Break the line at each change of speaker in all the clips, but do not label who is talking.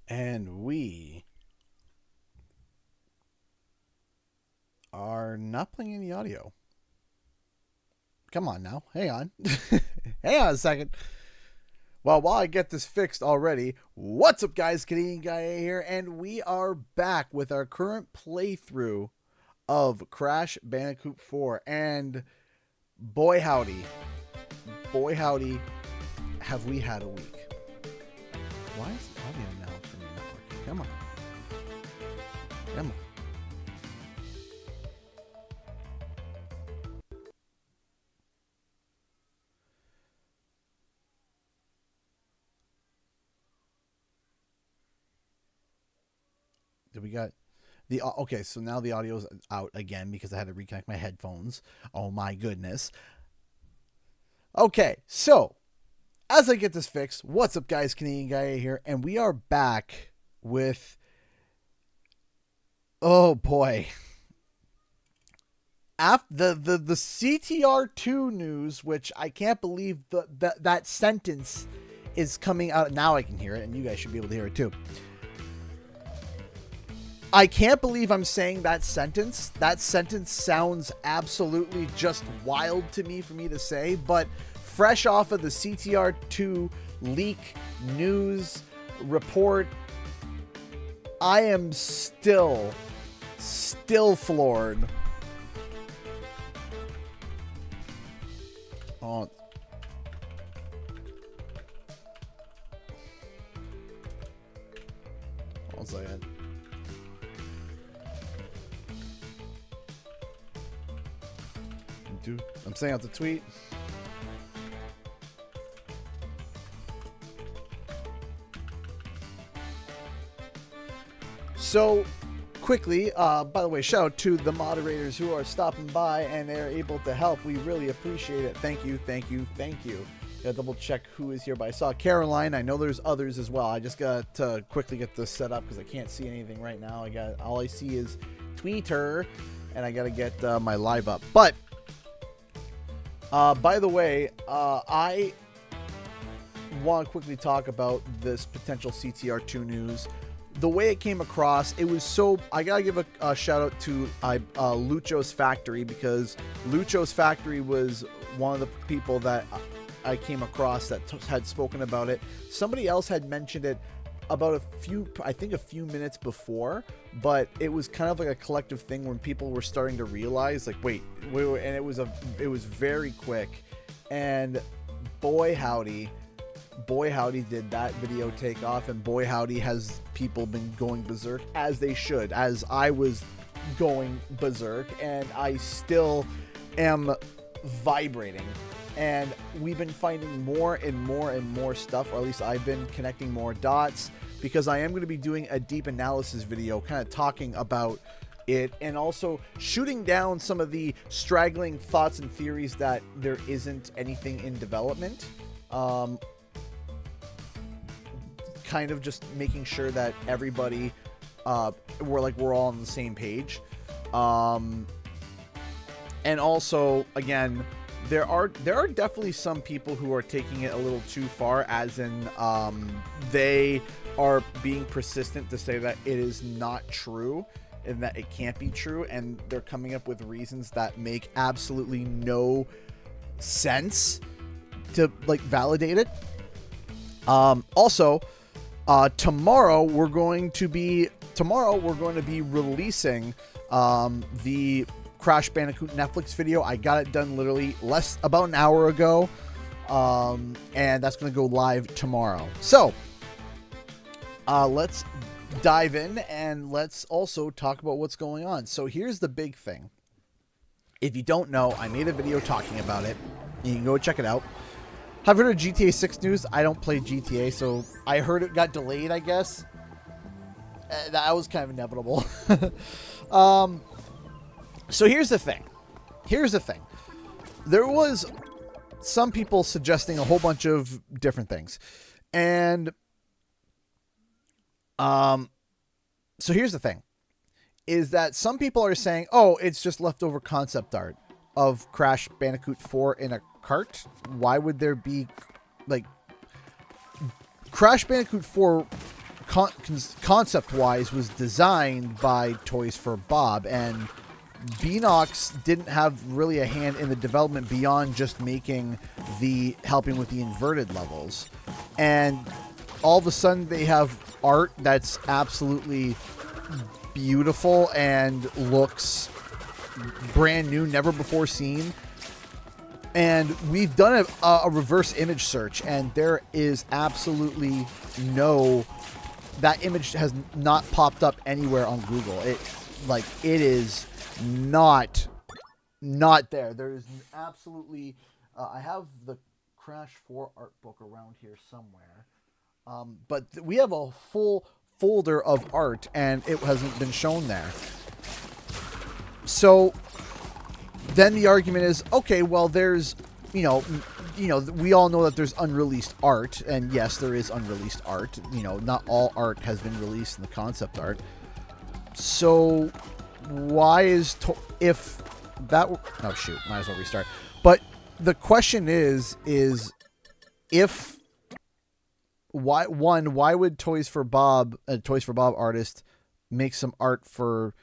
And we are not playing any audio. Come on now. Hang on. Hang on a second. Well, while I get this fixed already, what's up, guys? Canadian Guy A here, and we are back with our current playthrough of Crash Bandicoot 4. And boy howdy, have we had a week. Why is the audio now for me not working? Come on. Come on. We got the okay, so now the audio's out again because I had to reconnect my headphones. Oh my goodness. Okay, so as I get this fixed, what's up, guys? Canadian Guy here, and we are back with, oh boy, after the CTR2 news, which I can't believe that sentence is coming out now. I can hear it, and you guys should be able to hear it too. I can't believe I'm saying that sentence. That sentence sounds absolutely just wild to me for me to say, but fresh off of the CTR2 leak news report, I am still floored. Oh. One second. I'm saying out the tweet. So quickly, by the way, shout out to the moderators who are stopping by and they're able to help. We really appreciate it. Thank you. Gotta double check who is here, but I saw Caroline. I know there's others as well. I just got to quickly get this set up because I can't see anything right now. All I see is Twitter, and I gotta get my live up. But by the way, I want to quickly talk about this potential CTR2 news. The way it came across, it was so... I gotta give a shout out to Lucho's Factory, because Lucho's Factory was one of the people that I came across that had spoken about it. Somebody else had mentioned it about a few minutes before, but it was kind of like a collective thing when people were starting to realize, like, wait, and it was very quick, and boy howdy did that video take off, and boy howdy has people been going berserk, as they should, as I was going berserk, and I still am vibrating. And we've been finding more and more stuff, or at least I've been connecting more dots, because I am going to be doing a deep analysis video kind of talking about it, and also shooting down some of the straggling thoughts and theories that there isn't anything in development. Kind of just making sure that everybody, we're all on the same page. And also, again, there are definitely some people who are taking it a little too far, as in they are being persistent to say that it is not true and that it can't be true, and they're coming up with reasons that make absolutely no sense to like validate it. Also, tomorrow we're going to be releasing the Crash Bandicoot Netflix video. I got it done literally about an hour ago, and that's going to go live tomorrow. So let's dive in, and let's also talk about what's going on. So here's the big thing. If you don't know, I made a video talking about it. You can go check it out. Have you heard of GTA 6 news? I don't play GTA, so I heard it got delayed, I guess. That was kind of inevitable. So here's the thing. There was some people suggesting a whole bunch of different things. And so here's the thing. Is that some people are saying, oh, it's just leftover concept art of Crash Bandicoot 4 in a cart. Why would there be, like, Crash Bandicoot 4 concept-wise was designed by Toys for Bob, and Beanox didn't have really a hand in the development beyond just helping with the inverted levels. And all of a sudden they have art that's absolutely beautiful and looks brand new, never before seen. And we've done a reverse image search, and there is absolutely that image has not popped up anywhere on Google. It is not there. There is absolutely I have the Crash 4 art book around here somewhere. But we have a full folder of art, and it hasn't been shown there. So then the argument is, okay, well, there's, we all know that there's unreleased art, and yes, there is unreleased art. Not all art has been released in the concept art. So why is if that? Oh shoot, might as well restart. But the question is if why would Toys for Bob, a Toys for Bob artist, make some art for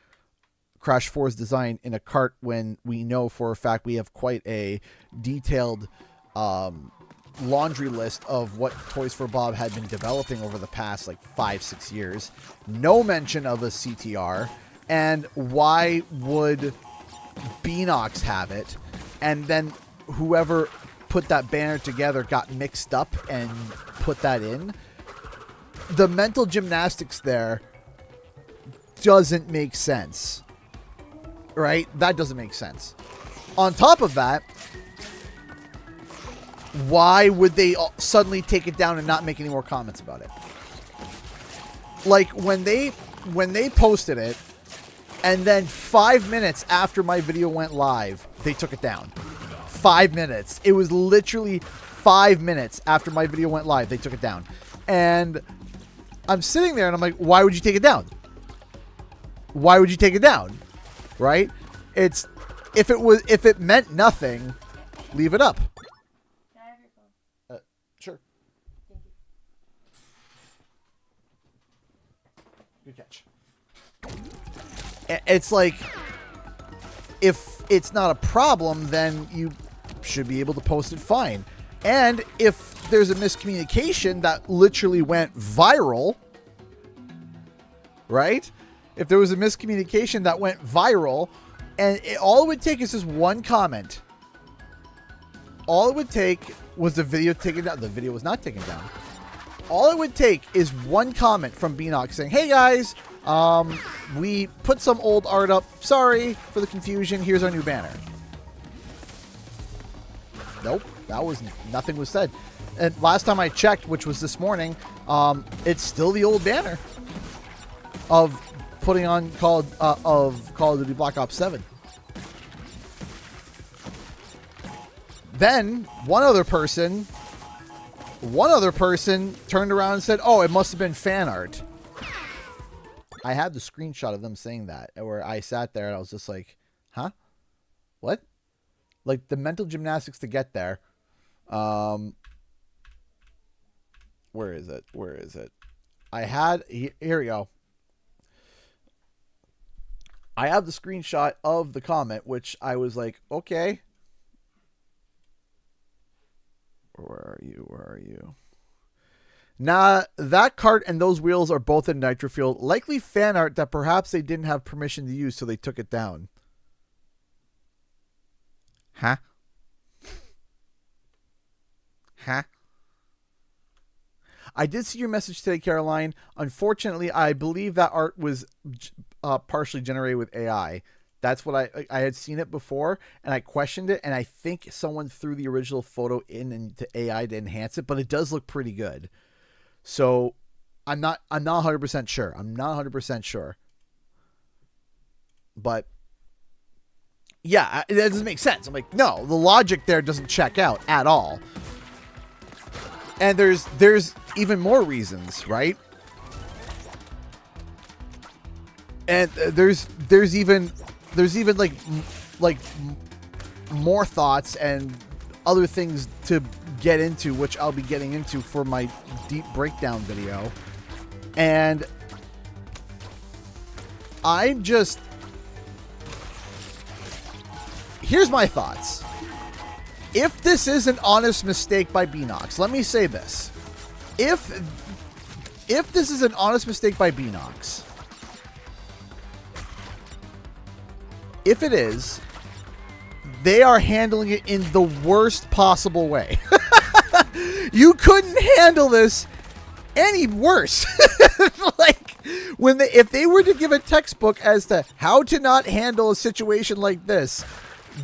Crash 4's design in a cart when we know for a fact we have quite a detailed laundry list of what Toys for Bob had been developing over the past 5-6 years. No mention of a CTR. And why would Beanox have it? And then whoever put that banner together got mixed up and put that in. The mental gymnastics there doesn't make sense. Right? That doesn't make sense. On top of that, why would they suddenly take it down and not make any more comments about it? When they posted it, and then 5 minutes after my video went live, they took it down. 5 minutes. It was literally 5 minutes after my video went live, they took it down. And I'm sitting there and I'm like, why would you take it down? Why would you take it down? Right? If it meant nothing, leave it up.
Can I have your phone?
Sure.
Thank you.
Good catch. It's like, if it's not a problem, then you should be able to post it fine. And if there's a miscommunication that literally went viral, right? If there was a miscommunication that went viral, and all it would take is just one comment. All it would take was the video taken down. The video was not taken down. All it would take is one comment from Beanox saying, hey guys, we put some old art up. Sorry for the confusion. Here's our new banner. Nope. Nothing was said. And last time I checked, which was this morning, it's still the old banner of putting on Call of Duty Black Ops 7. Then one other person turned around and said, oh, it must have been fan art. I had the screenshot of them saying that, where I sat there and I was just like, huh? What? The mental gymnastics to get there. Where is it? Here we go. I have the screenshot of the comment, which I was like, okay. Where are you? Nah, that cart and those wheels are both in Nitrofield. Likely fan art that perhaps they didn't have permission to use, so they took it down. Huh? I did see your message today, Caroline. Unfortunately, I believe that art was partially generated with AI. That's what I had seen it before, and I questioned it, and I think someone threw the original photo into AI to enhance it, but it does look pretty good. So I'm not 100% sure. I'm not 100% sure. But yeah, it doesn't make sense. I'm like, no, the logic there doesn't check out at all. And there's even more reasons, right? And there's even like more thoughts and other things to get into, which I'll be getting into for my deep breakdown video. And I'm just... Here's my thoughts. If this is an honest mistake by Beanox, let me say this. If this is an honest mistake by Beanox, if it is, they are handling it in the worst possible way. You couldn't handle this any worse. Like, if they were to give a textbook as to how to not handle a situation like this,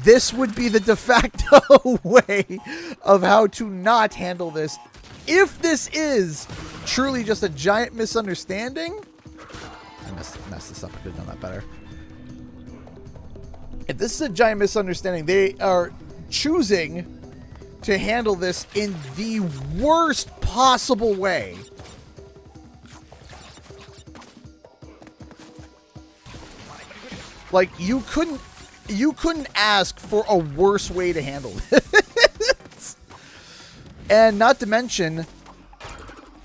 this would be the de facto way of how to not handle this. If this is truly just a giant misunderstanding, I messed this up. I could have done that better. If this is a giant misunderstanding, they are choosing to handle this in the worst possible way. Like, you couldn't ask for a worse way to handle this. And not to mention,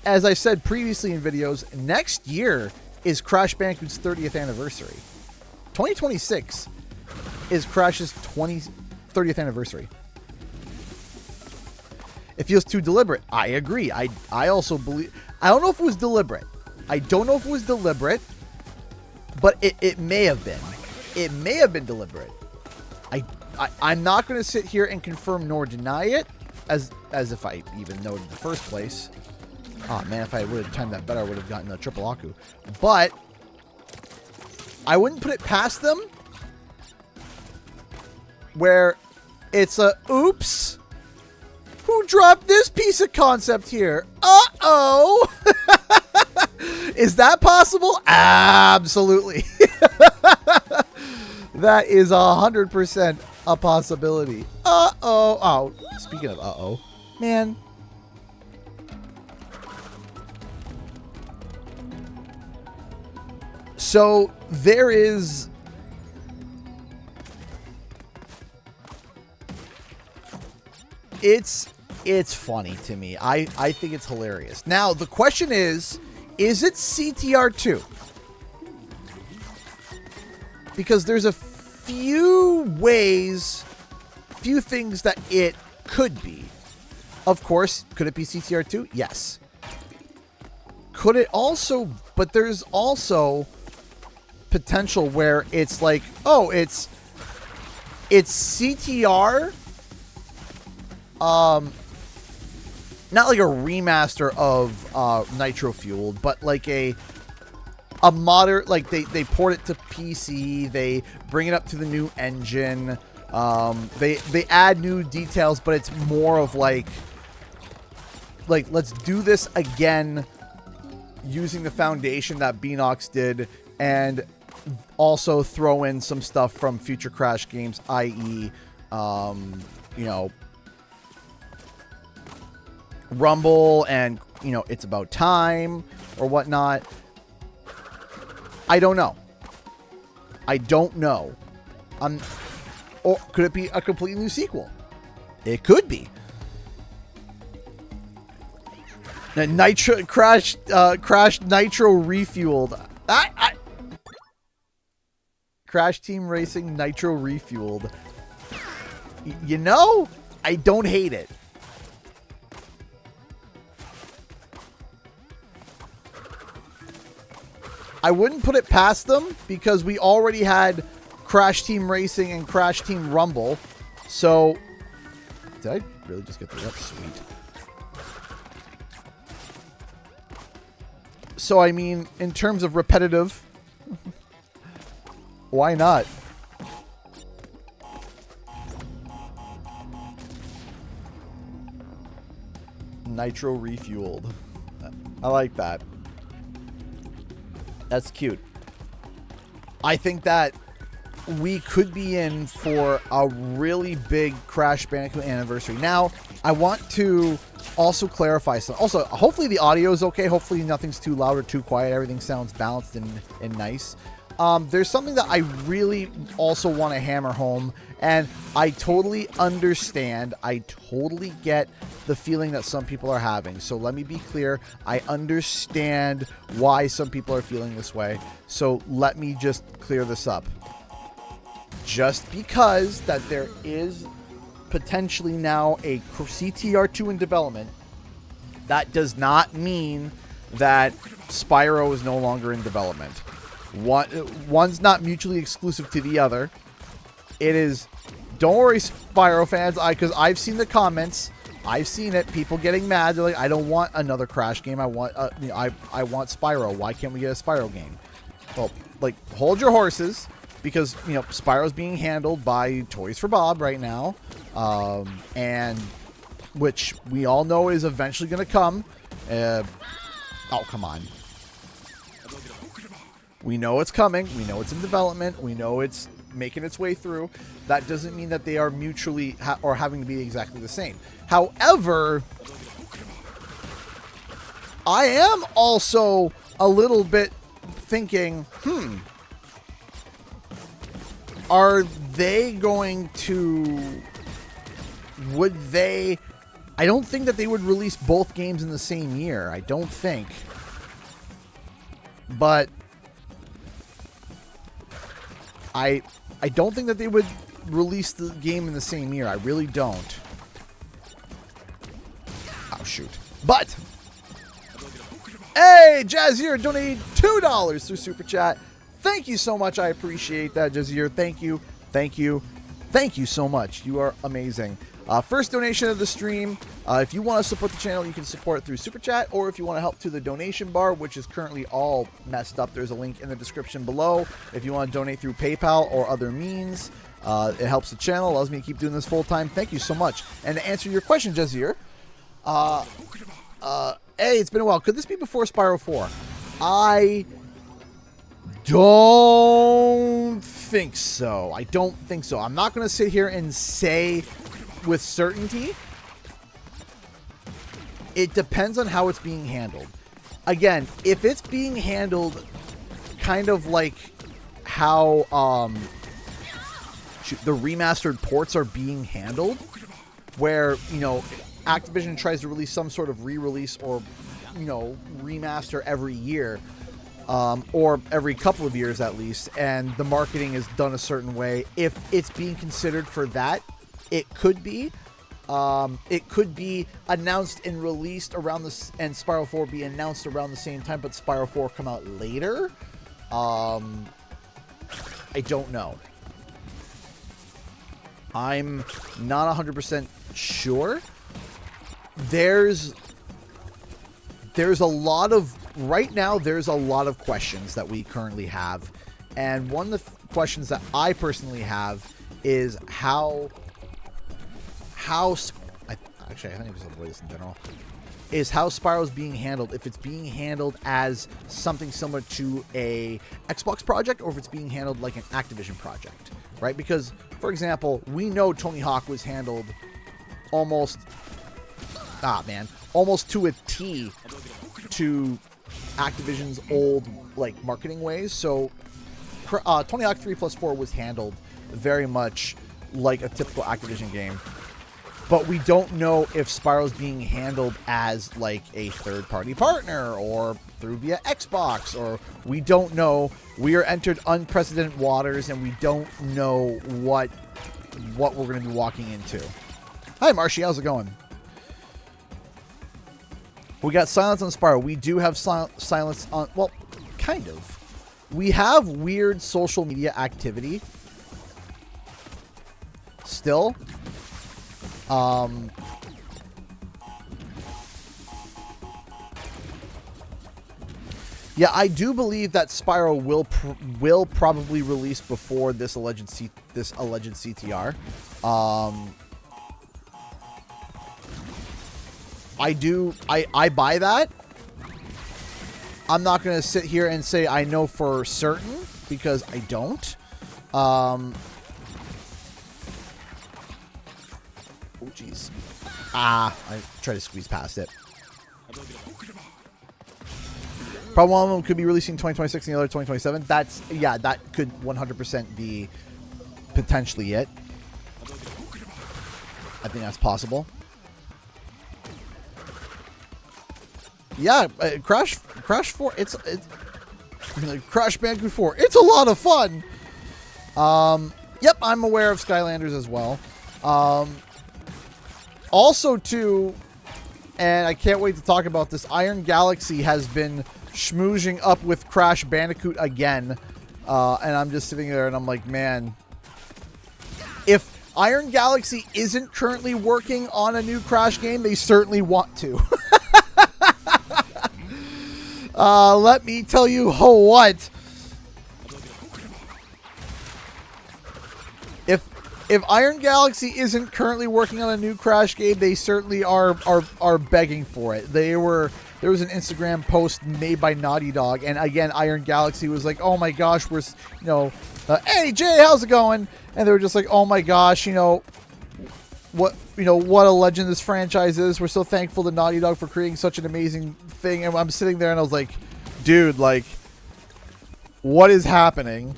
as I said previously in videos, next year is Crash Bandicoot's 30th anniversary. 2026 is Crash's 30th anniversary. It feels too deliberate. I agree. I also believe... I don't know if it was deliberate. But it may have been. It may have been deliberate. I'm not going to sit here and confirm nor deny it, as if I even know it in the first place. Oh man, if I would have timed that better, I would have gotten a triple Aku. But I wouldn't put it past them, where it's a oops. Who dropped this piece of concept here? Uh-oh. Is that possible? Absolutely. That is 100% a possibility. Uh-oh. Oh, speaking of uh-oh. Man. So, there is... It's funny to me. I think it's hilarious. Now, the question is it CTR2? Because there's a few things that it could be. Of course, could it be CTR2? Yes. Could it also, but there's also potential where it's like, oh, it's CTR, not like a remaster of Nitro Fueled, but like a modern, like they port it to PC, they bring it up to the new engine, they add new details, but it's more of like let's do this again using the foundation that Beanox did, and also throw in some stuff from future Crash games, i.e., you know, Rumble and, you know, It's About Time or whatnot. I don't know. Or could it be a completely new sequel? It could be. Nitro Crash Nitro Refueled. Crash Team Racing Nitro Refueled. You know, I don't hate it. I wouldn't put it past them because we already had Crash Team Racing and Crash Team Rumble. So, did I really just get the rep? Sweet. So, I mean, in terms of repetitive, why not? Nitro Refueled. I like that. That's cute. I think that we could be in for a really big Crash Bandicoot anniversary. Now, I want to also clarify something. Also, hopefully the audio is okay. Hopefully nothing's too loud or too quiet. Everything sounds balanced and nice. there's something that I really also want to hammer home, and I totally understand. I totally get the feeling that some people are having. So let me be clear. I understand why some people are feeling this way. So let me just clear this up. Just because that there is potentially now a CTR2 in development, that does not mean that Spyro is no longer in development. One's not mutually exclusive to the other. It is. Don't worry, Spyro fans, because I've seen the comments. I've seen it. People getting mad. They're like, I don't want another Crash game. I want I want Spyro. Why can't we get a Spyro game? Well, like, hold your horses, because Spyro's being handled by Toys for Bob right now, and which we all know is eventually going to come. Oh, come on. We know it's coming. We know it's in development. We know it's making its way through. That doesn't mean that they are mutually or having to be exactly the same. However, I am also a little bit thinking, are they going to... Would they... I don't think that they would release both games in the same year. I don't think. But I don't think that they would release the game in the same year. I really don't. Oh, shoot. But, hey, Jazier donated $2 through Super Chat. Thank you so much. I appreciate that, Jazier. Thank you. Thank you. Thank you so much. You are amazing. First donation of the stream. If you want to support the channel, you can support it through Super Chat, or if you want to help to the donation bar, which is currently all messed up, there's a link in the description below. If you want to donate through PayPal or other means, it helps the channel, allows me to keep doing this full time. Thank you so much. And to answer your question, Jazier, hey, it's been a while. Could this be before Spyro 4? I don't think so. I don't think so. I'm not going to sit here and say with certainty. It depends on how it's being handled. Again, if it's being handled kind of like how the remastered ports are being handled, where, Activision tries to release some sort of re-release or, remaster every year, or every couple of years at least, and the marketing is done a certain way. If it's being considered for that, it could be. It could be announced and released around this, and Spyro 4 be announced around the same time, but Spyro 4 come out later. I don't know. I'm not 100% sure. There's a lot of, right now, there's a lot of questions that we currently have. And one of the questions that I personally have is how actually, I think I just avoid this in general, is how Spyro's being handled. If it's being handled as something similar to a Xbox project, or if it's being handled like an Activision project, right? Because, for example, we know Tony Hawk was handled almost to a T to Activision's old, marketing ways. So, Tony Hawk 3+4 was handled very much like a typical Activision game. But we don't know if Spyro's being handled as a third-party partner or through via Xbox, or we don't know. We are entered unprecedented waters, and we don't know what we're going to be walking into. Hi, Marshy. How's it going? We got silence on Spyro. We do have silence on... Well, kind of. We have weird social media activity still. Yeah, I do believe that Spyro will probably release before this alleged CTR. I buy that. I'm not going to sit here and say I know for certain, because I don't. Oh, jeez. I try to squeeze past it. Probably one of them could be releasing 2026 and the other 2027. That's, yeah, that could 100% be potentially it. I think that's possible. Yeah, Crash 4, it's Crash Bandicoot 4. It's a lot of fun. Yep, I'm aware of Skylanders as well. Also, too, and I can't wait to talk about this, Iron Galaxy has been schmoozing up with Crash Bandicoot again. And I'm just sitting there and I'm like, man, if Iron Galaxy isn't currently working on a new Crash game, they certainly want to. Let me tell you what. If Iron Galaxy isn't currently working on a new Crash game, they certainly are begging for it. There was an Instagram post made by Naughty Dog, and again, Iron Galaxy was like, "Oh my gosh, we're hey Jay, how's it going?" And they were just like, "Oh my gosh, what a legend this franchise is. We're so thankful to Naughty Dog for creating such an amazing thing." And I'm sitting there and I was like, "Dude, like, what is happening?"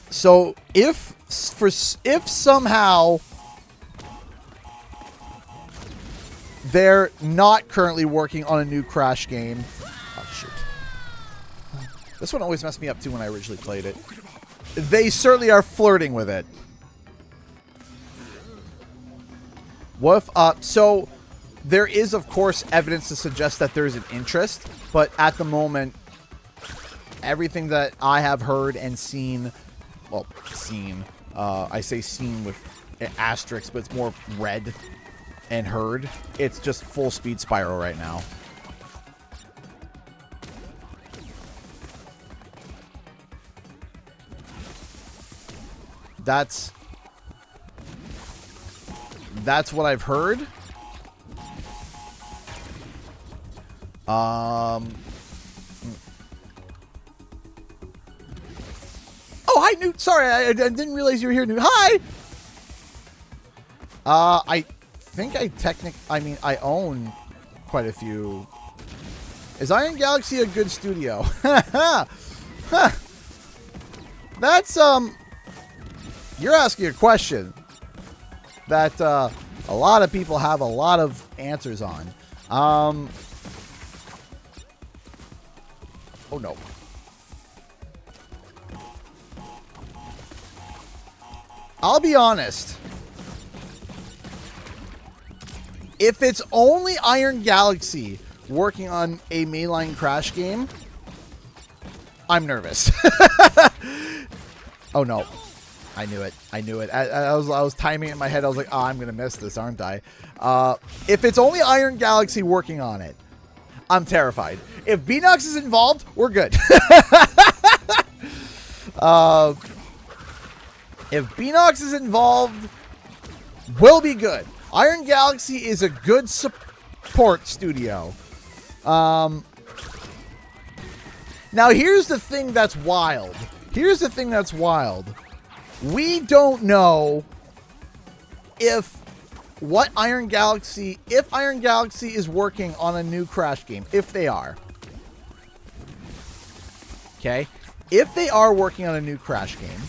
So if somehow they're not currently working on a new Crash game, oh shoot, this one always messed me up too when I originally played it. They certainly are flirting with it. What if, so there is of course evidence to suggest that there is an interest, but at the moment, everything that I have heard and seen. Well, seen. I say seen with an asterisk, but it's more read and heard. It's just full speed Spyro right now. That's what I've heard. Oh, hi, Newt. Sorry, I didn't realize you were here, Newt. Hi! I think I own quite a few. Is Iron Galaxy a good studio? That's, you're asking a question that, a lot of people have a lot of answers on. Oh, no. I'll be honest. If it's only Iron Galaxy working on a mainline Crash game, I'm nervous. Oh no. I knew it. I knew it. I was timing it in my head. I was like, oh, I'm going to miss this, aren't I? If it's only Iron Galaxy working on it, I'm terrified. If Beanox is involved, we're good. If Beanox is involved, we'll be good. Iron Galaxy is a good support studio. Now, here's the thing that's wild. We don't know if Iron Galaxy is working on a new Crash game. If they are. Okay? If they are working on a new Crash game,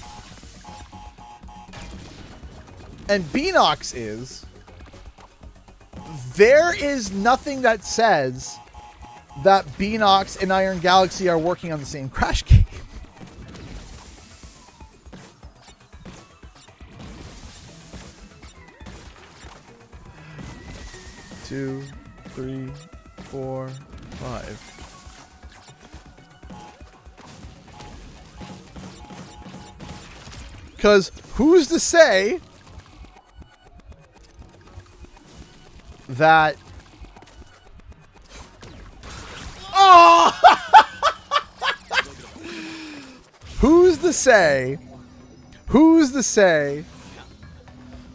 and Beanox is, there is nothing that says that Beanox and Iron Galaxy are working on the same Crash game. Two, three, 4, 5. Because who's to say that... Oh! Who's to say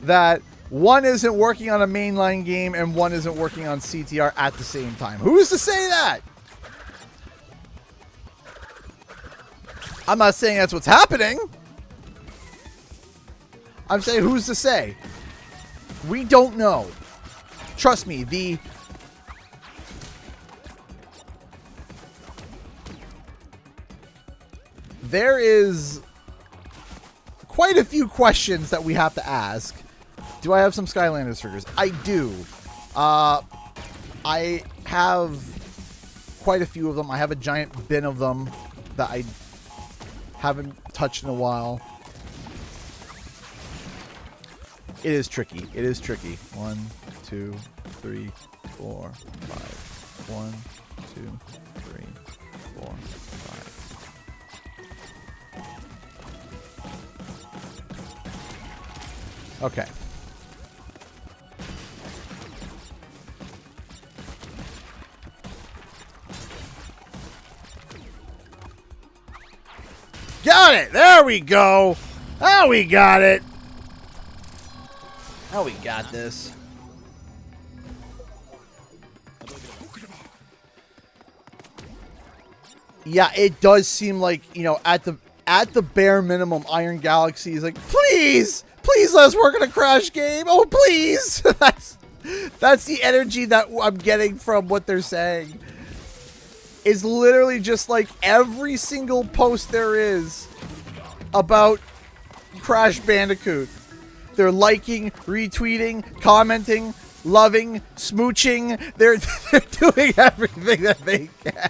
that one isn't working on a mainline game and one isn't working on CTR at the same time? Who's to say that? I'm not saying that's what's happening. I'm saying, who's to say? We don't know. Trust me, there is quite a few questions that we have to ask. Do I have some Skylanders figures? I do. I have quite a few of them. I have a giant bin of them that I haven't touched in a while. It is tricky. It is tricky. 1, 2, 3, 4, 5. 1, 2, 3, 4, 5. Okay. Got it! There we go! Now we got it! Now we got this. Yeah, it does seem like, you know, at the bare minimum, Iron Galaxy is like, please! Please let us work on a Crash game! Oh, please! That's the energy that I'm getting from what they're saying. Is literally just like every single post there is about Crash Bandicoot. They're liking, retweeting, commenting, loving, smooching. They're doing everything that they can.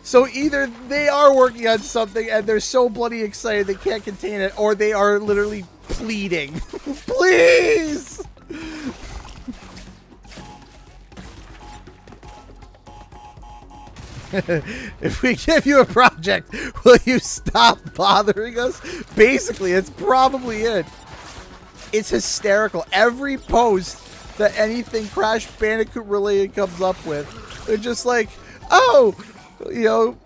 So either they are working on something and they're so bloody excited they can't contain it, or they are literally pleading. Please! If we give you a project, will you stop bothering us? Basically, it's probably it. It's hysterical. Every post that anything Crash Bandicoot related comes up with, they're just like, oh, you know,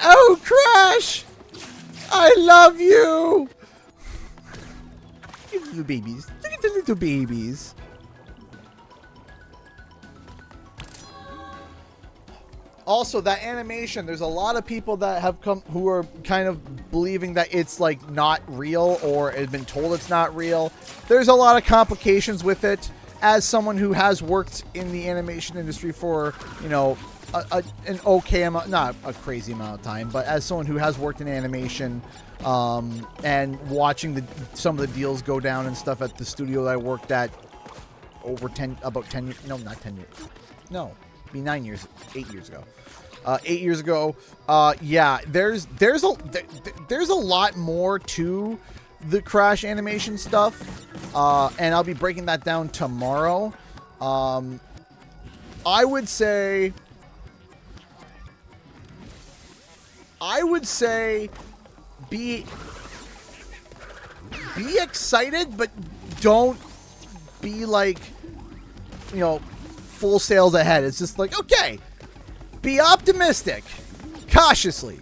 oh, Crash, I love you. Look at the little babies. Look at the little babies. Also, that animation, there's a lot of people that have come who are kind of believing that it's like not real or have been told it's not real. There's a lot of complications with it. As someone who has worked in the animation industry for, you know, an okay amount, not a crazy amount of time, but as someone who has worked in animation and watching some of the deals go down and stuff at the studio that I worked at about 10 years, no, not 10 years, no. Be 9 years, 8 years ago. 8 years ago, yeah. There's a lot more to the Crash animation stuff, and I'll be breaking that down tomorrow. I would say be excited, but don't be like, you know, full sails ahead. It's just like, okay, be optimistic, cautiously.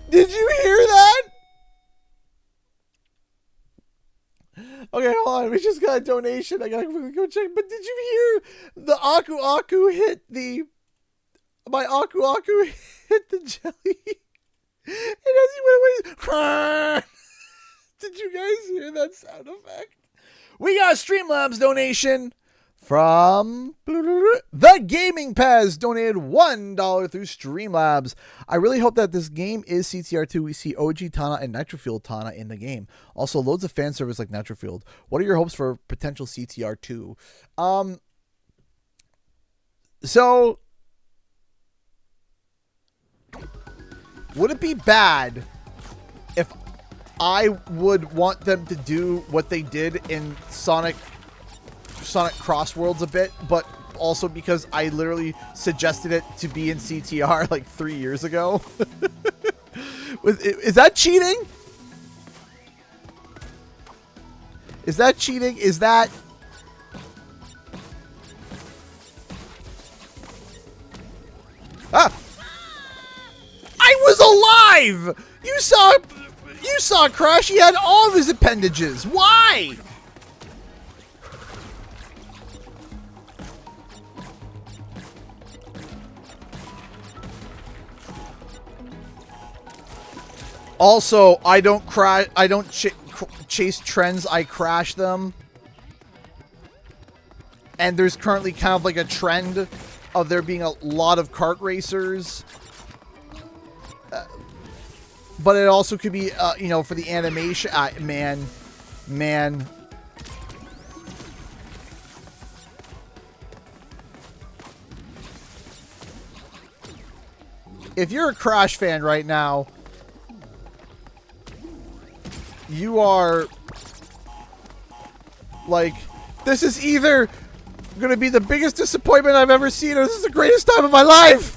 Did you hear that? Okay, hold on. We just got a donation. I gotta go check. But did you hear the Aku Aku hit the... My Aku Aku hit the jelly? And as he went away... Did you guys hear that sound effect? We got a Streamlabs donation from The Gaming Pez, donated $1 through Streamlabs. I really hope that this game is CTR2. We see OG Tana and Nitrofield Tana in the game. Also, loads of fan service like Nitrofield. What are your hopes for potential CTR2? So, would it be bad if I would want them to do what they did in Sonic Crossworlds a bit, but also because I literally suggested it to be in CTR like 3 years ago? Is that cheating? Is that cheating? Is that... alive! You saw Crash. He had all of his appendages. Why? Also, I don't crash. I don't chase trends. I crash them. And there's currently kind of like a trend of there being a lot of kart racers. But it also could be, you know, for the animation. Man. If you're a Crash fan right now, you are like, this is either going to be the biggest disappointment I've ever seen, or this is the greatest time of my life.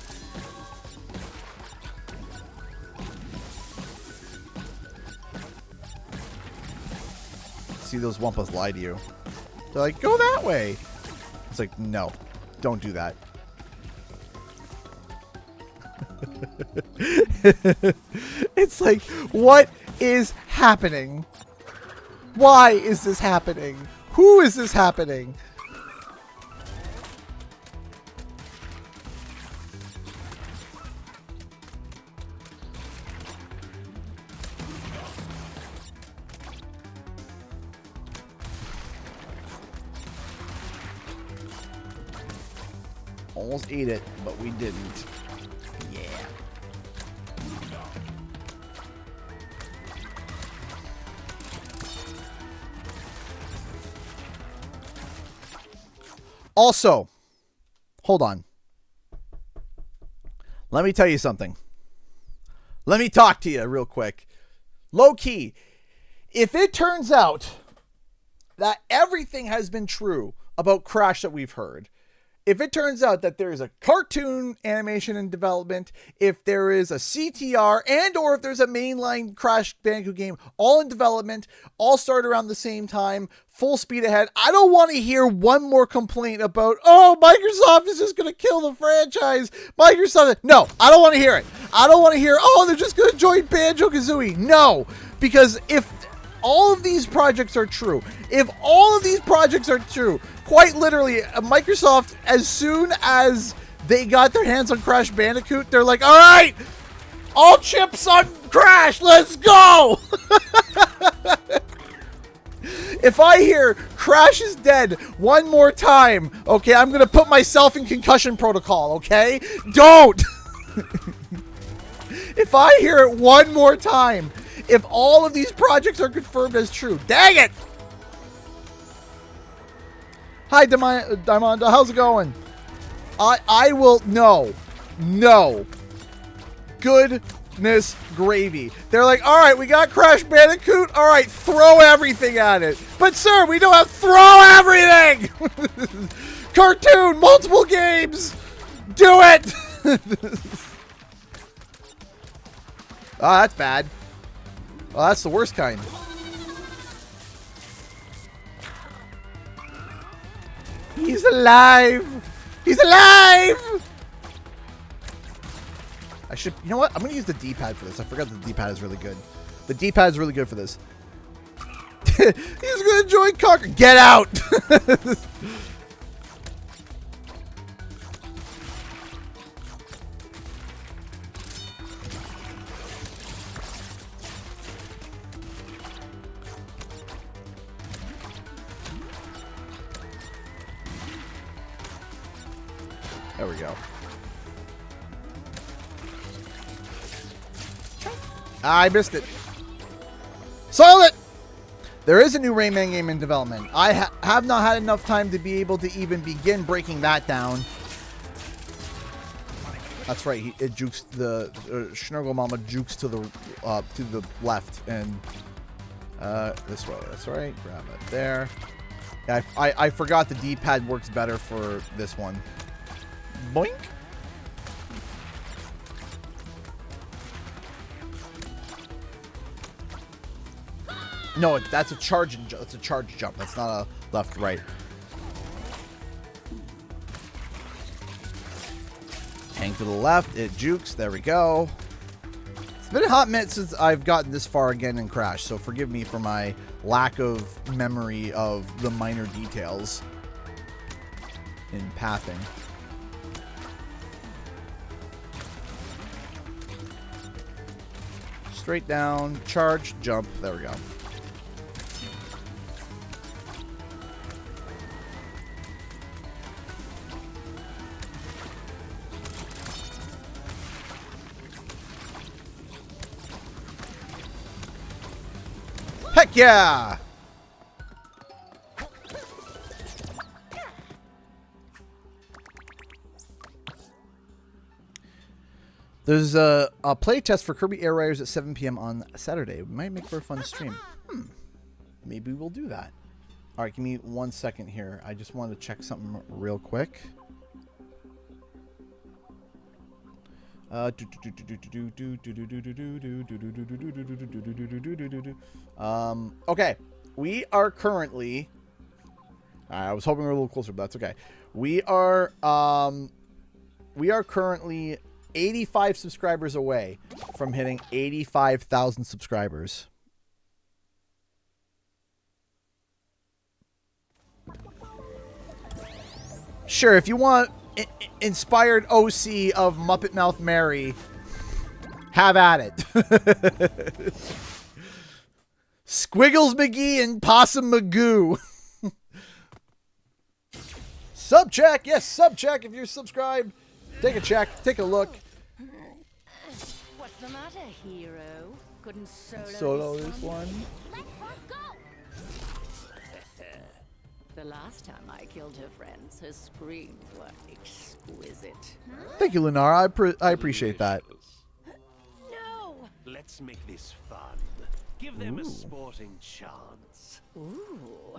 See, those Wumpas lie to you. They're like, go that way. It's like, no, don't do that. It's like, what is happening? Why is this happening? Who is this happening? Almost ate it, but we didn't. Yeah. Also, hold on. Let me tell you something. Let me talk to you real quick. Low key, if it turns out that everything has been true about Crash that we've heard, if it turns out that there is a cartoon animation in development, if there is a CTR, and or if there's a mainline Crash Bandicoot game all in development, all start around the same time, full speed ahead, I don't want to hear one more complaint about, oh, Microsoft is just going to kill the franchise. Microsoft. No, I don't want to hear it. I don't want to hear, oh, they're just going to join Banjo-Kazooie. No, because if all of these projects are true, quite literally, Microsoft, as soon as they got their hands on Crash Bandicoot, they're like, all right, all chips on Crash, let's go. If I hear Crash is dead one more time, okay, I'm going to put myself in concussion protocol, okay? Don't. If I hear it one more time, if all of these projects are confirmed as true, dang it. Hi, Diamond. How's it going? I will... No. Goodness gravy. They're like, all right, we got Crash Bandicoot. All right, throw everything at it. But, sir, we don't have... Throw everything! Cartoon, multiple games. Do it! Oh, that's bad. Oh, that's the worst kind. He's alive! He's alive! I should... You know what? I'm going to use the D-pad for this. I forgot the D-pad is really good. The D-pad is really good for this. He's going to join Conquer. Get out! There we go. I missed it. Sold it! There is a new Rayman game in development. I have not had enough time to be able to even begin breaking that down. That's right. It jukes the Schnurgle Mama jukes to the left and this way. That's right. Grab it there. Yeah, I forgot the D-pad works better for this one. Boink. No, that's a charge and that's a charge jump. That's not a left right. Hang to the left. It jukes. There we go. Let's been a hot minute since I've gotten this far again in Crash, so forgive me for my lack of memory of the minor details in pathing. Straight down, charge, jump. There we go. Heck yeah! There's a play test for Kirby Air Riders at 7 p.m. on Saturday. It might make for a fun stream. Maybe we'll do that. All right, give me 1 second here. I just wanted to check something real quick. Okay, we are currently. I was hoping we were a little closer, but that's okay. We are currently 85 subscribers away from hitting 85,000 subscribers. Sure, if you want inspired OC of Muppet Mouth Mary, have at it. Squiggles McGee and Possum Magoo. Sub check, yes, sub check if you're subscribed. Take a check, take a look.
What's the matter, hero? Couldn't
Solo this one.
Let her go. The last time I killed her friends, her screams were exquisite.
Thank you, Lunara. I appreciate that.
No.
Let's make this fun. Give them a sporting chance.
Ooh.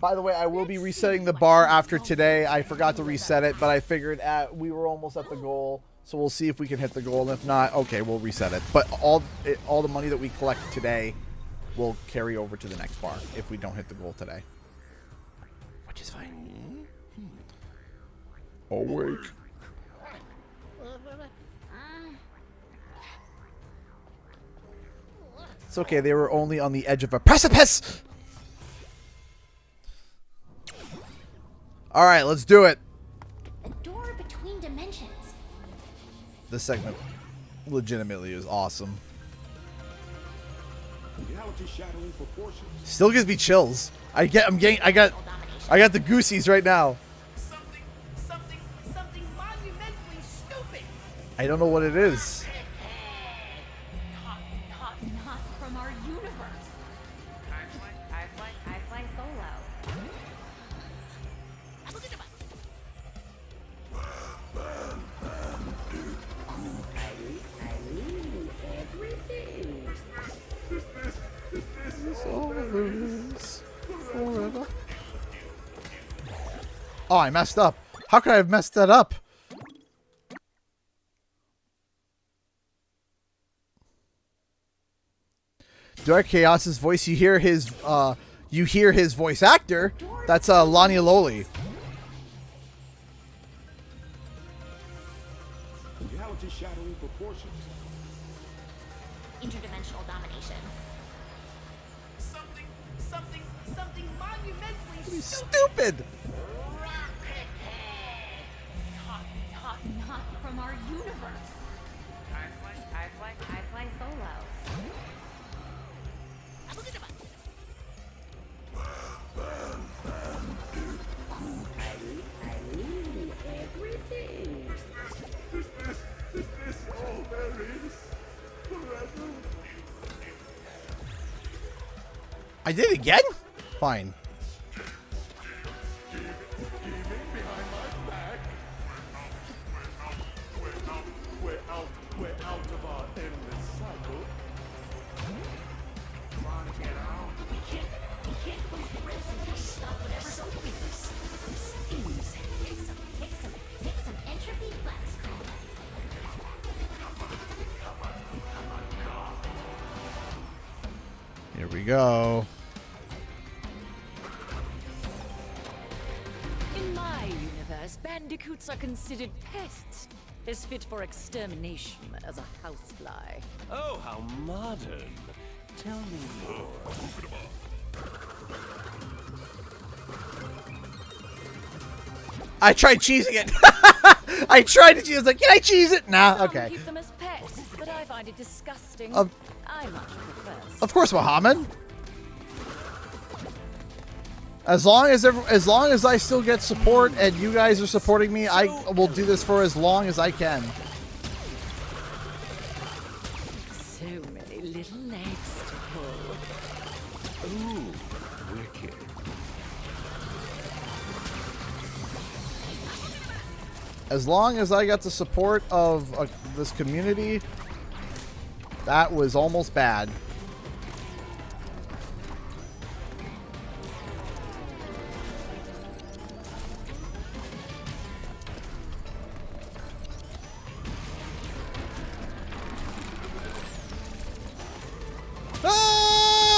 By the way, I will be resetting the bar after today. I forgot to reset it, but I figured we were almost at the goal, so we'll see if we can hit the goal. And if not, okay, we'll reset it. But all the money that we collect today will carry over to the next bar if we don't hit the goal today, which is fine. Oh wait. It's okay. They were only on the edge of a precipice. All right, let's do it.
A door between dimensions.
This segment legitimately is awesome. Still gives me chills. I got the goosies right now.
Something monumentally stupid.
I don't know what it is.
Not from our universe. I fly solo.
Forever. Oh, I messed up. How could I have messed that up? Dark Chaos's voice. You hear his voice actor. That's Lani Loli.
Reality shattering proportions.
Interdimensional domination.
Something monumentally
Stupid.
Not from our universe. I fly solo.
I did it again? Fine.
We're out of our endless cycle.
We can't close the ribs and just stop whatever's open. Hit some entropy blast crack.
Here we go.
In my universe, bandicoots are considered pests. is fit for extermination as a housefly.
Oh, how modern. Tell me more.
I tried cheesing it. I tried to cheese. I was like, can I cheese it? Nah.
Some
Okay.
keep them as pets, but I find it disgusting.
Of-
I much prefer.
Of course, Muhammad. As long as I still get support and you guys are supporting me, I will do this for as long as I can.
So many little legs to pull.
Ooh, wicked.
As long as I got the support of this community, that was almost bad.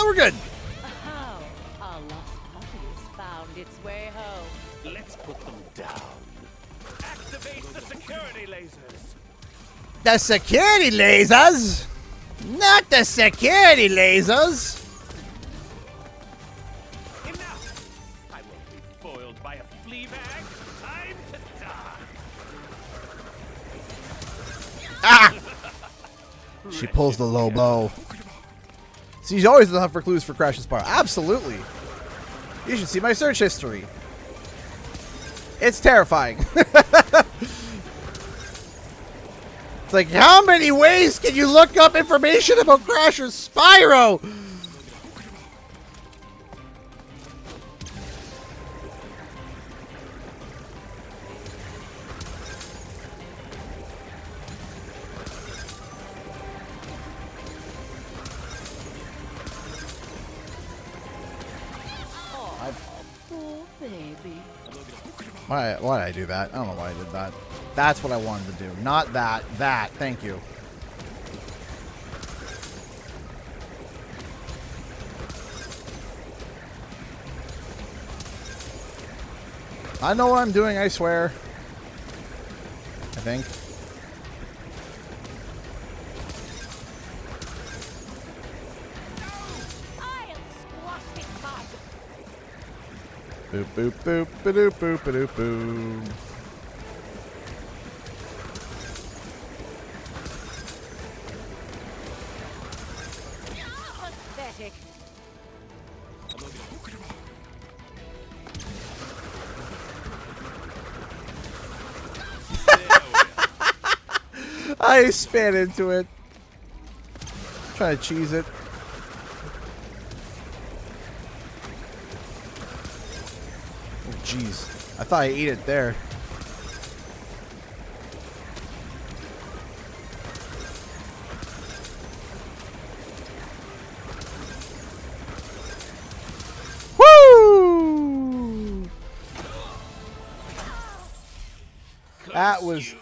We're good.
How our lost puppies found its way home.
Let's put them down. Activate the security lasers.
The security lasers? Not the security lasers.
Enough! I won't be foiled by a flea bag. Time to die.
Ah! She pulls the low blow. See, she's always on the hunt for clues for Crash and Spyro. Absolutely. You should see my search history. It's terrifying. It's like, how many ways can you look up information about Crash or Spyro?
Oh, baby.
Why did I do that? I don't know why I did that. That's what I wanted to do. Not that. That. Thank you. I know what I'm doing, I swear. I think.
I'll squash this bug.
Boop, boop, boop, ba-doop, boop, ba-doop, boop.
Pathetic.
I span into it. Trying to cheese it. Oh, jeez. I thought I ate it there. Woo! That was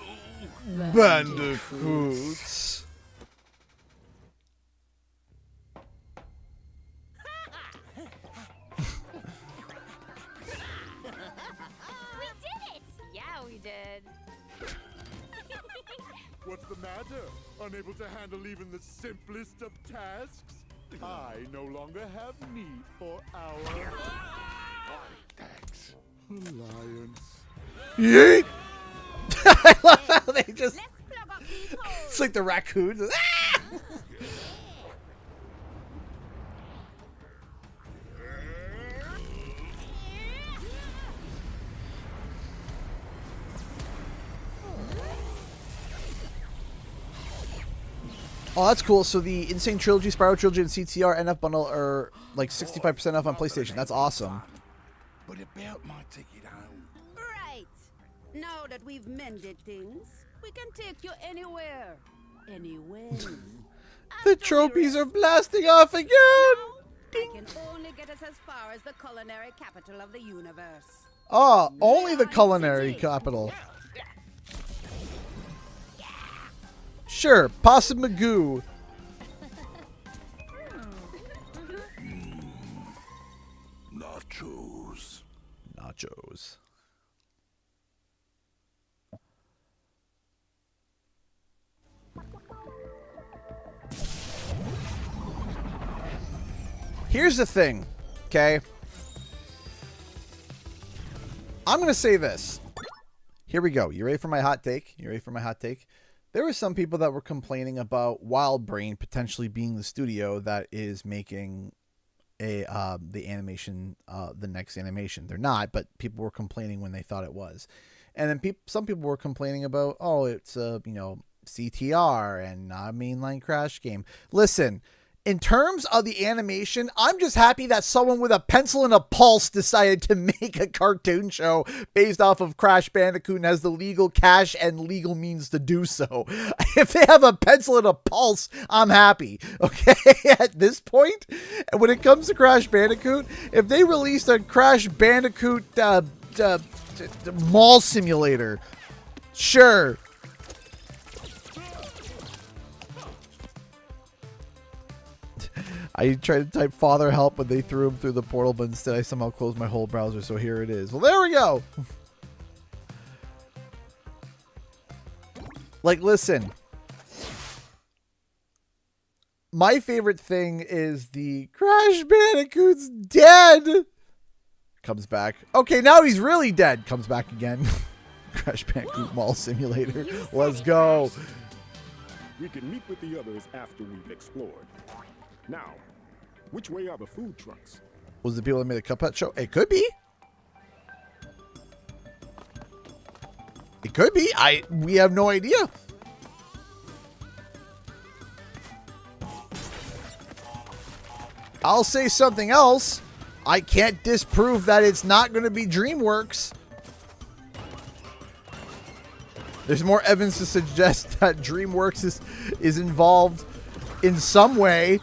Bandicoots.
We did it!
Yeah, we did.
What's the matter? Unable to handle even the simplest of tasks? I no longer have need for our thanks. Alliance.
Yeet! I love how they just.
Let's plug up these holes.
It's like the raccoons. Ah! Oh, that's cool. So the Insane Trilogy, Spyro Trilogy, and CTR NF bundle are like 65% off on PlayStation. That's awesome.
But a belt might take it home.
Right. Now that we've mended things, we can take you anywhere. Anywhere.
The trophies are blasting off again.
It can only get us as far as the culinary capital of the universe.
Ah, only the culinary capital. Sure, Possum Magoo.
Nachos.
Nachos. Here's the thing, okay? I'm going to say this. Here we go. You ready for my hot take? You ready for my hot take? There were some people that were complaining about Wild Brain potentially being the studio that is making the animation, the next animation. They're not, but people were complaining when they thought it was. And then some people were complaining about, oh, it's a, CTR and not a mainline Crash game. Listen, in terms of the animation, I'm just happy that someone with a pencil and a pulse decided to make a cartoon show based off of Crash Bandicoot and has the legal cash and legal means to do so. If they have a pencil and a pulse, I'm happy. Okay, at this point, when it comes to Crash Bandicoot, if they released a Crash Bandicoot mall simulator, sure. I tried to type father help, but they threw him through the portal, but instead I somehow closed my whole browser, so here it is. Well, there we go. Like, listen. My favorite thing is the Crash Bandicoot's dead. Comes back. Okay, now he's really dead. Comes back again. Crash Bandicoot Mall Simulator. Let's go.
We can meet with the others after we've explored. Now, which way are the food trucks?
Was the people that made the Cuphead show? It could be. It could be. We have no idea. I'll say something else. I can't disprove that it's not going to be DreamWorks. There's more evidence to suggest that DreamWorks is involved in some way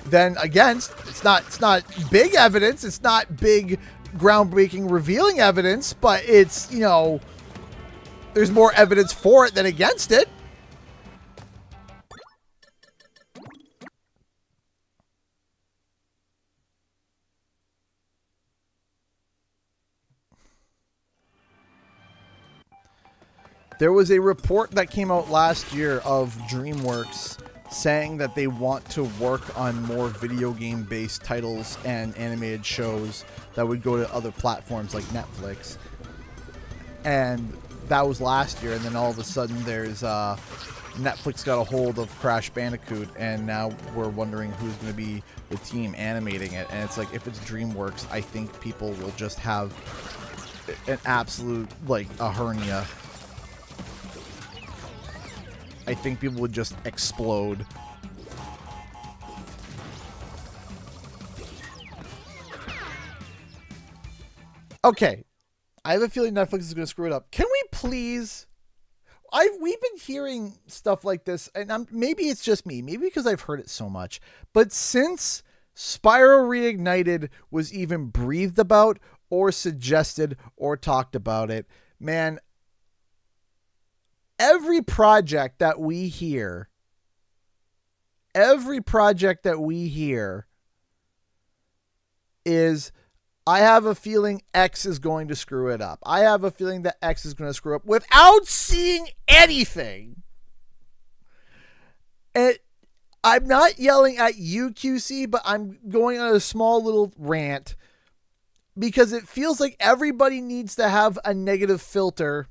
than against. It's not big evidence. It's not big, groundbreaking, revealing evidence, but it's, there's more evidence for it than against it. There was a report that came out last year of DreamWorks saying that they want to work on more video game based titles and animated shows that would go to other platforms like Netflix. And that was last year, and then all of a sudden there's Netflix got a hold of Crash Bandicoot, and now we're wondering who's going to be the team animating it. And it's like, if it's DreamWorks, I think people will just have an absolute, a hernia. I think people would just explode. Okay. I have a feeling Netflix is going to screw it up. Can we please... We've been hearing stuff like this, and maybe it's just me. Maybe because I've heard it so much. But since Spyro Reignited was even breathed about or suggested or talked about it, man... Every project that we hear is, I have a feeling X is going to screw it up. I have a feeling that X is going to screw up without seeing anything. And I'm not yelling at you, QC, but I'm going on a small little rant because it feels like everybody needs to have a negative filter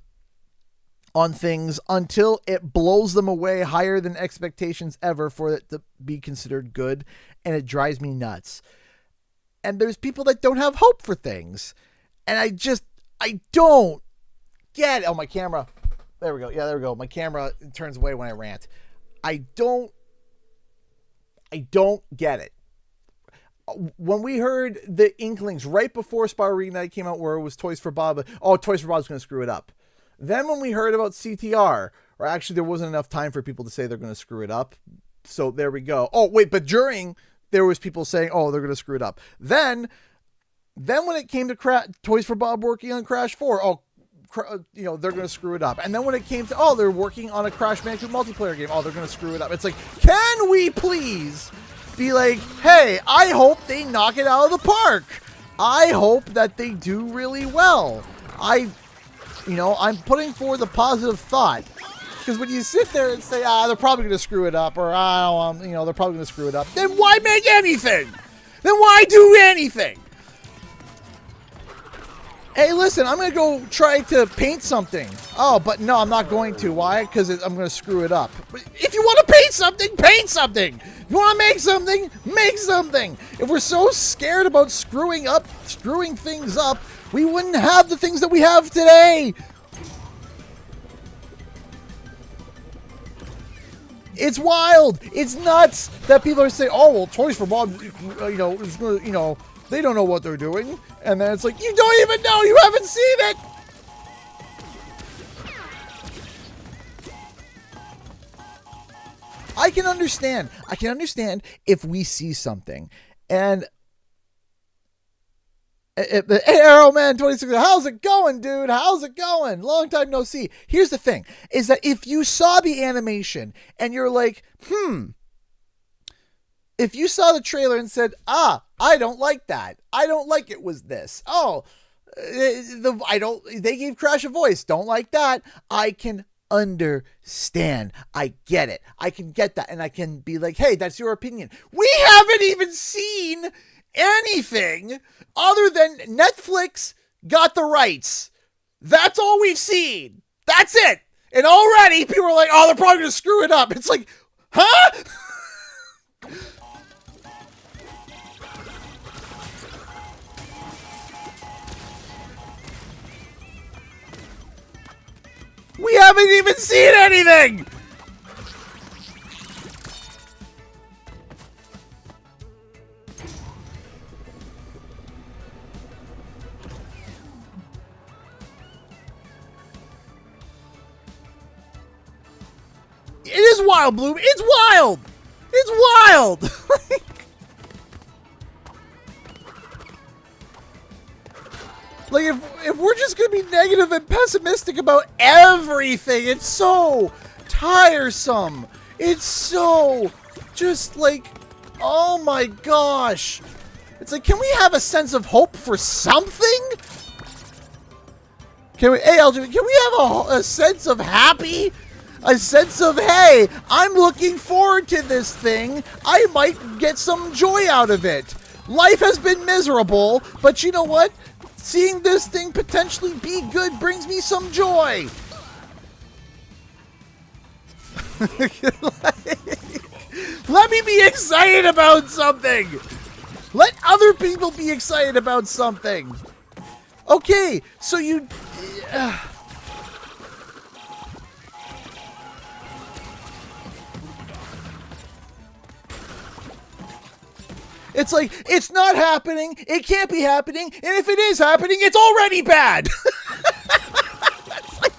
on things until it blows them away higher than expectations ever for it to be considered good, and it drives me nuts. And there's people that don't have hope for things, and I don't get it. Oh, my camera. There we go. Yeah, there we go. My camera turns away when I rant. I don't get it. When we heard the inklings right before Spyro Reignited came out where it was Toys for Bob, Toys for Bob's going to screw it up. Then when we heard about CTR, or actually there wasn't enough time for people to say they're going to screw it up. So there we go. Oh, wait, but during, there was people saying, oh, they're going to screw it up. Then when it came to Toys for Bob working on Crash 4, they're going to screw it up. And then when it came to, they're working on a Crash Bandicoot multiplayer game, they're going to screw it up. It's like, can we please be like, hey, I hope they knock it out of the park. I hope that they do really well. I'm putting forward the positive thought, because when you sit there and say, they're probably going to screw it up, or they're probably going to screw it up, then why make anything? Then why do anything? Hey, listen, I'm going to go try to paint something. Oh, but no, I'm not going to. Why? Because I'm going to screw it up. But if you want to paint something, paint something. If you want to make something, make something. If we're so scared about screwing things up, we wouldn't have the things that we have today. It's wild. It's nuts that people are saying, "Oh, well, Toys for Bob, they don't know what they're doing." And then it's like, you don't even know. You haven't seen it. I can understand. I can understand if we see something and hey, Arrowman 26, how's it going, dude? How's it going? Long time no see. Here's the thing, is that if you saw the animation and you're like, if you saw the trailer and said, I don't like that. I don't like it was this. They gave Crash a voice. Don't like that. I can understand. I get it. I can get that. And I can be like, hey, that's your opinion. We haven't even seen anything other than Netflix got the rights. That's all we've seen. That's it. And already people are like, oh, they're probably going to screw it up. It's like, huh? We haven't even seen anything. It is wild, Bloom. It's wild. It's wild. Like, if we're just going to be negative and pessimistic about everything, it's so tiresome. It's so just like, oh my gosh. It's like, can we have a sense of hope for something? Can we, hey, LG, can we have a sense of happy? A sense of, hey, I'm looking forward to this thing. I might get some joy out of it. Life has been miserable, but you know what? Seeing this thing potentially be good brings me some joy. Let me be excited about something. Let other people be excited about something. Okay, so you... It's like, it's not happening, it can't be happening, and if it is happening, it's already bad! It's like,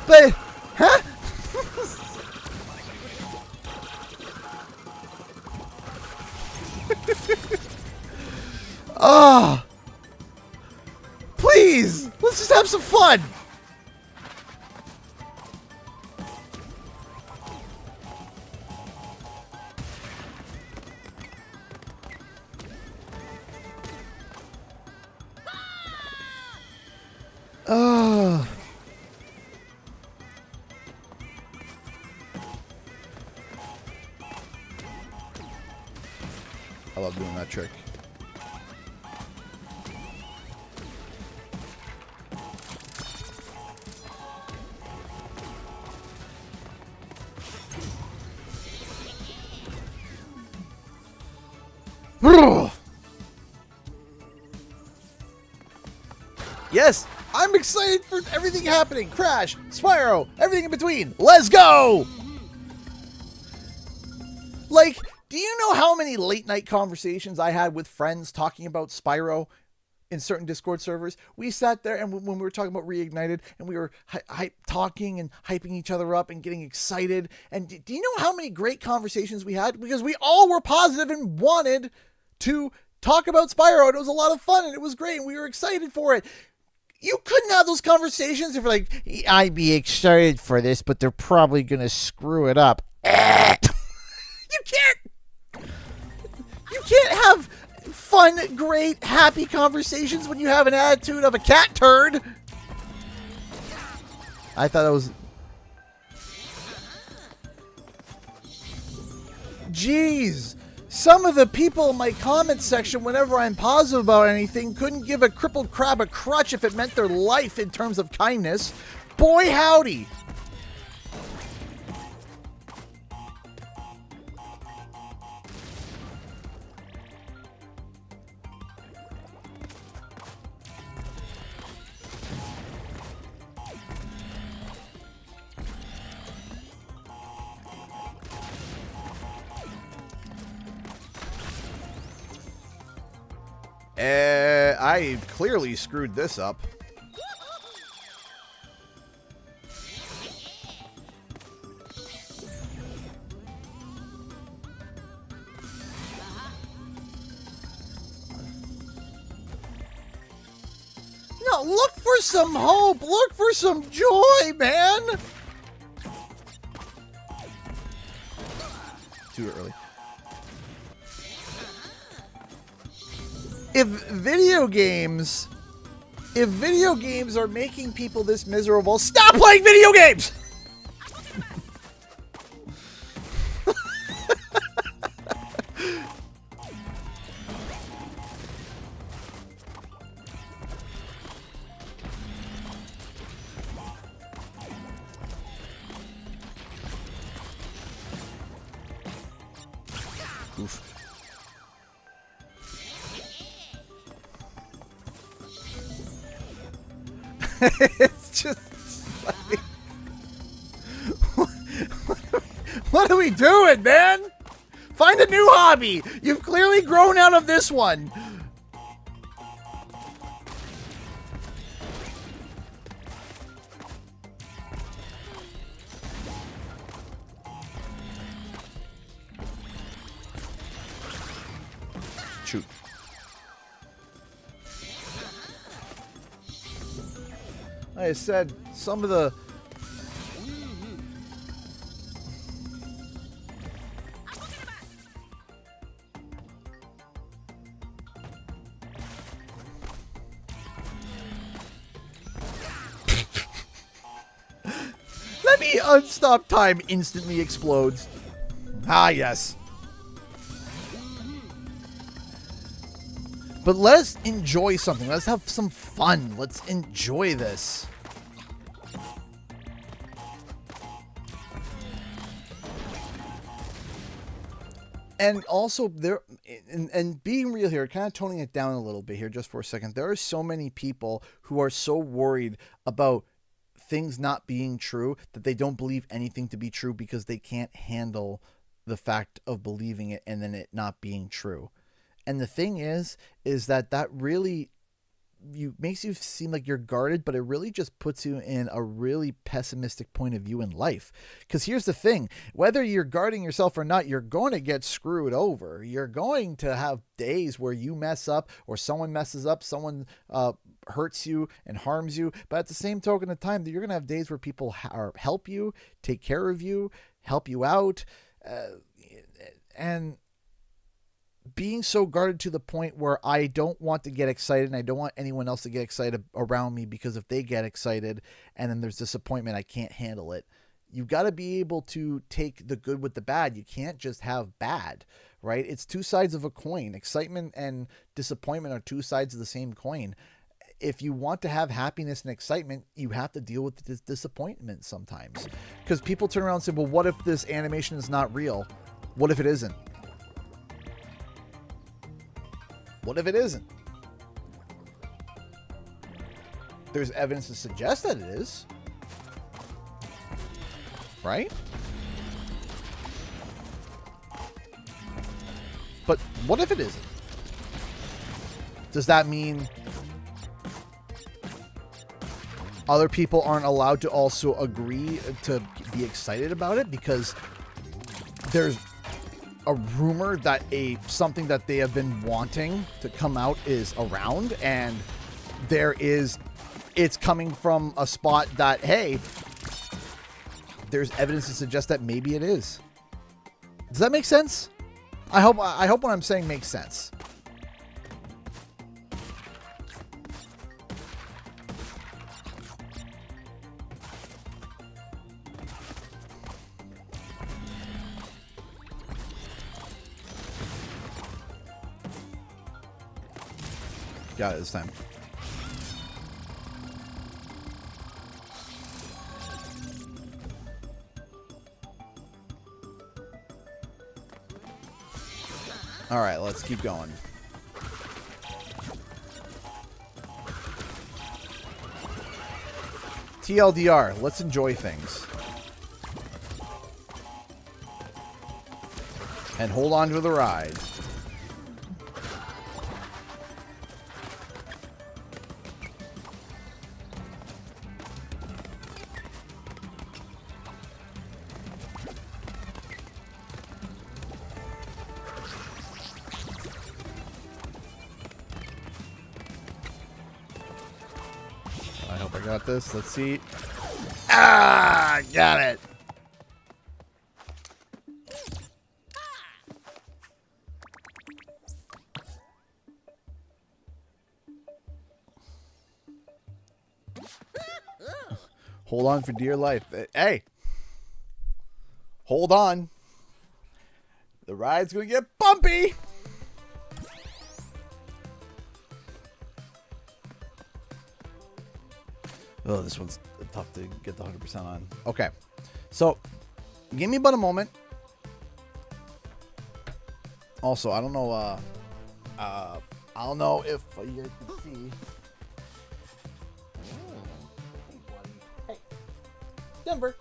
but, huh? Ah! Please! Let's just have some fun! Oh. I love doing that trick. Yes! I'm excited for everything happening. Crash, Spyro, everything in between. Let's go! Like, do you know how many late night conversations I had with friends talking about Spyro in certain Discord servers? We sat there and when we were talking about Reignited and we were talking and hyping each other up and getting excited. And do you know how many great conversations we had? Because we all were positive and wanted to talk about Spyro, and it was a lot of fun and it was great and we were excited for it. You couldn't have those conversations if you're like, I'd be excited for this, but they're probably going to screw it up. You can't have fun, great, happy conversations when you have an attitude of a cat turd. I thought that was... Jeez. Some of the people in my comment section, whenever I'm positive about anything, couldn't give a crippled crab a crutch if it meant their life in terms of kindness. Boy, howdy! I clearly screwed this up. No, look for some hope. Look for some joy, man. Too early. If video games are making people this miserable, stop playing video games! Oof. It's just like, what are we doing, man? Find a new hobby. You've clearly grown out of this one. Shoot. Like I said, some of the... Let me unstop time instantly explodes. Ah, yes. But let's enjoy something. Let's have some fun. Let's enjoy this. And also, there, and being real here, kind of toning it down a little bit here just for a second. There are so many people who are so worried about things not being true that they don't believe anything to be true because they can't handle the fact of believing it and then it not being true. And the thing is that really makes you seem like you're guarded, but it really just puts you in a really pessimistic point of view in life. Because here's the thing, whether you're guarding yourself or not, you're going to get screwed over. You're going to have days where you mess up or someone messes up, someone hurts you and harms you. But at the same token of time, you're going to have days where people help you, take care of you, help you out. And being so guarded to the point where I don't want to get excited and I don't want anyone else to get excited around me, because if they get excited and then there's disappointment, I can't handle it. You've got to be able to take the good with the bad. You can't just have bad, right? It's two sides of a coin. Excitement and disappointment are two sides of the same coin. If you want to have happiness and excitement, you have to deal with this disappointment sometimes, because people turn around and say, well, what if this animation is not real? What if it isn't? What if it isn't? There's evidence to suggest that it is. Right? But what if it isn't? Does that mean other people aren't allowed to also agree to be excited about it because there's a rumor that something that they have been wanting to come out is around, and it's coming from a spot that, hey, there's evidence to suggest that maybe it is. Does that make sense? I hope what I'm saying makes sense. Got it this time. All right, let's keep going. TLDR, let's enjoy things. And hold on to the ride. I hope I got this. Let's see. Ah, got it. Hold on for dear life. Hey. Hold on. The ride's going to get bumpy. Oh, this one's tough to get the 100% on. Okay. So, give me about a moment. Also, I don't know I don't know if you guys can see. Hey, buddy. Hey. Denver.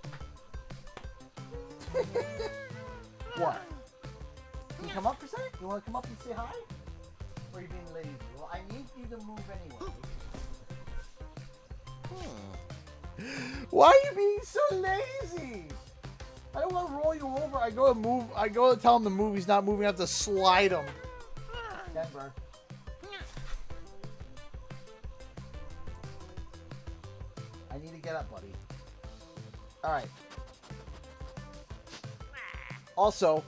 What? Can you come up for a second? You want to come up and say hi? Or are you being lazy? Well, I need you to move anyway. Why are you being so lazy? I don't want to roll you over. I go to move. I go to tell him to move. He's not moving. I have to slide him. Denver. I need to get up, buddy. All right. Also,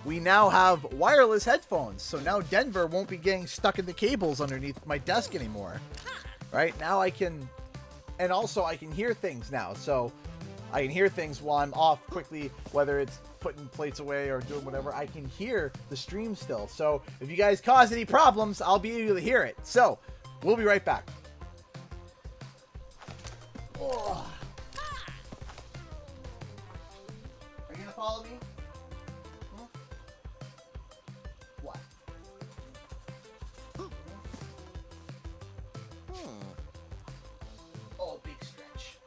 we now have wireless headphones, so now Denver won't be getting stuck in the cables underneath my desk anymore. Right? Now I can... And also, I can hear things now, so I can hear things while I'm off quickly, whether it's putting plates away or doing whatever. I can hear the stream still, so if you guys cause any problems, I'll be able to hear it. So, we'll be right back. Oh. Are you gonna follow me? Hmm? What? Oh, big stretch.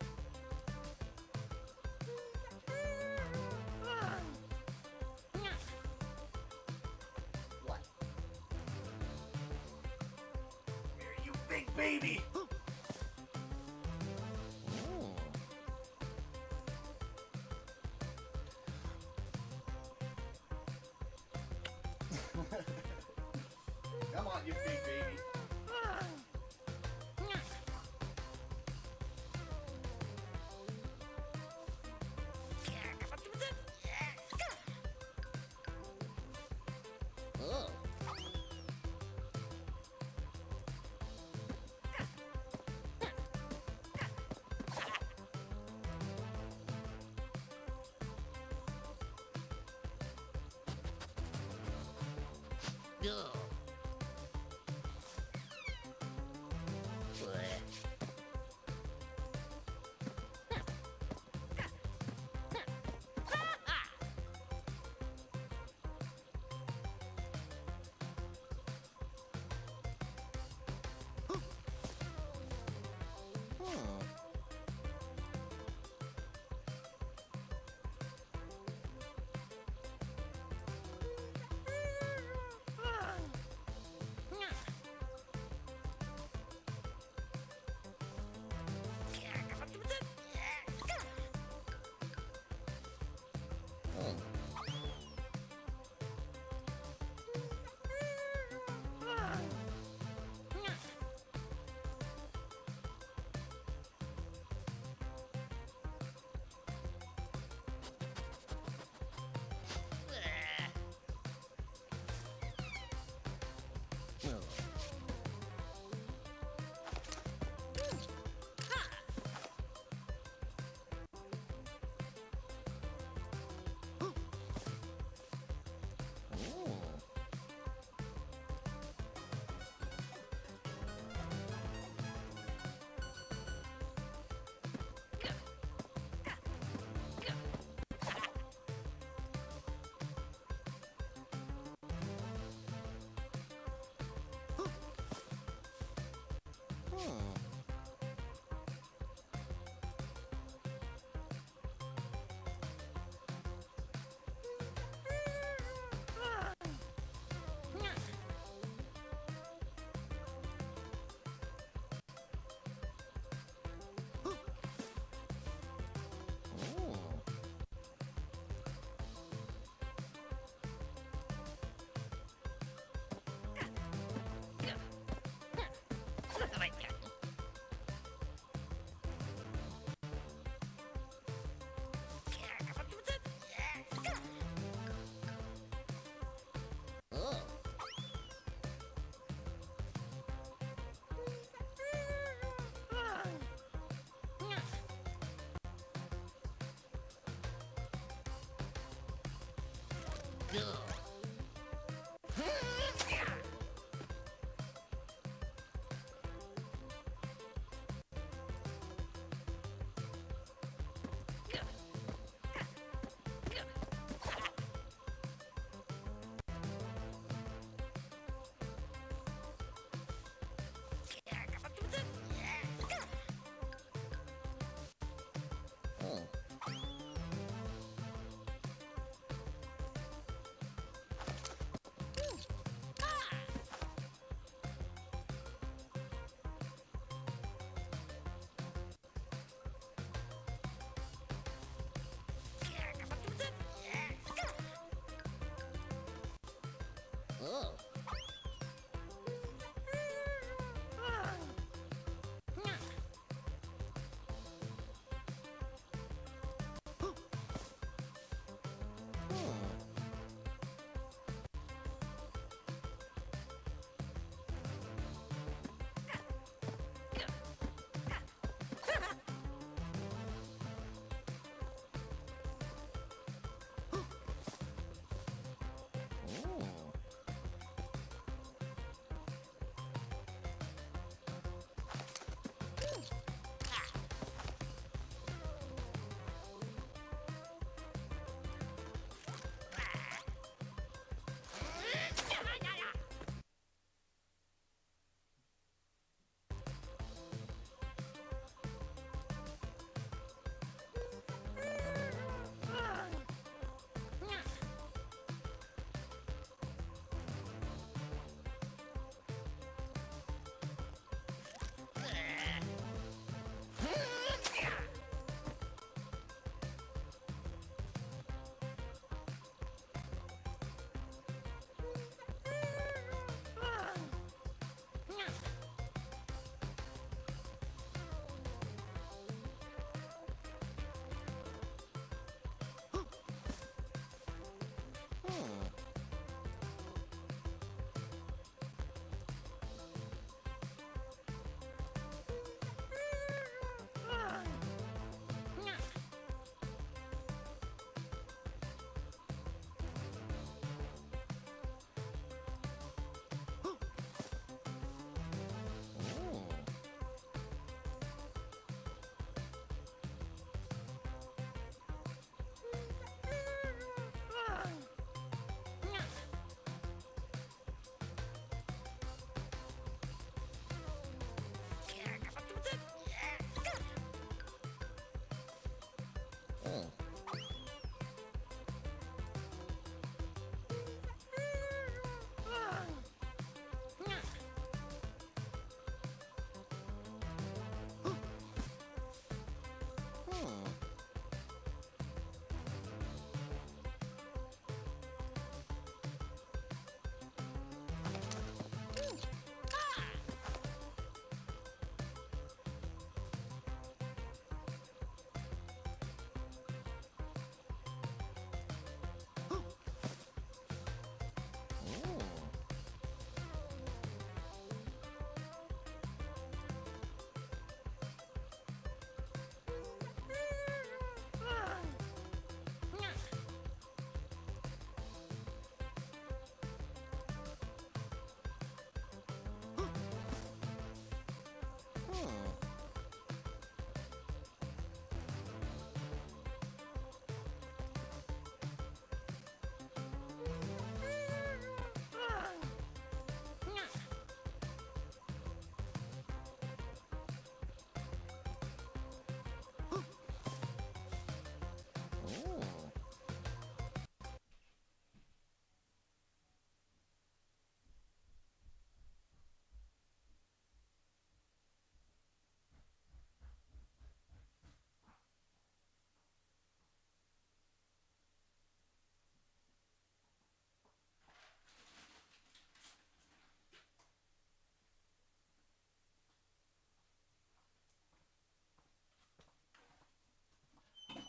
What? Here, you big baby. Come on, you big baby.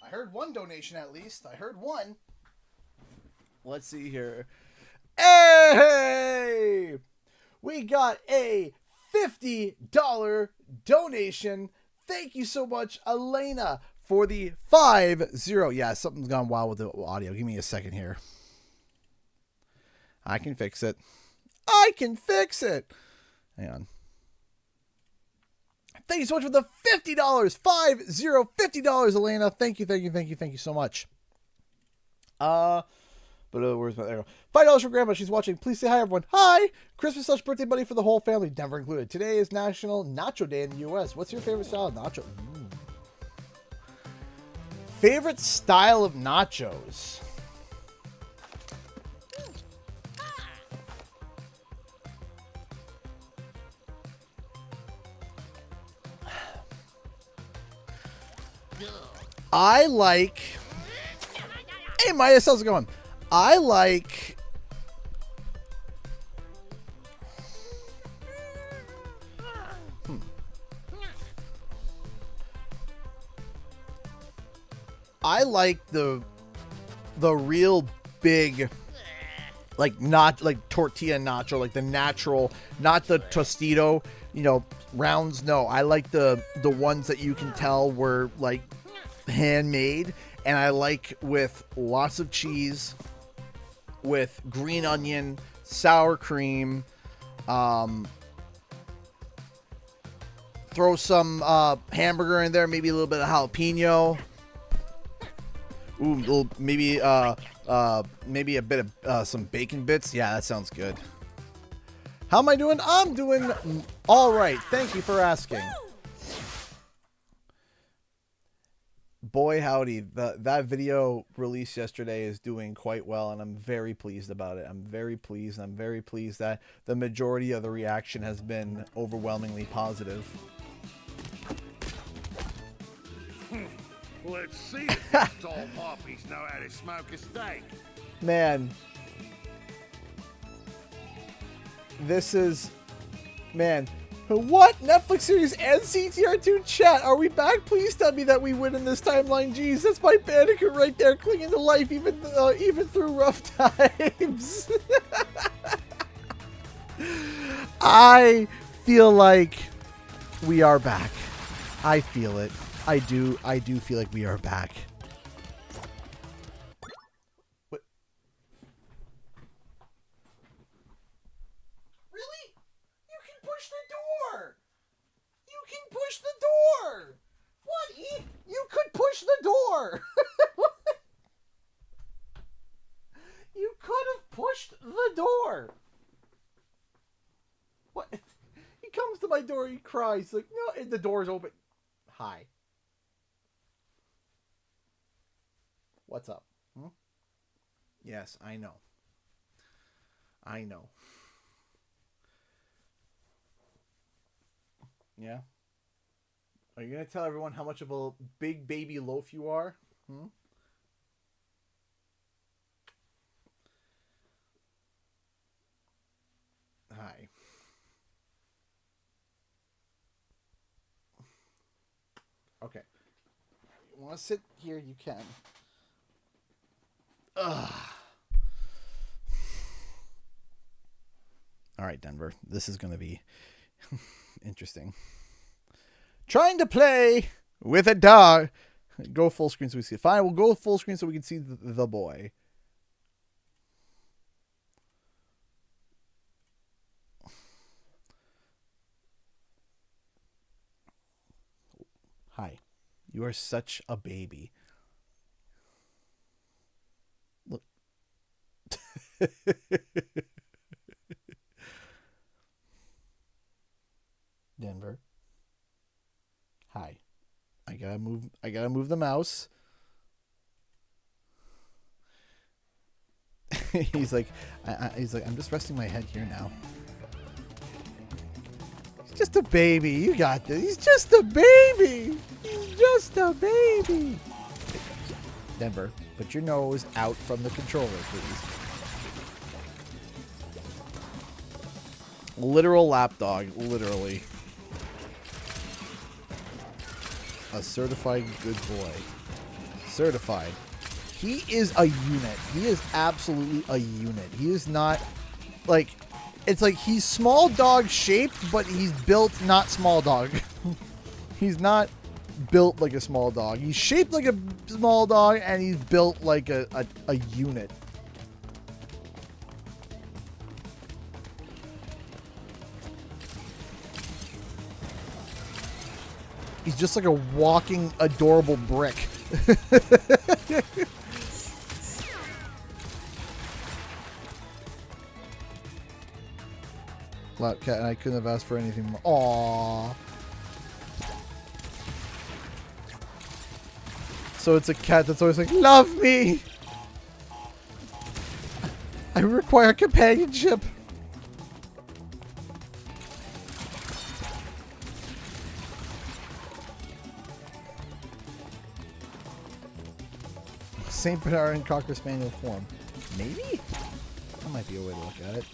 I heard one donation at least. I heard one. Let's see here. Hey! We got a $50 donation. Thank you so much, Elena, for the 50. Yeah, something's gone wild with the audio. Give me a second here. I can fix it. I can fix it. Hang on. Thank you so much for the $50. $50, Elena. Thank you so much. But where's my, there we go. $5 for Grandma. She's watching. Please say hi, everyone. Hi. Christmas / birthday buddy for the whole family, Denver included. Today is National Nacho Day in the U.S. What's your favorite style of nacho? Favorite style of nachos? I like... Hey, Midas, how's it going? I like... I like the real big, like, not like tortilla nacho, like the natural, not the Tostito, you know, rounds. No, I like the ones that you can tell were like handmade, and I like with lots of cheese, with green onion, sour cream, throw some hamburger in there, maybe a little bit of jalapeno. Ooh, maybe maybe a bit of some bacon bits. Yeah, that sounds good. How am I doing? I'm doing all right. Thank you for asking. Boy, howdy. That video released yesterday is doing quite well, and I'm very pleased about it. I'm very pleased. I'm very pleased that the majority of the reaction has been overwhelmingly positive.
Let's see if these tall poppies know how to smoke a steak.
Man. This is... Man. What? Netflix series and CTR2 chat? Are we back? Please tell me that we win in this timeline. Jeez, that's my Bandicoot right there, clinging to life even through rough times. I feel like we are back. I feel it. I do feel like we are back. What? Really? You can push the door. You can push the door. What? You could push the door. You could have pushed the door. What? He comes to my door, he cries like, no, and the door's open. Hi. What's up? Hmm? Yes, I know. I know. Yeah? Are you going to tell everyone how much of a big baby loaf you are? Hmm? Hi. Okay. You want to sit here? You can. Ugh. All right, Denver. This is going to be interesting. Trying to play with a dog. Go full screen so we see it. Fine, we'll go full screen so we can see the boy. Hi. You are such a baby. Look. Denver. Hi. I gotta move the mouse. He's like, I'm just resting my head here now. He's just a baby. You got this. He's just a baby. He's just a baby. Denver, put your nose out from the controller, please. Literal lapdog, literally. A certified good boy. Certified. He is a unit. He is absolutely a unit. He is not, like, it's like he's small dog shaped, but he's built not small dog. He's not built like a small dog. He's shaped like a small dog, and he's built like a unit. He's just like a walking, adorable brick. Lap cat, and I couldn't have asked for anything more. Aww. So it's a cat that's always like, love me! I require companionship. Saint Bernard in Cocker Spaniel form. Maybe? That might be a way to look at it.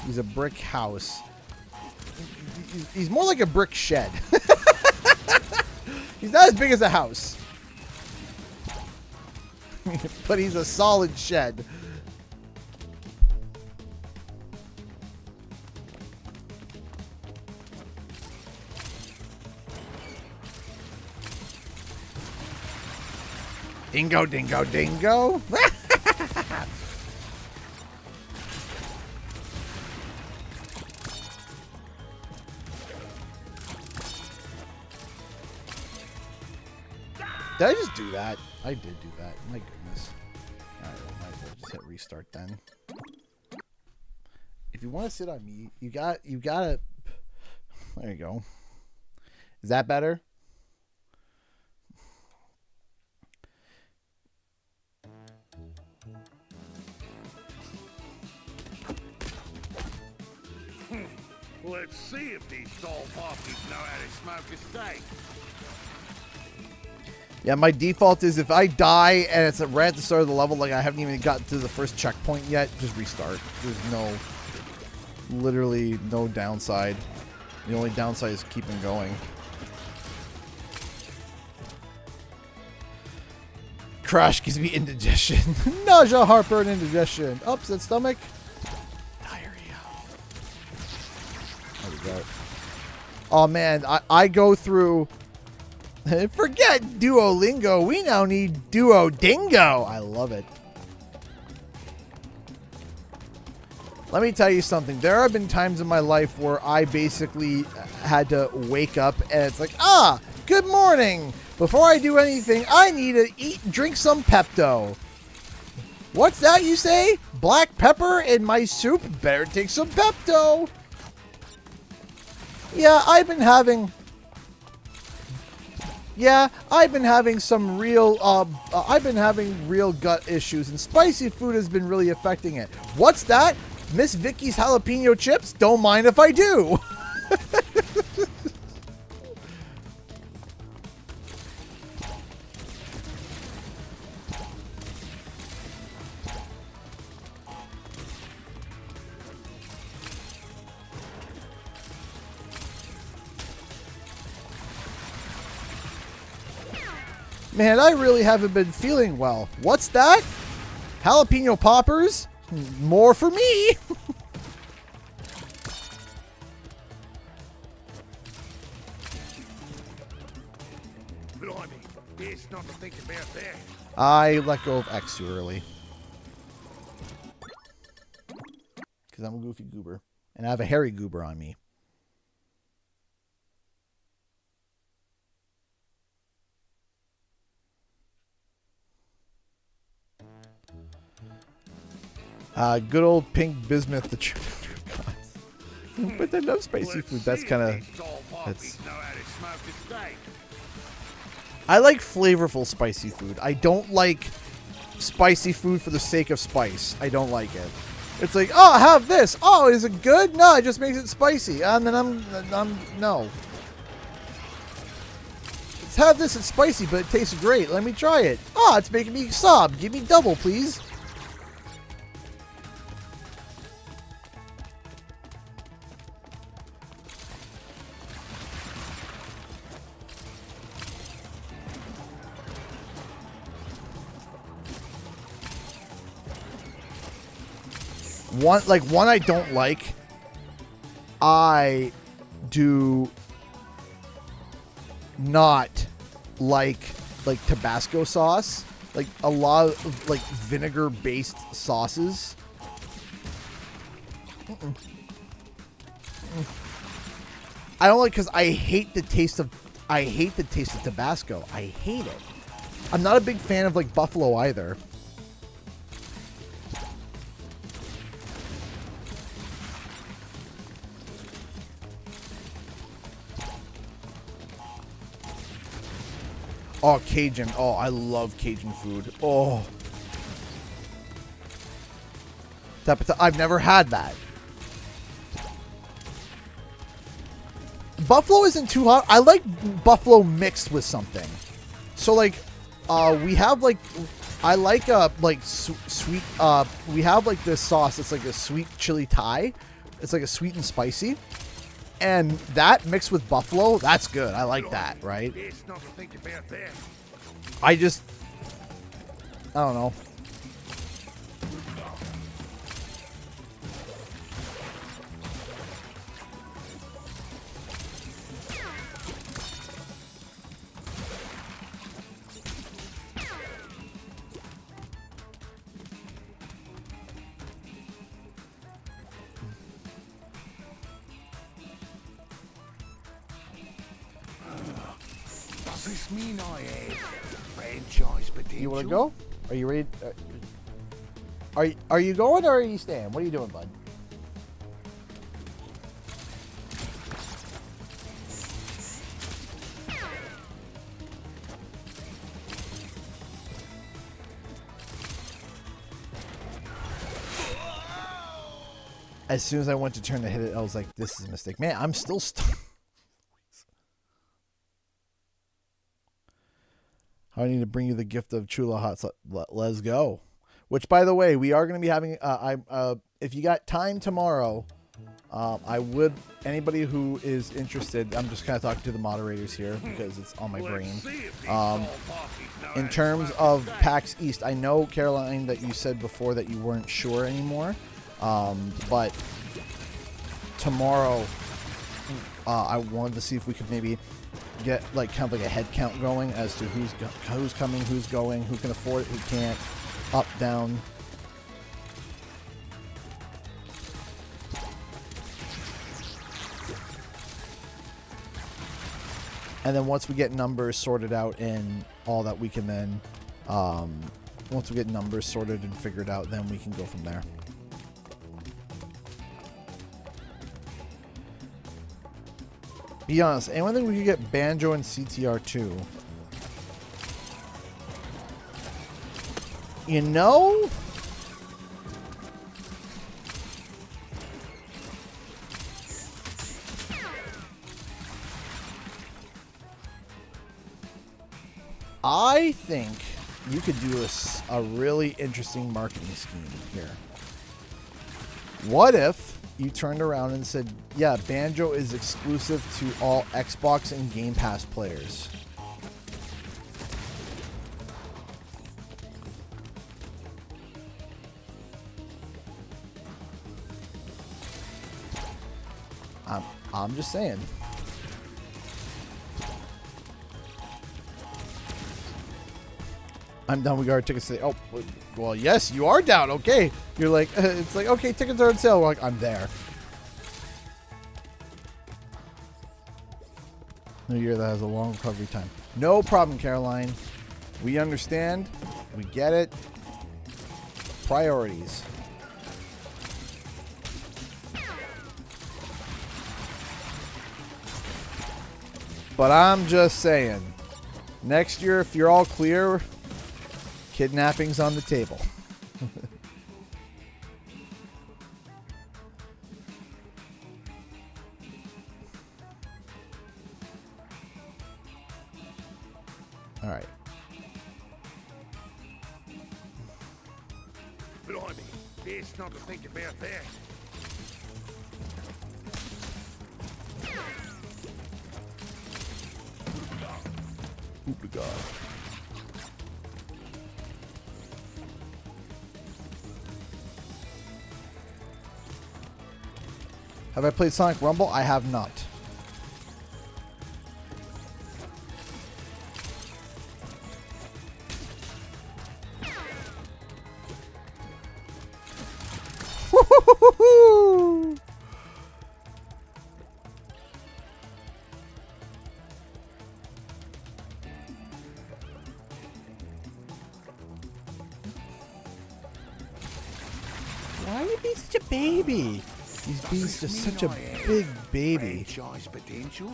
He's a brick house. He's more like a brick shed. He's not as big as a house. But he's a solid shed. Dingo, dingo, dingo. Did I just do that? I did do that. My goodness. Alright, well, might as well just hit restart then. If you want to sit on me, you gotta. There you go. Is that better?
Let's see if these tall poppies know how to smoke a steak.
Yeah, my default is if I die and it's right at the start of the level, like I haven't even gotten to the first checkpoint yet, just restart. There's literally no downside. The only downside is keeping going. Crash gives me indigestion. Nausea, heartburn, indigestion. Upset stomach. Diarrhea. There we go. Oh man, I go through... Forget Duolingo. We now need Duodingo. I love it. Let me tell you something. There have been times in my life where I basically had to wake up and it's like, good morning. Before I do anything, I need to drink some Pepto. What's that you say? Black pepper in my soup? Better take some Pepto. Yeah, I've been having some real, real gut issues, and spicy food has been really affecting it. What's that? Miss Vicky's jalapeno chips? Don't mind if I do. Man, I really haven't been feeling well. What's that? Jalapeno poppers? More for me.
Blimey, it's not to think about that.
I let go of X too early. Because I'm a goofy goober. And I have a hairy goober on me. Good old pink bismuth, the gods. But I love spicy food. That's kind of... I like flavorful spicy food. I don't like spicy food for the sake of spice. I don't like it. It's like, oh, have this. Oh, is it good? No, it just makes it spicy. And then I'm no. Let's have this. It's spicy, but it tastes great. Let me try it. Oh, it's making me sob. Give me double, please. One I don't like. I do not like Tabasco sauce. Like a lot of vinegar based sauces. I don't like because I hate the taste of Tabasco. I hate it. I'm not a big fan of like buffalo either. Oh, Cajun. Oh, I love Cajun food. Oh. I've never had that. Buffalo isn't too hot. I like buffalo mixed with something. So like, we have like, I like sweet. We have like this sauce. It's like a sweet chili Thai. It's like a sweet and spicy, and that mixed with buffalo, that's good. I like that. Right? I don't know.
Does this mean I have franchise potential?
You want to go? Are you ready? Are you going or are you staying? What are you doing, bud? As soon as I went to turn to hit it, I was like, this is a mistake. Man, I'm still stuck. I need to bring you the gift of Chula Hot. Let's go. Which, by the way, we are going to be having. If you got time tomorrow, I would. Anybody who is interested, I'm just kind of talking to the moderators here because it's on my brain. In terms of PAX East, I know, Caroline, that you said before that you weren't sure anymore. But tomorrow, I wanted to see if we could maybe get like kind of like a head count going as to who's coming, who's going, who can afford it, who can't, up, down. And then once we get numbers sorted out and all that, we can then, once we get numbers sorted and figured out, then we can go from there. Be honest, anyone think we could get Banjo and CTR2? You know? I think you could do a really interesting marketing scheme here. What if you turned around and said, yeah, Banjo is exclusive to all Xbox and Game Pass players? I'm just saying. I'm down. We got our tickets today. Oh, well, yes, you are down. Okay. You're like, it's like, okay, tickets are on sale. We're like, I'm there. New Year that has a long recovery time. No problem, Caroline. We understand. We get it. Priorities. But I'm just saying, next year, if you're all clear, kidnapping's on the table. All right.
Blimey, best not to think about that.
Oh my God. Have I played Sonic Rumble? I have not. Why are you being such a baby? He's being just such a big baby.
Franchise potential?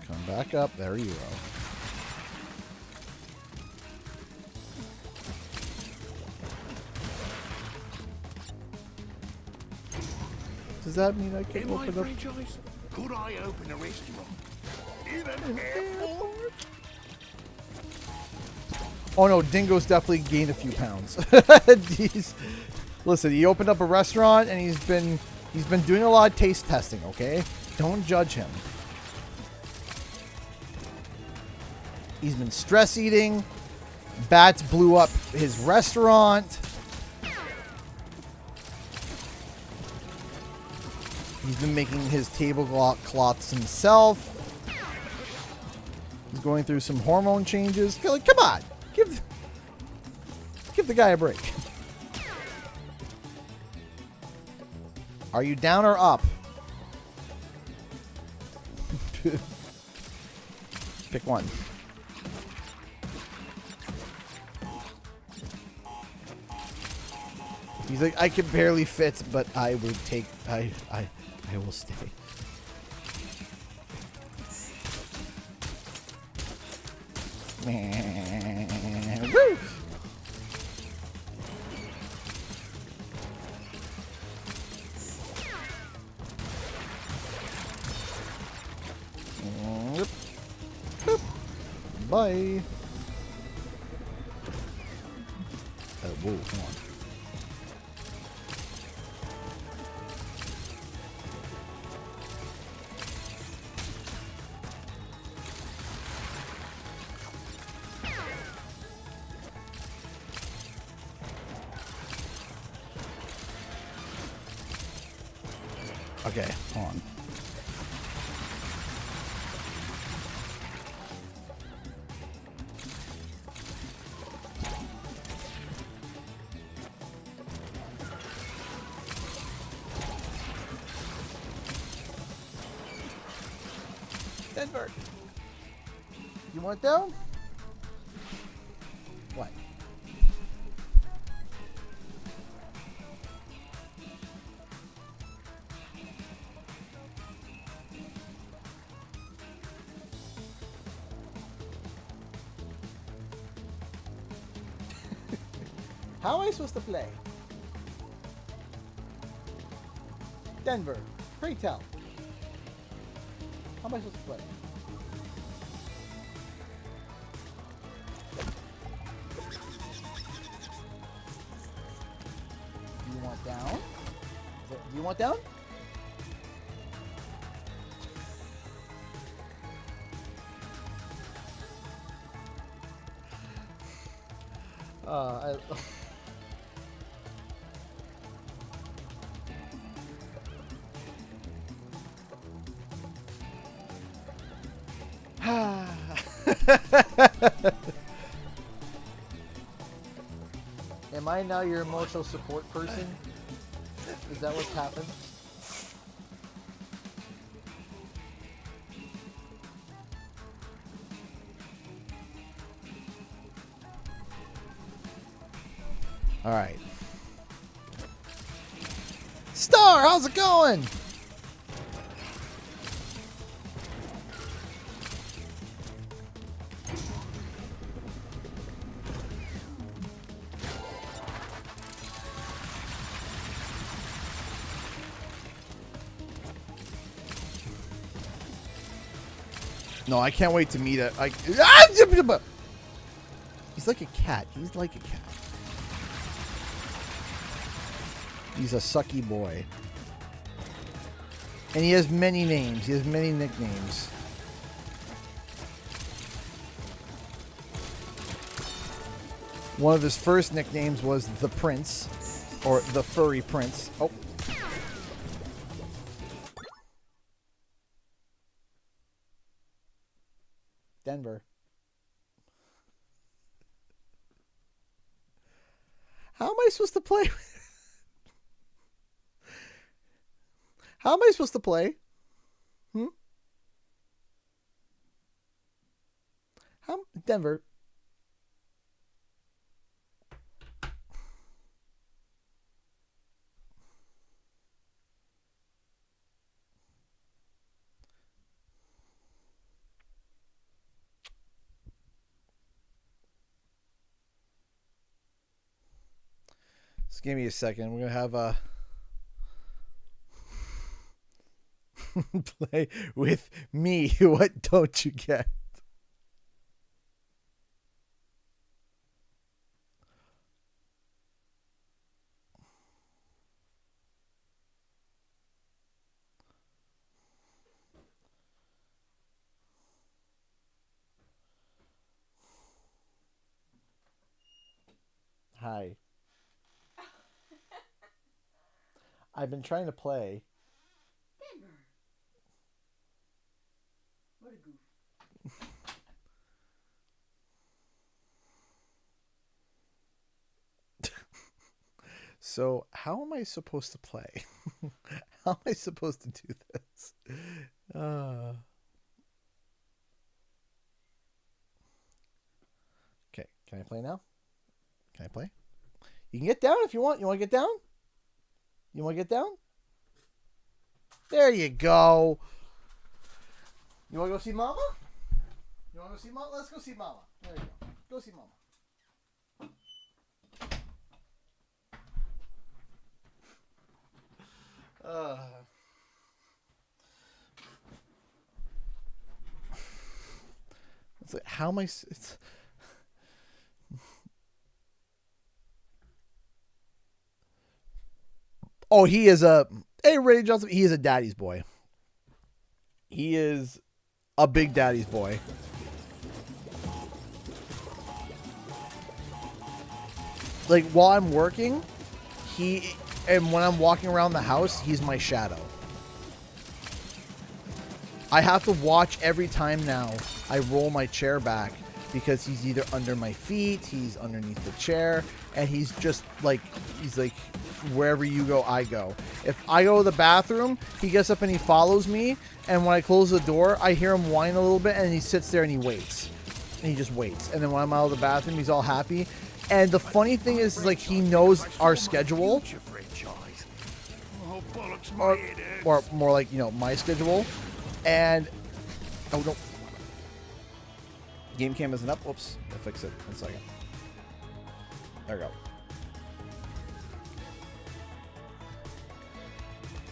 Come back up. There you go. Does that mean I can
In my
open up?
franchise, could I open a restaurant? In an airport?
Oh no, Dingo's definitely gained a few pounds. Listen, he opened up a restaurant and he's been doing a lot of taste testing, okay? Don't judge him. He's been stress eating. Bats blew up his restaurant. He's been making his tablecloths himself. He's going through some hormone changes. Like, come on, give the guy a break. Are you down or up? Pick one. He's like, I can barely fit, but I would take. I will stay. Woo! Yep. Boop. Bye. Whoa, come on. Okay, hold on. Denver, you want down? What? How am I supposed to play? Denver, pray tell. How am I supposed to play? Do you want down? Do you want down? Am I now your emotional support person? Is that what's happened? All right. Star, how's it going? No, I can't wait to meet it. He's like a cat. He's like a cat. He's a sucky boy. And he has many names. He has many nicknames. One of his first nicknames was the Prince. Or the furry prince. Oh. Denver. How am I supposed to play? How am I supposed to play? Denver. Just give me a second. We're going to have a play with me. What don't you get? Hi. I've been trying to play.
Denver. What a goof.
So, how am I supposed to play? How am I supposed to do this? Okay, can I play now? Can I play? You can get down if you want. You want to get down? You want to get down? There you go. You want to go see Mama? You want to go see Mama? Let's go see Mama. There you go. Go see Mama. It's like, how am I? It's. Oh, he is a. Hey, Ray Johnson. He is a daddy's boy. He is a big daddy's boy. Like, while I'm working, and when I'm walking around the house, he's my shadow. I have to watch every time now I roll my chair back because he's either under my feet, he's underneath the chair, and he's just like, he's like, wherever you go, I go. If I go to the bathroom, he gets up and he follows me, and when I close the door, I hear him whine a little bit, and he sits there and he waits. And he just waits. And then when I'm out of the bathroom, he's all happy. And the funny thing is like, he knows our schedule. Or more like, you know, my schedule. And, oh no. Game cam isn't up. Whoops. I'll fix it. 1 second. There we go.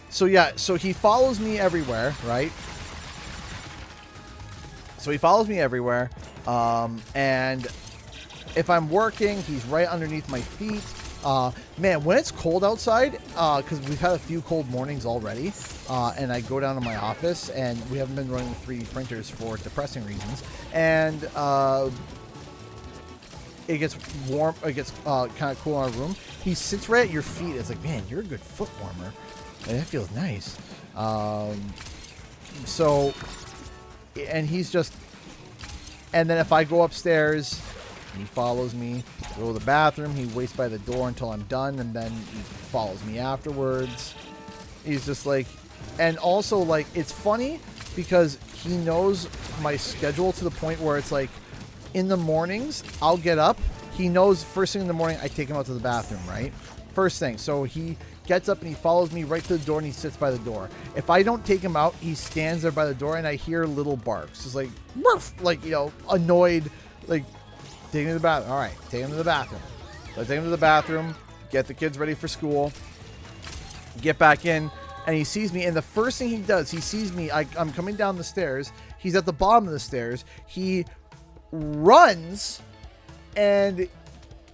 So yeah, so he follows me everywhere, right? So he follows me everywhere. And if I'm working, he's right underneath my feet. Man, when it's cold outside, because we've had a few cold mornings already, and I go down to my office, and we haven't been running 3D printers for depressing reasons, and it gets warm, it gets kind of cool in our room. He sits right at your feet. It's like, man, you're a good foot warmer. And that feels nice. So, and he's just, and then if I go upstairs, he follows me, go to the bathroom, he waits by the door until I'm done, and then he follows me afterwards. He's just like, and also like, it's funny because he knows my schedule to the point where it's like, in the mornings, I'll get up. He knows first thing in the morning, I take him out to the bathroom, right? First thing. So he gets up and he follows me right to the door and he sits by the door. If I don't take him out, he stands there by the door and I hear little barks. Just like, woof, like, you know, annoyed, like, take him to the bathroom. All right, take him to the bathroom. So I take him to the bathroom, get the kids ready for school, get back in, and he sees me. And the first thing he does, he sees me, I'm coming down the stairs. He's at the bottom of the stairs. He runs and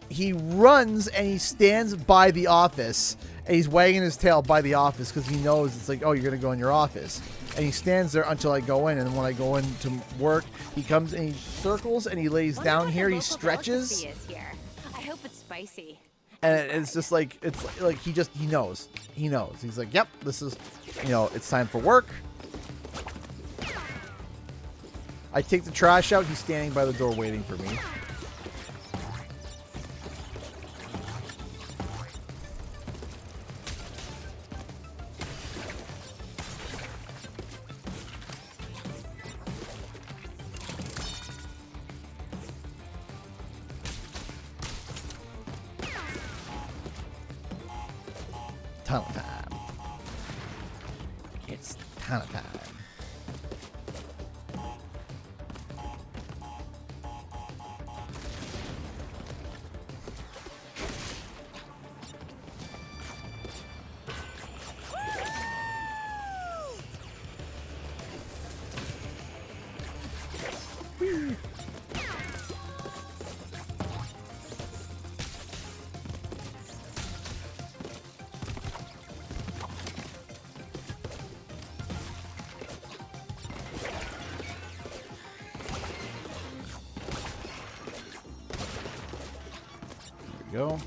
he stands by the office and he's wagging his tail by the office because he knows it's like, oh, you're going to go in your office. And he stands there until I go in. And when I go in to work, he comes and he circles and he lays down here. He stretches.
I hope it's spicy.
And it's just like, it's like he knows. He knows. He's like, yep, this is, you know, it's time for work. I take the trash out. He's standing by the door waiting for me. Tunnel time. It's tunnel time. Go.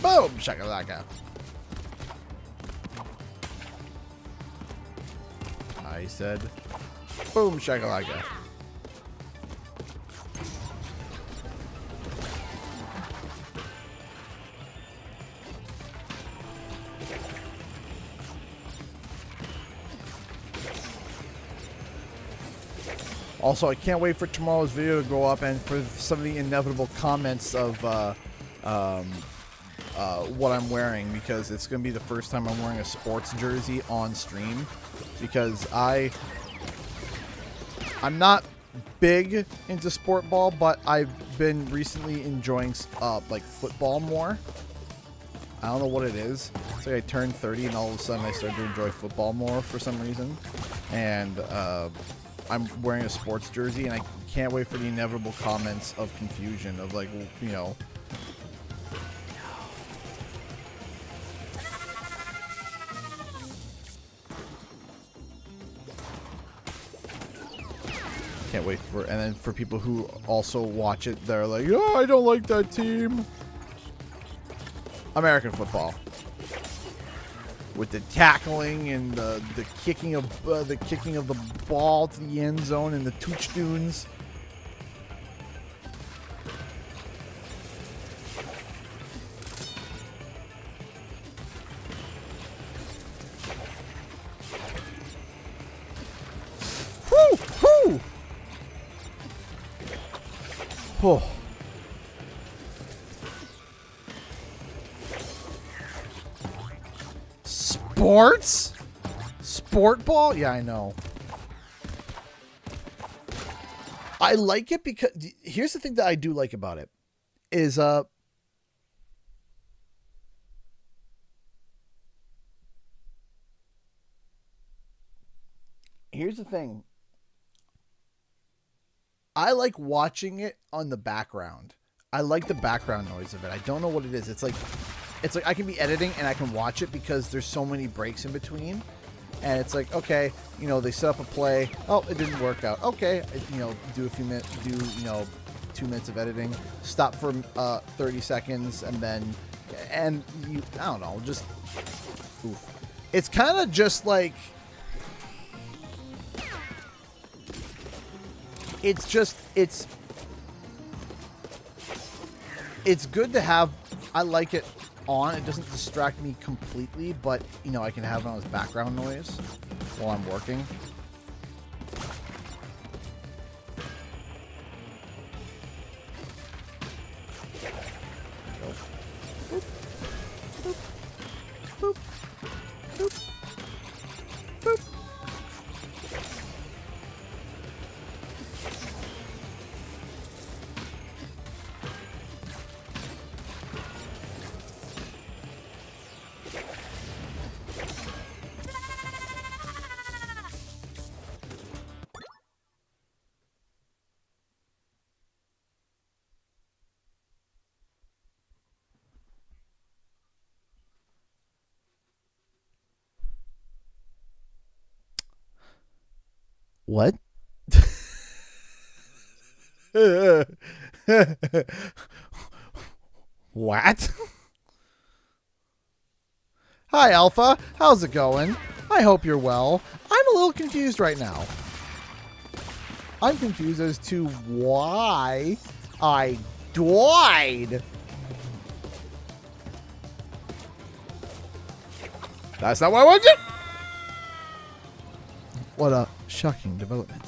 Boom! Shakalaka. I said, boom! Shakalaka. Also, I can't wait for tomorrow's video to go up and for some of the inevitable comments of what I'm wearing, because it's going to be the first time I'm wearing a sports jersey on stream, because I'm not big into sport ball, but I've been recently enjoying like football more. I don't know what it is. It's like I turned 30 and all of a sudden I started to enjoy football more for some reason. And I'm wearing a sports jersey, and I can't wait for the inevitable comments of confusion of, like, you know. Can't wait for, and then for people who also watch it, they're like, oh, I don't like that team. American football. With the tackling and the kicking of the ball to the end zone and the touchdowns. Whoo! Whoo! Oh. Sports? Sport ball? Yeah, I know. I like it because here's the thing that I do like about it is here's the thing. I like watching it on the background. I like the background noise of it. I don't know what it is. It's like I can be editing and I can watch it because there's so many breaks in between. And it's like, okay, you know, they set up a play. Oh, it didn't work out. Okay, you know, do a few minutes, do, you know, 2 minutes of editing, stop for 30 seconds, and then, and you, I don't know, just, oof. It's kind of just like, it's just, it's good to have. I like it on. It doesn't distract me completely, but you know, I can have it on as background noise while I'm working. Boop. Boop. Boop. Boop. Boop. What? What? Hi, Alpha. How's it going? I hope you're well. I'm a little confused right now. I'm confused as to why I died. That's not what I wanted. What a shocking development.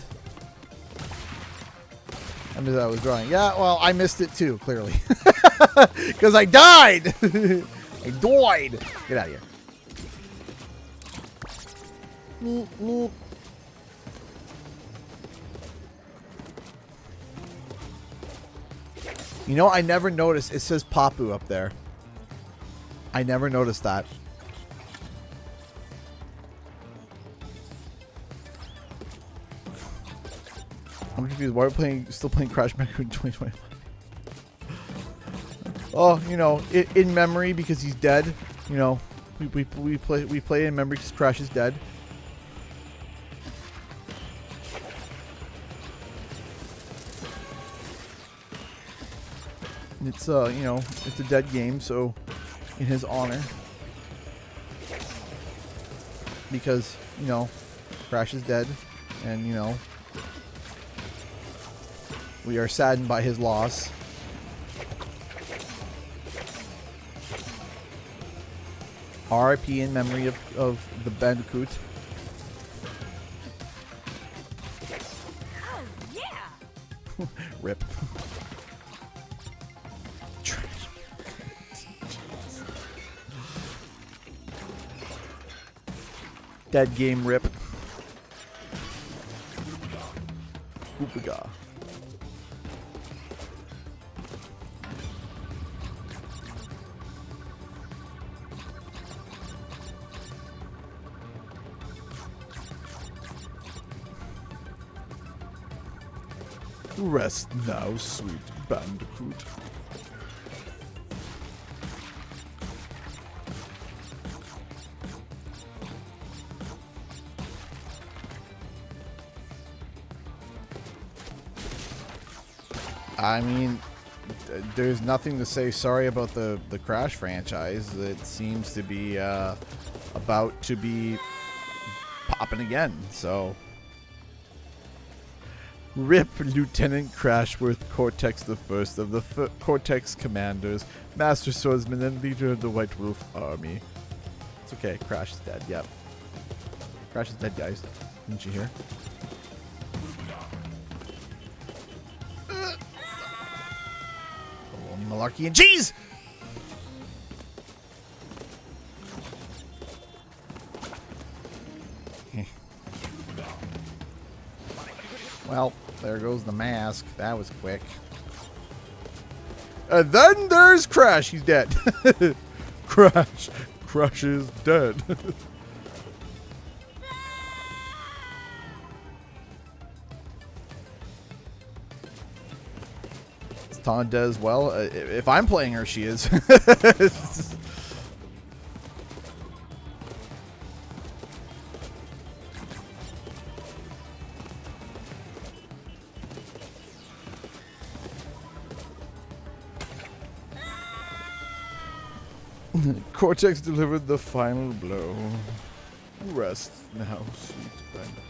I knew that I was drawing. Yeah, well, I missed it too, clearly. Because I died. I died. Get out of here. Meep, meep. You know, I never noticed. It says Papu up there. I never noticed that. I'm confused. Why are we still playing Crash Bandicoot in 2021? Oh, you know, in memory because he's dead. You know, we play in memory because Crash is dead. It's you know, it's a dead game, so in his honor, because you know, Crash is dead, and you know, we are saddened by his loss. R.I.P. in memory of the Bandicoot.
Oh, yeah!
Rip. Dead game rip. Oopaga. Rest now, sweet Bandicoot. I mean, there's nothing to say sorry about the Crash franchise. It seems to be about to be popping again, so... RIP Lieutenant Crashworth Cortex the First of the Cortex Commanders, Master Swordsman and leader of the White Wolf Army. It's okay, Crash is dead, yep. Crash is dead, guys. Didn't you hear? Only malarkey and cheese! Well, there goes the mask. That was quick. And then there's Crash. He's dead. Crash is dead. Is Tana dead as well? If I'm playing her, she is. Cortex delivered the final blow. Rest now, sweet Bandicoot.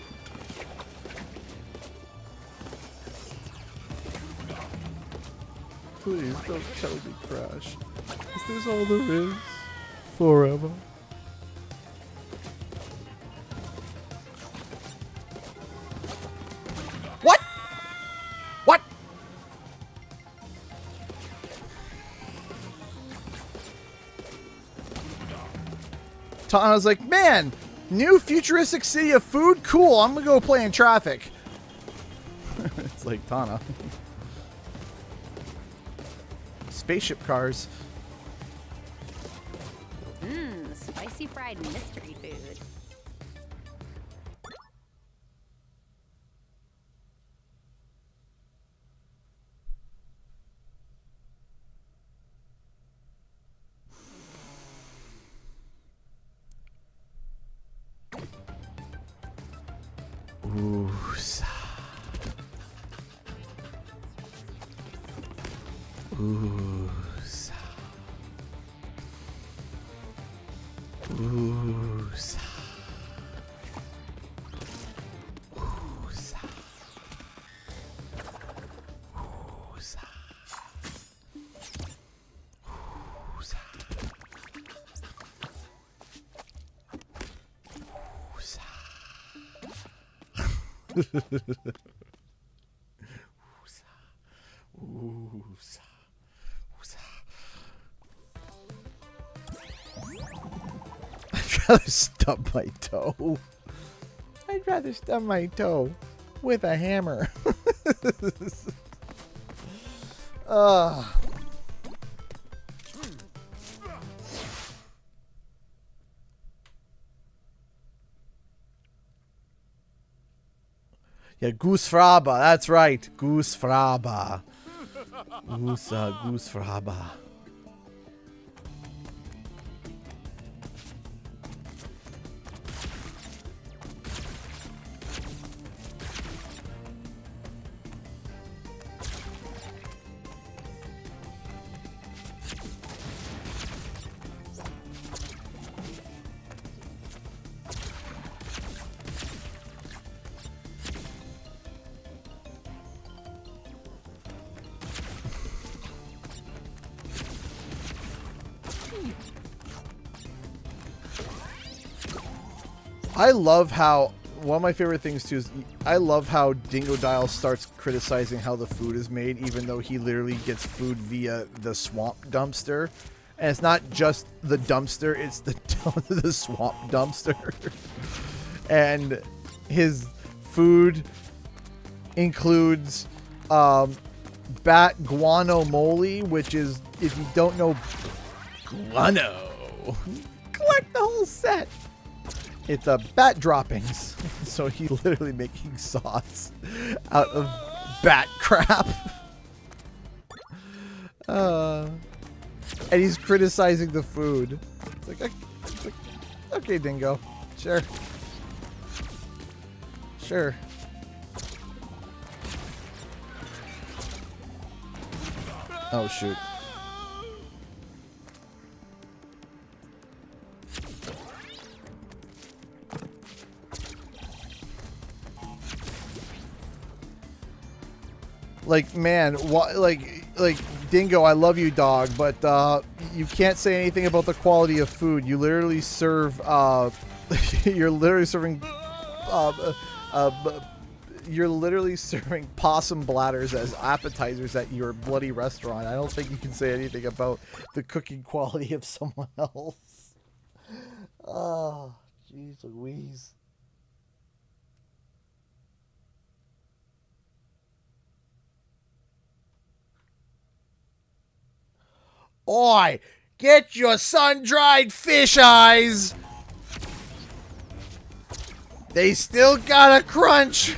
Please don't tell me, Crash. Is this all there is? Forever? What? What? Tana's like, man, new futuristic city of food? Cool, I'm gonna go play in traffic. It's like Tana. Spaceship cars.
Spicy fried mystery food.
Ooh. Woosah. Woosah. Woosah. Woosah. I'd rather stub my toe. I'd rather stub my toe with a hammer. Yeah, Goosefraba. That's right. Goosefraba. Goosefraba. I love how one of my favorite things too is I love how Dingo Dial starts criticizing how the food is made, even though he literally gets food via the swamp dumpster, and it's not just the dumpster; it's the the swamp dumpster, and his food includes bat guano moly, which is, if you don't know guano, collect the whole set. It's a bat droppings, so he's literally making sauce out of bat crap. And he's criticizing the food. It's like, okay, Dingo, sure, sure. Oh shoot. Like, man, what? Like Dingo, I love you, dog, but you can't say anything about the quality of food. You literally serve. You're literally serving. You're literally serving possum bladders as appetizers at your bloody restaurant. I don't think you can say anything about the cooking quality of someone else. Oh, jeez Louise. Oi! Get your sun-dried fish eyes! They still got a crunch!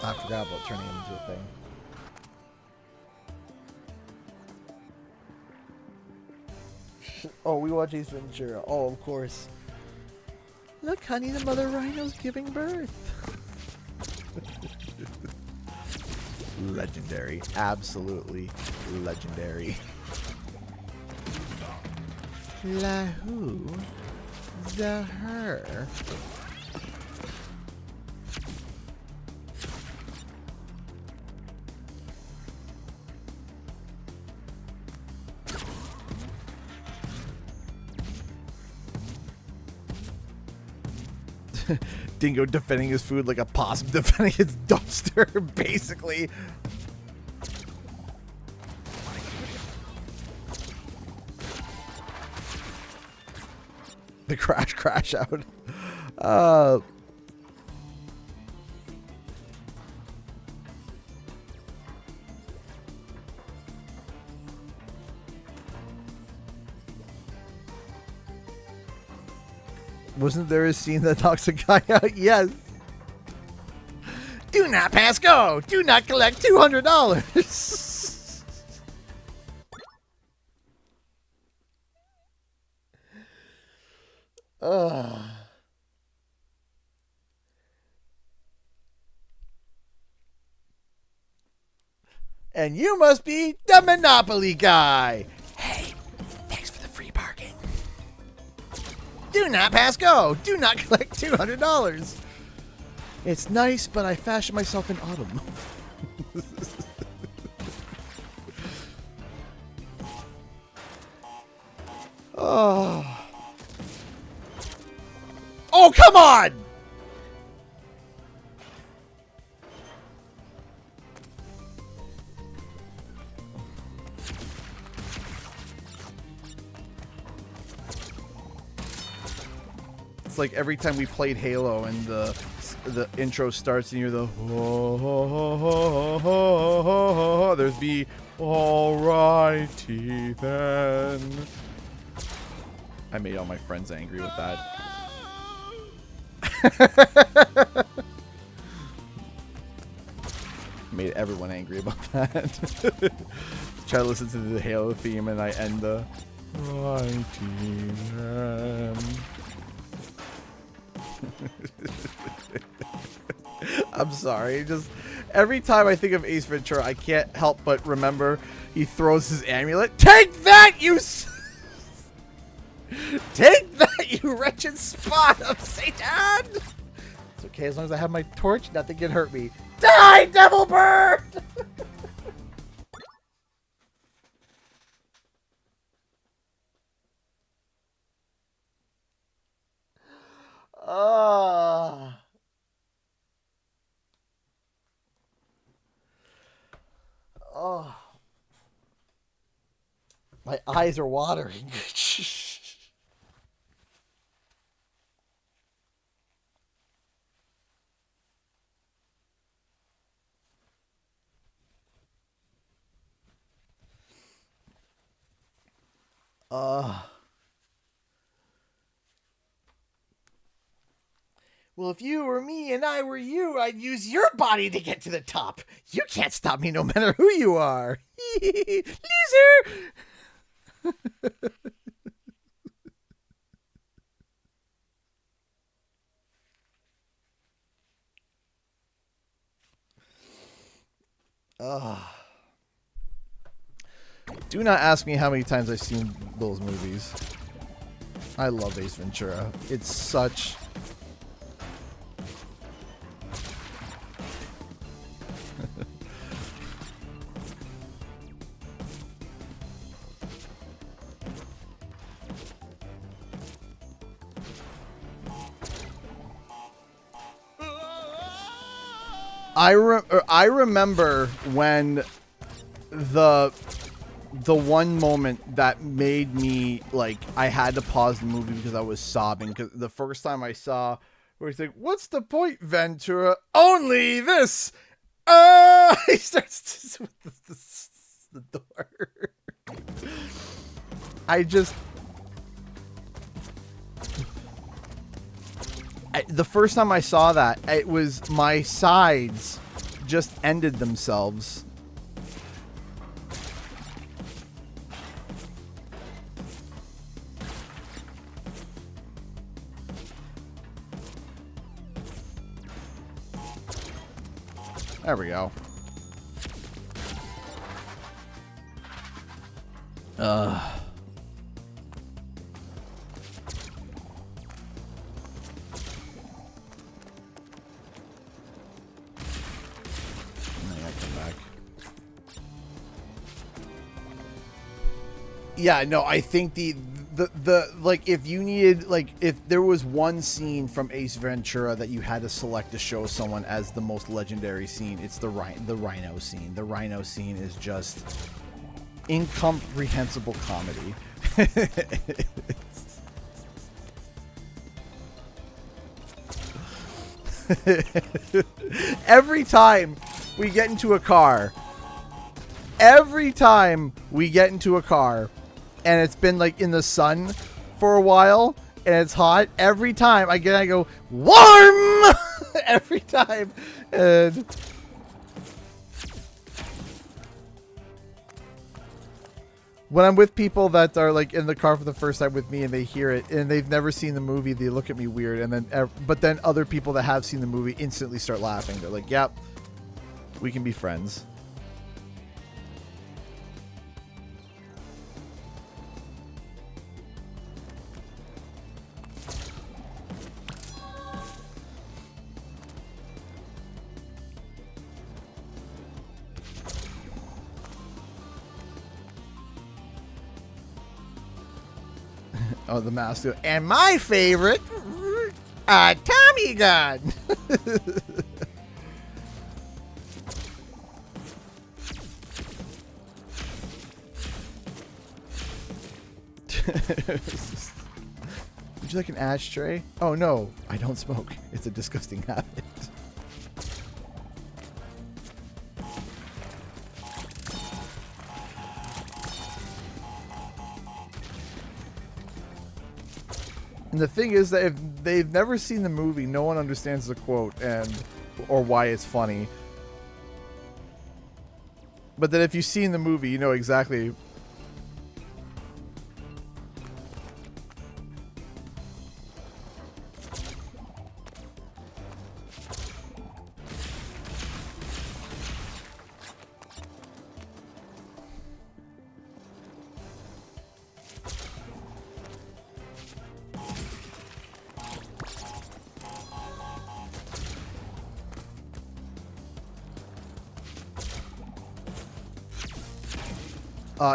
I forgot about turning him into a thing. Oh, we watch Ace Ventura. Oh, of course. Look, honey, the mother rhino's giving birth. Legendary. Absolutely legendary. La who? The her. Dingo defending his food like a possum defending its dumpster, basically. The crash out. Wasn't there a scene that knocks a guy out? Yes. Do not pass go. Do not collect $200. And you must be the Monopoly guy. Hey, thanks for the free parking. Do not pass go. Do not collect $200. It's nice, but I fashioned myself in autumn. Oh. Oh, come on! It's like every time we played Halo and the intro starts and you're the there's be alrighty then. I made all my friends angry with that. Made everyone angry about that. Try to listen to the Halo theme and I end the righty then. I'm sorry. Just every time I think of Ace Ventura, I can't help but remember he throws his amulet. Take that, you! Take that, you wretched spot of Satan! It's okay as long as I have my torch. Nothing can hurt me. Die, devil bird! Oh. My eyes are watering. Well, if you were me and I were you, I'd use your body to get to the top. You can't stop me no matter who you are. Loser! Do not ask me how many times I've seen those movies. I love Ace Ventura. It's such... I remember when the one moment that made me like I had to pause the movie because I was sobbing because the first time I saw where he's like, "What's the point, Ventura? Only this." He starts with the door. The first time I saw that, it was my sides just ended themselves. There we go. Yeah, no, I think the like if you needed like if there was one scene from Ace Ventura that you had to select to show someone as the most legendary scene, it's the rhino scene. The rhino scene is just incomprehensible comedy. Every time we get into a car, and it's been like in the sun for a while and it's hot, every time I go warm every time. And when I'm with people that are like in the car for the first time with me and they hear it and they've never seen the movie, they look at me weird, and then but then other people that have seen the movie instantly start laughing. They're like, "Yep, we can be friends." Oh, the mask. And my favorite, Tommy gun. Would you like an ashtray? Oh no, I don't smoke. It's a disgusting habit. And the thing is that if they've never seen the movie, no one understands the quote or why it's funny. But then if you've seen the movie, you know exactly.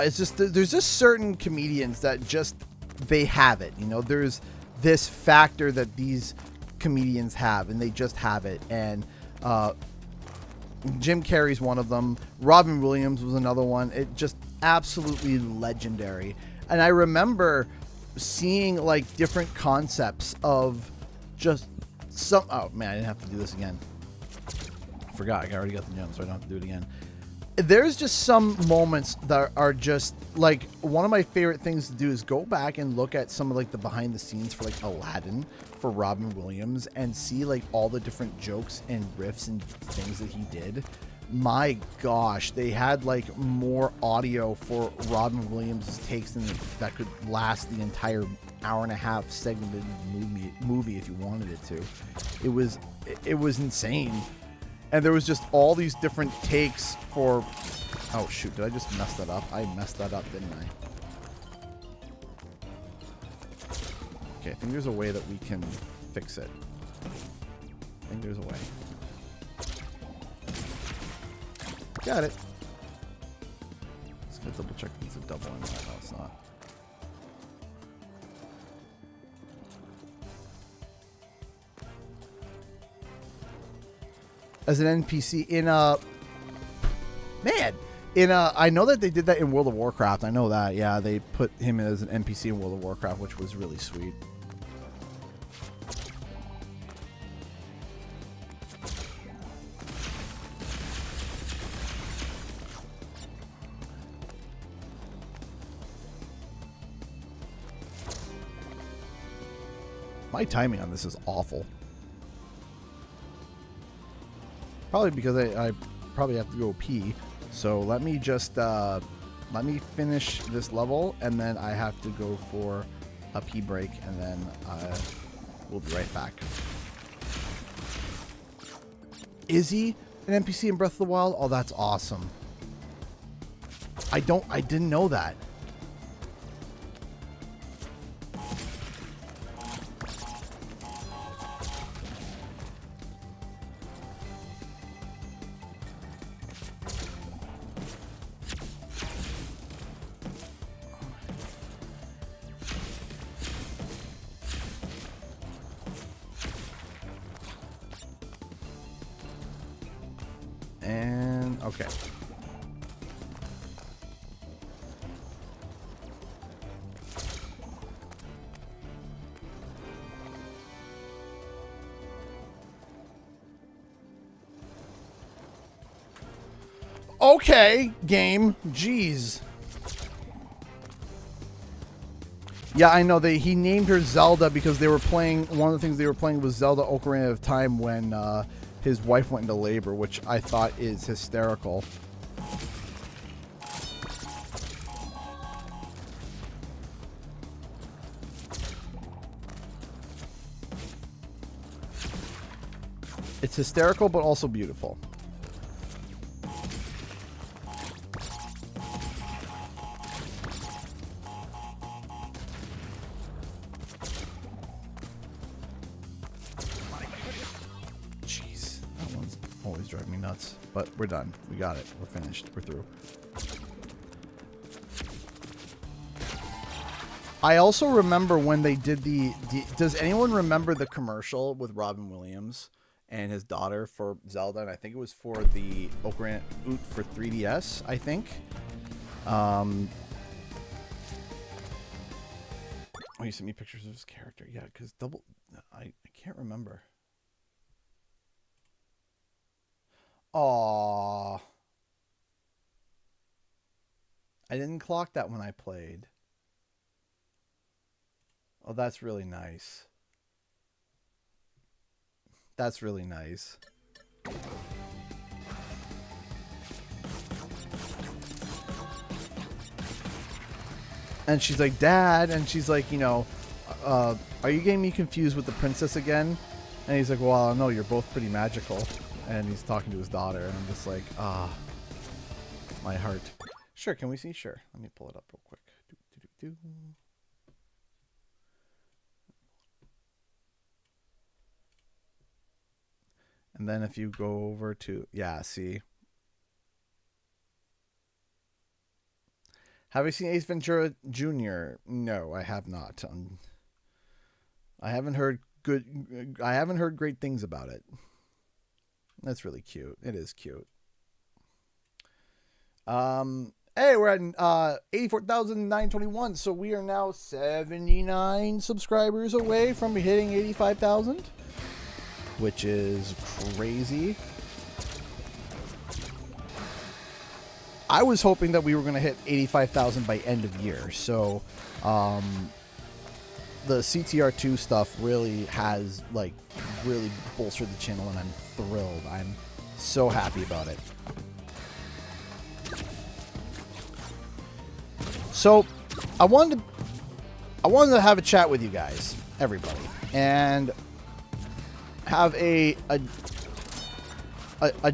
It's just there's just certain comedians that just they have it, you know. There's this factor that these comedians have, and they just have it. And Jim Carrey's one of them. Robin Williams was another one. It just absolutely legendary. And I remember seeing like different concepts of just some. Oh man, I didn't have to do this again. I forgot. I already got the gems, so I don't have to do it again. There's just some moments that are just like one of my favorite things to do is go back and look at some of like the behind the scenes for like Aladdin for Robin Williams and see like all the different jokes and riffs and things that he did. My gosh, they had like more audio for Robin Williams' takes than that could last the entire hour and a half segmented movie if you wanted it to. It was insane. And there was just all these different takes for... Oh, shoot. Did I just mess that up? I messed that up, didn't I? Okay, I think there's a way that we can fix it. I think there's a way. Got it. Let's go double check if it's a double or not. No, it's not. As an NPC in a I know that they did that in World of Warcraft. I know that. Yeah, they put him as an NPC in World of Warcraft, which was really sweet. My timing on this is awful. Probably because I probably have to go pee. So let me just let me finish this level, and then I have to go for a pee break, and then we'll be right back. Is he an NPC in Breath of the Wild? Oh, that's awesome. I didn't know that. And okay. Okay, game. Jeez. Yeah, I know. He named her Zelda because they were playing. One of the things they were playing was Zelda Ocarina of Time when his wife went into labor, which I thought is hysterical. It's hysterical, but also beautiful. Drive me nuts, but we're done. We got it. We're finished. We're through. I also remember when they did does anyone remember the commercial with Robin Williams and his daughter for Zelda? And I think it was for the Ocarina Oot for 3DS, I think. Oh, you sent me pictures of his character. Yeah, because I can't remember. Aww. I didn't clock that when I played. Oh, that's really nice. That's really nice. And she's like, Dad, and she's like, you know, are you getting me confused with the princess again? And he's like, well, no, you're both pretty magical. And he's talking to his daughter, and I'm just like, my heart. Sure, can we see? Sure. Let me pull it up real quick. And then if you go over to, yeah, see. Have I seen Ace Ventura Jr.? No, I have not. I haven't heard great things about it. That's really cute. It is cute. Hey, we're at 84,921, so we are now 79 subscribers away from hitting 85,000, which is crazy. I was hoping that we were going to hit 85,000 by end of year, so the CTR2 stuff really has, like, really bolstered the channel, and I'm thrilled. I'm so happy about it. So, I wanted to have a chat with you guys, everybody, and have a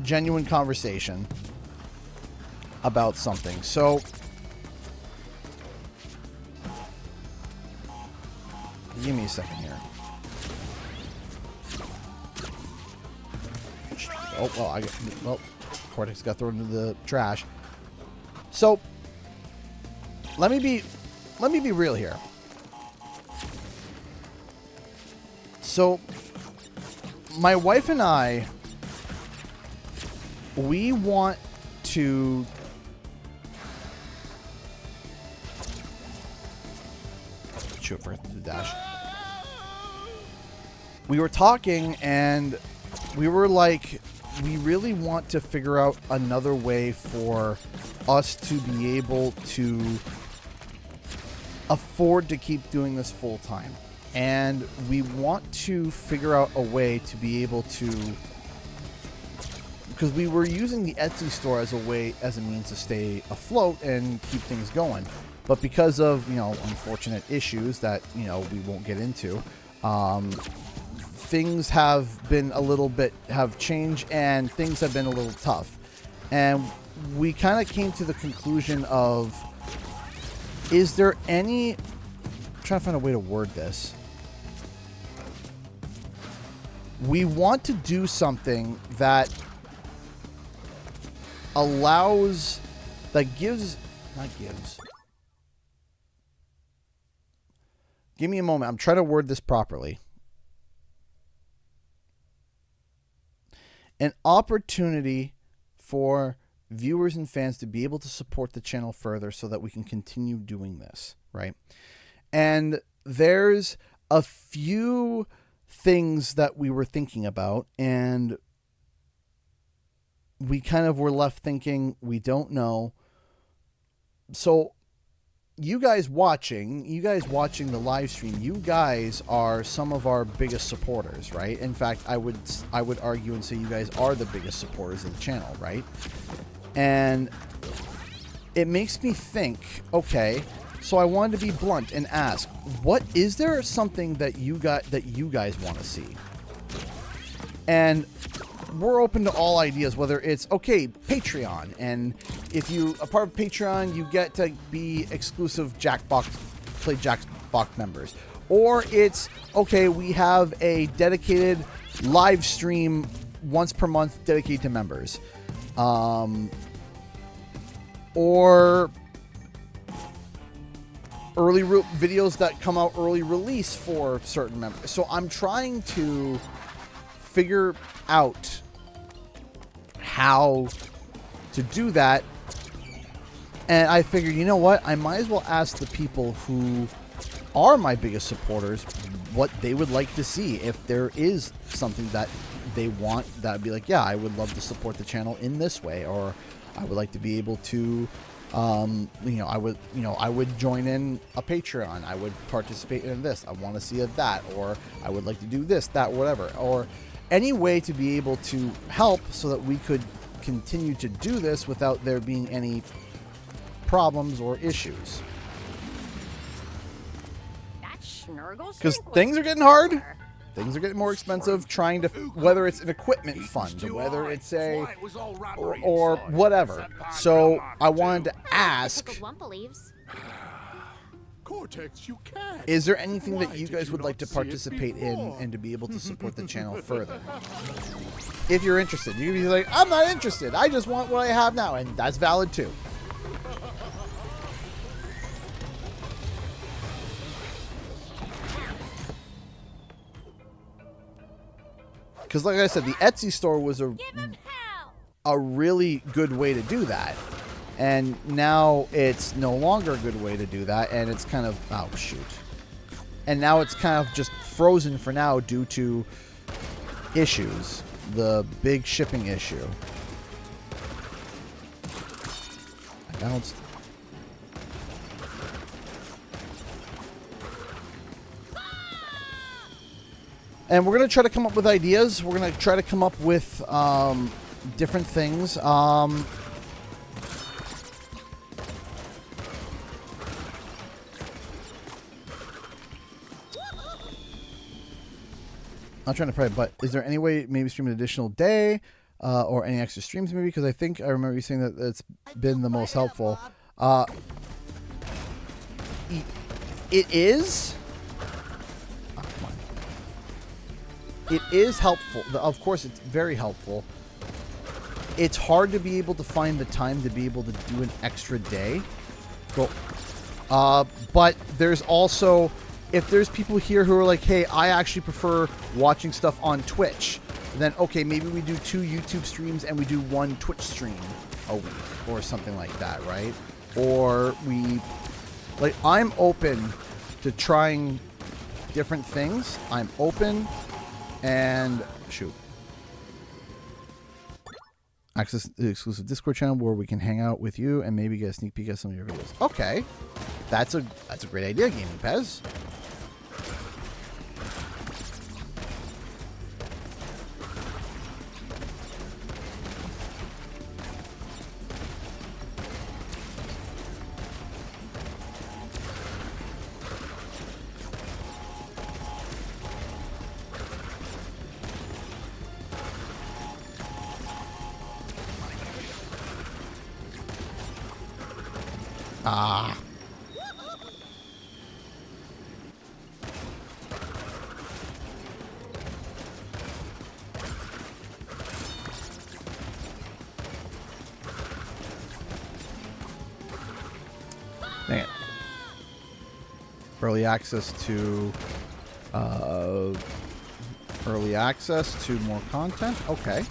genuine conversation about something. So, give me a second here. Oh, well, Cortex got thrown into the trash. So, let me be real here. So, my wife and I, we want to shoot for the dash. We were talking and we were like, we really want to figure out another way for us to be able to afford to keep doing this full time. And we want to figure out a way to be able to, because we were using the Etsy store as a means to stay afloat and keep things going. But because of, you know, unfortunate issues that, you know, we won't get into, things have changed and things have been a little tough. And we kind of came to the conclusion of, is there any, I'm trying to find a way to word this. We want to do something that allows, that gives, not gives. Give me a moment. I'm trying to word this properly. An opportunity for viewers and fans to be able to support the channel further so that we can continue doing this, right? And there's a few things that we were thinking about, and we kind of were left thinking, we don't know. So you guys watching the live stream, you guys are some of our biggest supporters, right? In fact, I would argue and say you guys are the biggest supporters of the channel, right? And it makes me think, okay, so I wanted to be blunt and ask, what is there something that you guys want to see? And we're open to all ideas, whether it's, okay, Patreon, and if you are part of Patreon, you get to be exclusive Jackbox members. Or it's, okay, we have a dedicated live stream once per month dedicated to members. Or videos that come out early release for certain members. So I'm trying to figure out how to do that. And I figured, you know what? I might as well ask the people who are my biggest supporters what they would like to see. If there is something that they want, that would be like, yeah, I would love to support the channel in this way, or I would like to be able to, I would join in a Patreon. I would participate in this. I want to see that, or I would like to do this, that, whatever, or any way to be able to help so that we could continue to do this without there being any problems or issues. Because things are getting hard. Things are getting more expensive. Trying to, whether it's an equipment fund, whether it's a, or whatever. So I wanted to ask,
Cortex, you can.
is there anything that you guys would like to participate in and to be able to support the channel further? If you're interested, you can be like, I'm not interested. I just want what I have now, and that's valid too. Because like I said, the Etsy store was a really good way to do that. And now it's no longer a good way to do that. And it's kind of, oh, shoot. And now it's kind of just frozen for now due to issues. The big shipping issue. I bounced. And we're going to try to come up with ideas. We're going to try to come up with different things. I'm trying to pray, but is there any way maybe stream an additional day or any extra streams maybe? Because I think I remember you saying that it's been the most helpful. It is... It is helpful. Of course, it's very helpful. It's hard to be able to find the time to be able to do an extra day. But there's also, if there's people here who are like, hey, I actually prefer watching stuff on Twitch, then okay, maybe we do 2 YouTube streams and we do 1 Twitch stream a week or something like that, right? Or we, like, I'm open to trying different things. I'm open. And shoot, access the exclusive Discord channel where we can hang out with you and maybe get a sneak peek at some of your videos. Okay, that's a great idea, Gaming Pez. Ah. Dang it. Early access to more content. Okay.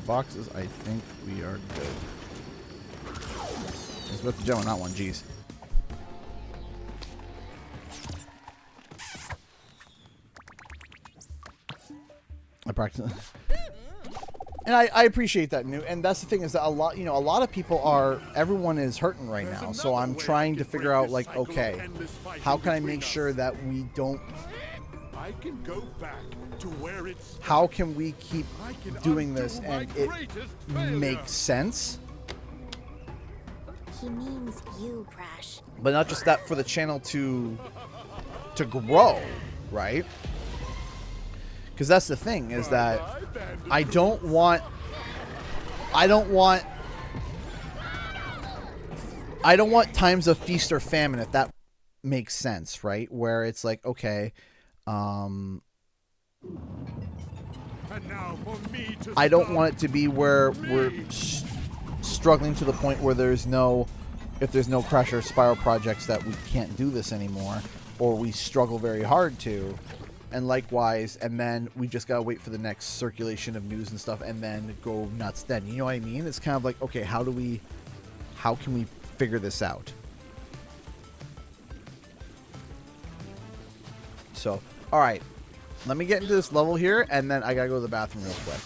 Boxes, I think we are good. It's about the gem on that one, jeez. I practice, and I appreciate that, and that's the thing is that a lot of people are, everyone is hurting right now. So I'm trying to figure out, like, okay, how can I make sure that we don't?
I can go back to where it's.
How can we keep doing this and it makes sense?
He means you, Prash.
But not just that, for the channel to grow, right? Because that's the thing is that
Bye-bye, Bandicoot.
I don't want times of feast or famine, if that makes sense, right? Where it's like, okay,
And now for me to
I don't
stop
want it to be where we're
me.
struggling to the point where if there's no Crash or Spyro projects, that we can't do this anymore, or we struggle very hard to, and likewise, and then we just gotta wait for the next circulation of news and stuff, and then go nuts. Then, you know what I mean? It's kind of like, okay, how can we figure this out? So, all right, let me get into this level here, and then I gotta go to the bathroom real quick.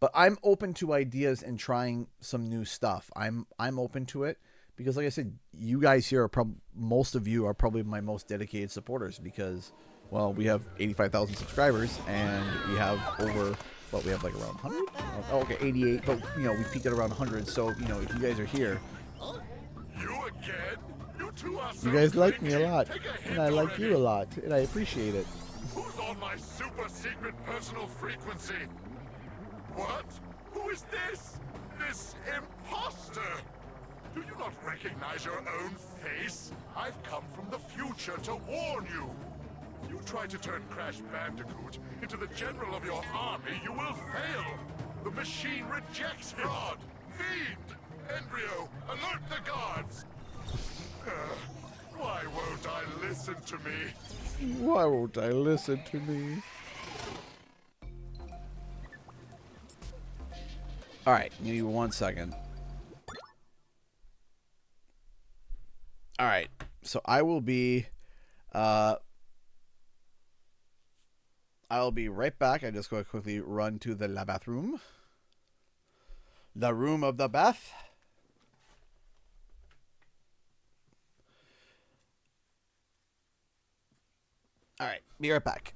But I'm open to ideas and trying some new stuff. I'm open to it because, like I said, you guys here are most of you are probably my most dedicated supporters because, well, we have 85,000 subscribers and we have over, we have like around 100. Oh, okay, 88. But you know, we peaked at around 100. So you know, if you guys are here,
You again? You two are so
you guys like me a
clingy.
lot,
Take a hint
and I like
already.
you a lot, and I appreciate it.
Who's on my super secret personal frequency? What? Who is this? This imposter? Do you not recognize your own face? I've come from the future to warn you. If you try to turn Crash Bandicoot into the general of your army, you will fail. The machine rejects fraud. Fiend! Embryo, alert the guards! Why won't I listen to me?
Why won't I listen to me? All right, give me 1 second. All right, so I will be right back. I just go quickly run to the bathroom. The room of the bath. All right, be right back.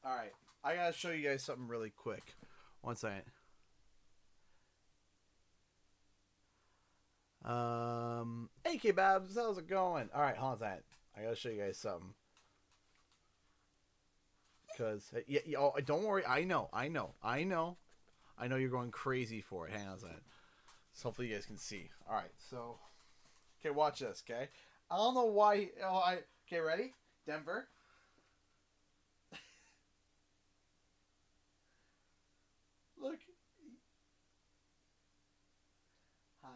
All right. I gotta show you guys something really quick. One second. Hey K-Babs, how's it going? All right, hold on a second. I gotta show you guys something. Cause oh, don't worry. I know you're going crazy for it. Hang on a second. So hopefully you guys can see. All right, so okay, watch this. Okay, I don't know why. Okay, ready? Denver. Look. Hi.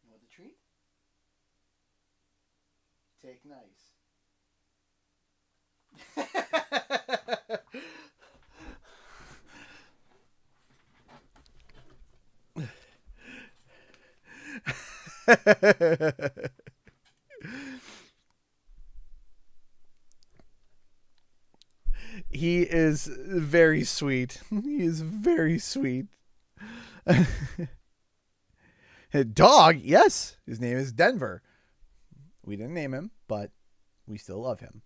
You want the treat? Take nice. He is very sweet. He is very sweet. Dog, yes. His name is Denver. We didn't name him, but we still love him.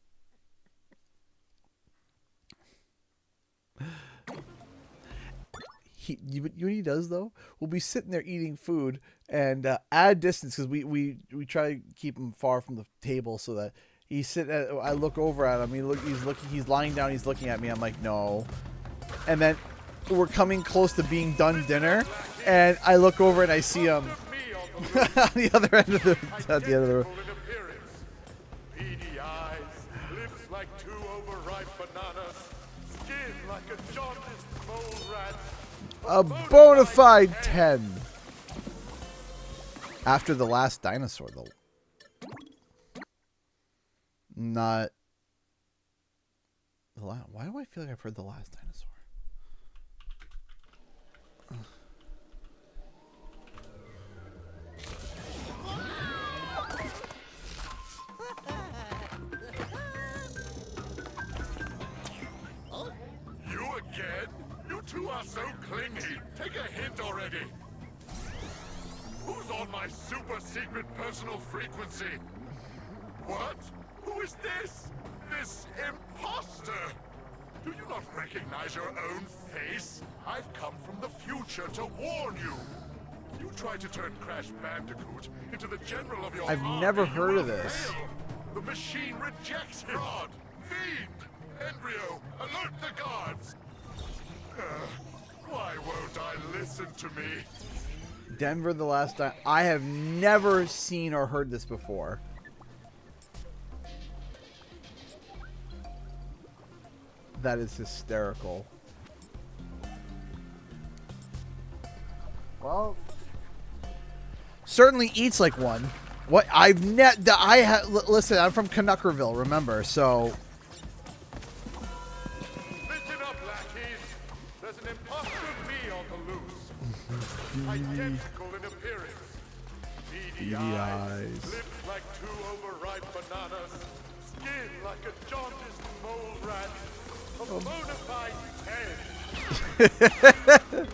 You know what he does though? We'll be sitting there eating food and at distance, because we try to keep him far from the table so that he's sitting. I look over at him. He's lying down. He's looking at me. I'm like, no. And then we're coming close to being done dinner, and I look over and I see him on the other end of the room.
Beady eyes, lips like two overripe bananas, skin like a jaundiced mole rat.
A bona fide 10. After the last dinosaur, though. Not. Why do I feel like I've heard the last dinosaur?
You again? You two are so clingy. Take a hint already. Who's on my super secret personal frequency? What? Who is this? This imposter? Do you not recognize your own face? I've come from the future to warn you. You try to turn Crash Bandicoot into the general of your
I've
army,
never
you
heard of
will
this.
fail. The machine rejects him. Fraud, fiend, embryo, alert the guards. Why won't I listen to me?
Denver the last time. I have never seen or heard this before. That is hysterical. Well, certainly eats like one. What I've listen, I'm from Canuckerville, remember? So
Listen up, lackeys. There's an imposter me on the loose. Identical in appearance. Beady eyes, lips like two overripe bananas, skin like a jaundiced mole rat. A bona fide 10.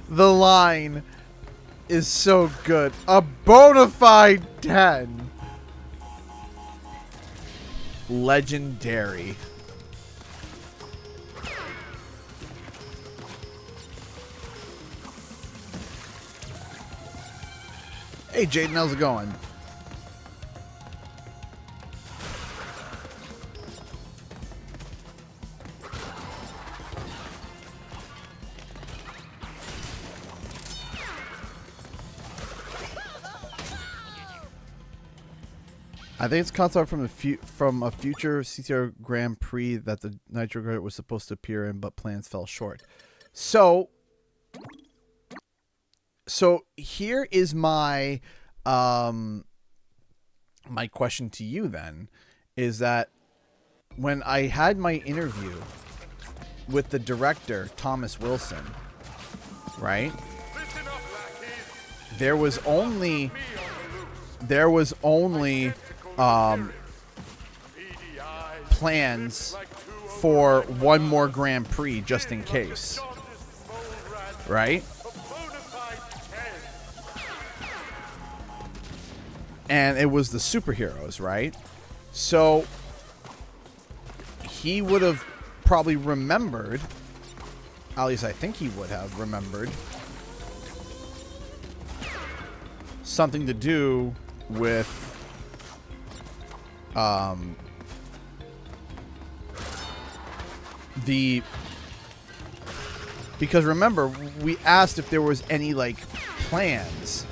the line is so good. A bona fide 10. Legendary. Hey Jaden, how's it going? I think it's concept from a future CTR Grand Prix that the Nitro Grid was supposed to appear in, but plans fell short. So here is my my question to you then, is that when I had my interview with the director Thomas Wilson, right? There was only plans for one more Grand Prix just in case, right? And it was the superheroes, right? So he would have probably remembered, at least I think he would have remembered, something to do with because remember, we asked if there was any like plans.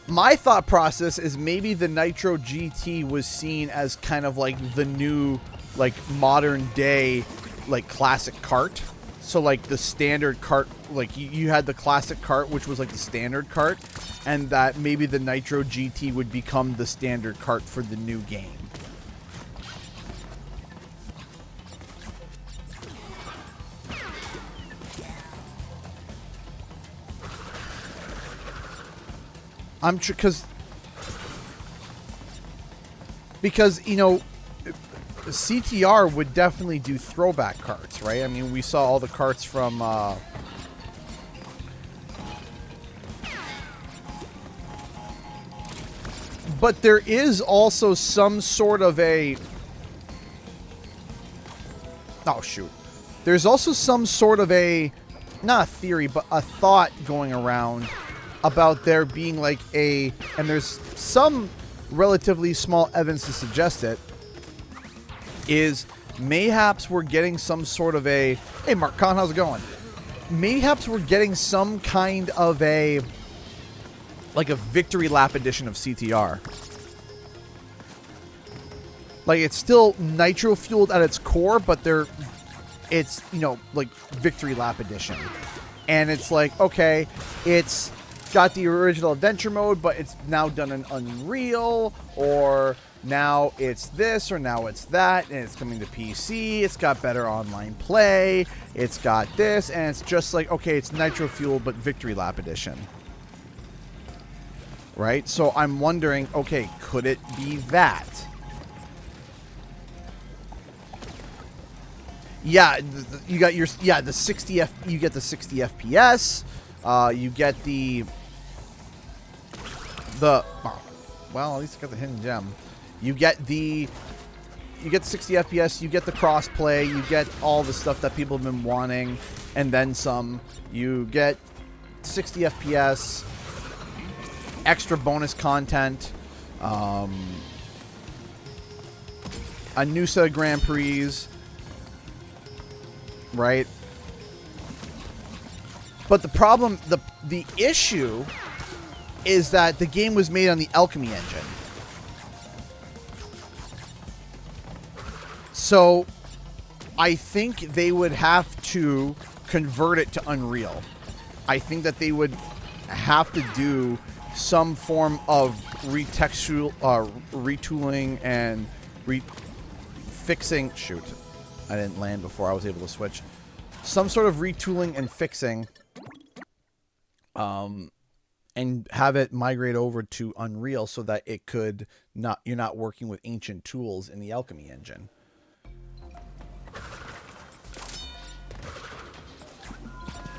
My thought process is maybe the Nitro GT was seen as kind of like the new, like, modern day, like, classic kart. So like the standard kart, like you had the classic kart, which was like the standard kart, and that maybe the Nitro GT would become the standard kart for the new game. I'm because you know, CTR would definitely do throwback carts, right? I mean, we saw all the carts from but there is also some sort of a there's also some sort of a, not a theory, but a thought going around about there being like a, and there's some relatively small evidence to suggest it, is mayhaps we're getting some sort of a, hey Mark Con, how's it going? Mayhaps we're getting some kind of a, like a victory lap edition of CTR. Like it's still nitro fueled at its core, but it's, you know, like victory lap edition. And it's like, okay, it's got the original adventure mode, but it's now done in Unreal, or now it's this, or now it's that, and it's coming to PC. It's got better online play. It's got this, and it's just like, okay, it's nitro fueled, but victory lap edition. Right? So I'm wondering, okay, could it be that? Yeah, you got your, yeah, the 60 you get the 60 FPS. You get the well, at least I got the hidden gem. You get 60 FPS, you get the crossplay, you get all the stuff that people have been wanting, and then some. You get 60 FPS, extra bonus content, a new set of Grand Prix, right? But the problem, the issue is that the game was made on the Alchemy engine. So I think they would have to convert it to Unreal. I think that they would have to do some form of retooling and fixing. Shoot, I didn't land before I was able to switch. Some sort of retooling and fixing, and have it migrate over to Unreal so that it could not, you're not working with ancient tools in the Alchemy engine.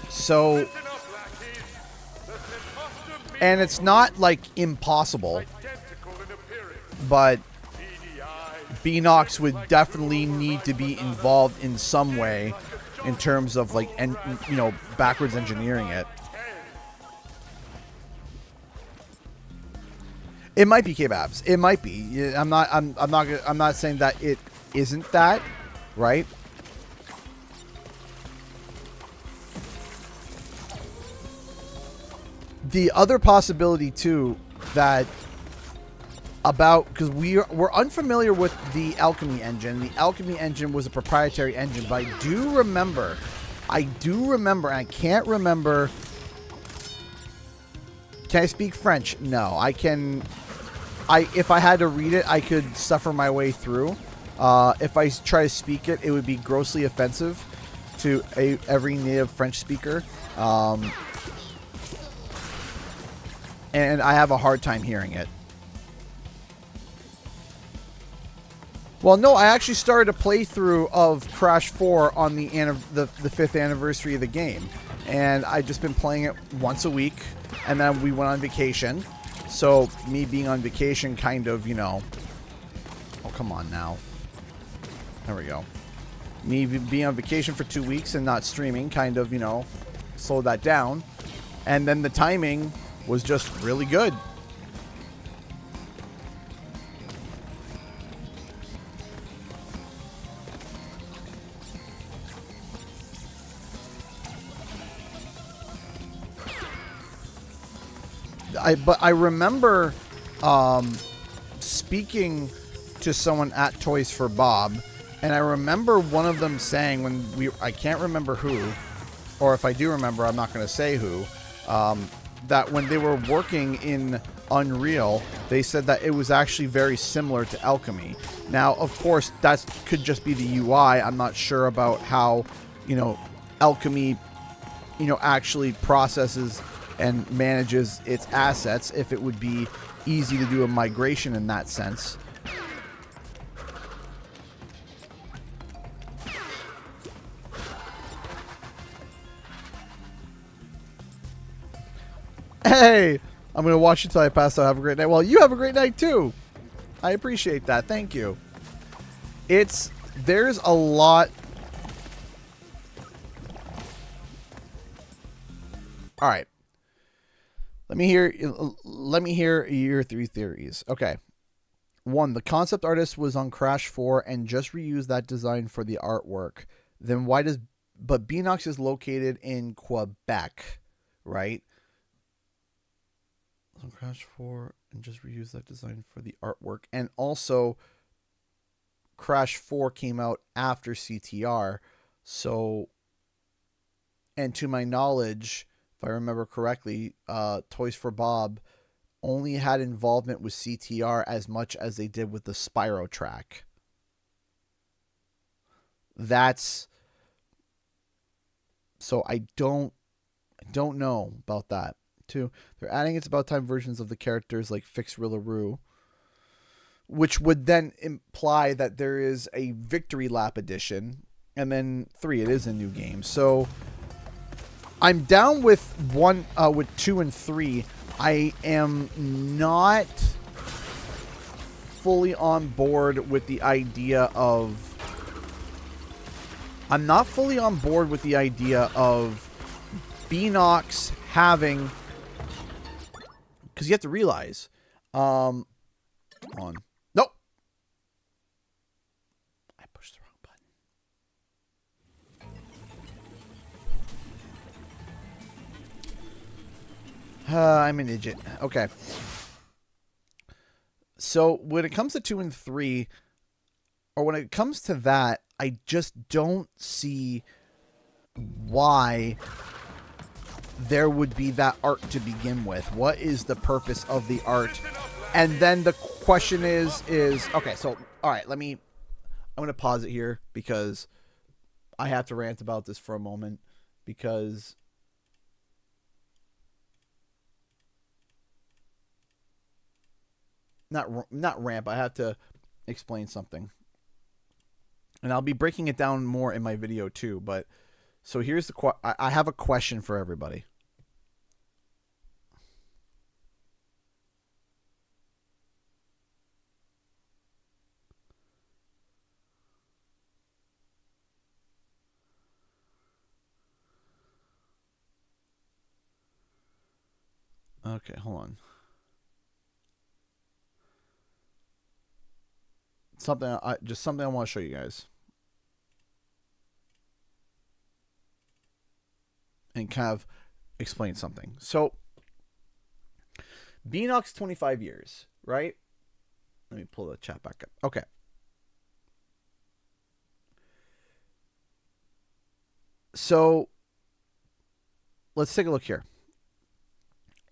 So, and it's not like impossible, but Beanox would definitely need to be involved in some way in terms of like, and you know, backwards engineering it. It might be kebabs. It might be. I'm not saying that it isn't that, right? The other possibility too, that about, because we're unfamiliar with the Alchemy engine. The Alchemy engine was a proprietary engine, but I do remember, and I can't remember. Can I speak French? No, I can. If I had to read it, I could suffer my way through. If I try to speak it, it would be grossly offensive to every native French speaker. And I have a hard time hearing it. Well, no, I actually started a playthrough of Crash 4 on the 5th anniversary of the game. And I've just been playing it once a week. And then we went on vacation. So, me being on vacation kind of, you know... Oh, come on now. There we go. Me being on vacation for 2 weeks and not streaming kind of, you know, slowed that down. And then the timing was just really good. But I remember speaking to someone at Toys for Bob, and I remember one of them saying I can't remember who, or if I do remember, I'm not going to say who, that when they were working in Unreal, they said that it was actually very similar to Alchemy. Now, of course, that could just be the UI. I'm not sure about how, you know, Alchemy, you know, actually processes and manages its assets, if it would be easy to do a migration in that sense. Hey, I'm going to watch you till I pass out. Have a great night. Well, you have a great night too. I appreciate that. Thank you. There's a lot. All right. Let me hear your 3 theories. Okay. 1, the concept artist was on Crash 4 and just reused that design for the artwork. Then but Beanox is located in Quebec, right? On Crash 4 and just reused that design for the artwork. And also Crash 4 came out after CTR. So, and to my knowledge, if I remember correctly, Toys for Bob only had involvement with CTR as much as they did with the Spyro track. So I don't know about that. 2, they're adding It's About Time versions of the characters like Fix Rillaroo, which would then imply that there is a Victory Lap edition. And then 3, it is a new game. So I'm down with 2 and 3. I am not fully on board with the idea of Beanox having, because you have to realize, nope, I pushed the wrong button. I'm an idiot. Okay. So when it comes to 2 and 3, or when it comes to that, I just don't see why there would be that art to begin with. What is the purpose of the art? And then the question is okay, so all right, I'm going to pause it here because I have to rant about this for a moment, because not rant, but I have to explain something. And I'll be breaking it down more in my video too, but so here's I have a question for everybody. Okay, hold on. Something I want to show you guys. And kind of explain something. So, Beanox 25 years, right? Let me pull the chat back up. Okay. So, let's take a look here.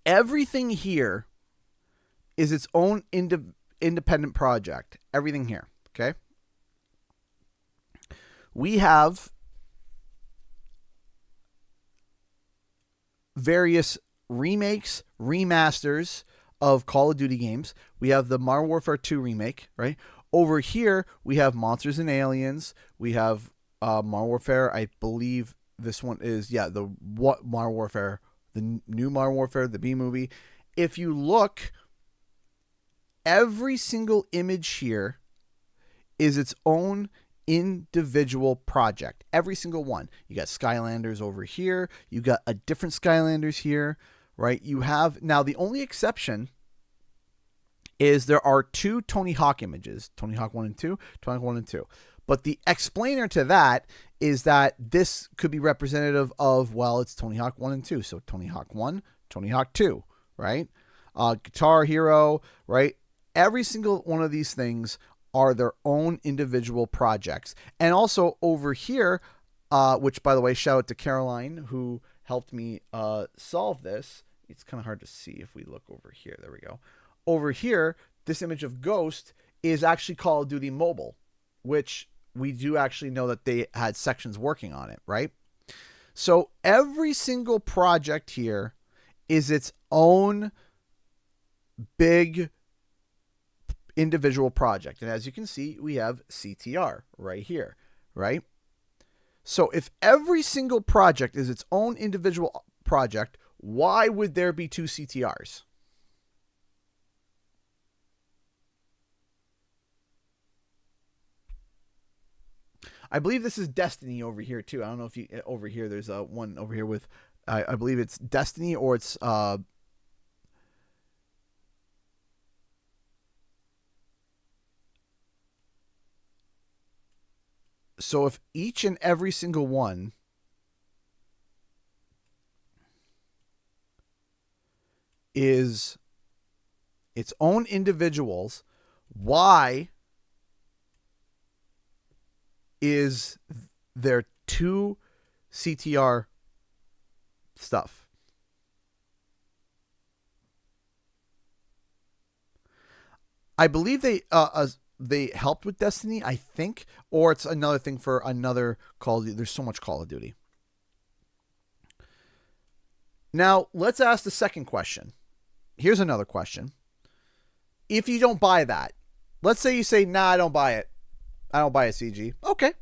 Everything here is its own independent project. Everything here, okay? We have various remakes, remasters of Call of Duty games. We have the Modern Warfare 2 remake, right? Over here, we have Monsters and Aliens. We have Modern Warfare. I believe this one is, the Modern Warfare, the new Modern Warfare, the B movie. If you look, every single image here is its own individual project. Every single one. You got Skylanders over here. You got a different Skylanders here, right? You have, now the only exception is there are 2 Tony Hawk images, Tony Hawk 1 and 2, Tony Hawk 1 and 2. But the explainer to that is that this could be representative of, well, it's Tony Hawk 1 and 2. So Tony Hawk 1, Tony Hawk 2, right? Guitar Hero, right? Every single one of these things are their own individual projects. And also over here, which, by the way, shout out to Caroline, who helped me solve this. It's kind of hard to see if we look over here. There we go. Over here, this image of Ghost is actually Call of Duty Mobile, which we do actually know that they had sections working on it, right? So every single project here is its own big individual project. And as you can see, we have CTR right here, right? So if every single project is its own individual project, why would there be 2 CTRs? I believe this is Destiny over here too. I don't know if you, over here, there's a one over here with, I believe it's Destiny, or it's, so if each and every single one is its own individuals, why is there 2 CTR stuff? I believe they helped with Destiny, I think, or it's another thing for another Call of Duty. There's so much Call of Duty. Now, let's ask the second question. Here's another question. If you don't buy that, let's say you say, nah, I don't buy it. I don't buy a CG. Okay.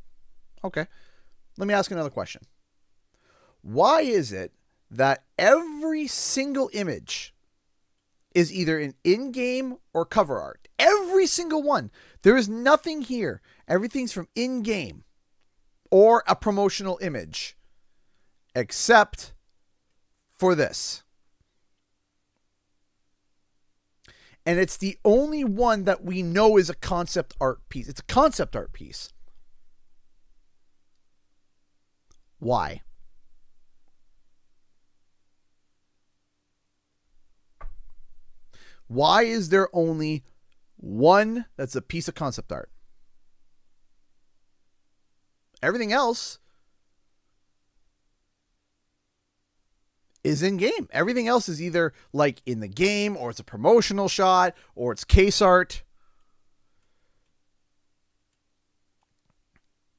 Okay. Let me ask another question. Why is it that every single image is either an in-game or cover art? Every single one. There is nothing here. Everything's from in-game or a promotional image, except for this. And it's the only one that we know is a concept art piece. It's a concept art piece. Why? Why is there only one that's a piece of concept art? Everything else is in game. Everything else is either like in the game, or it's a promotional shot, or it's case art.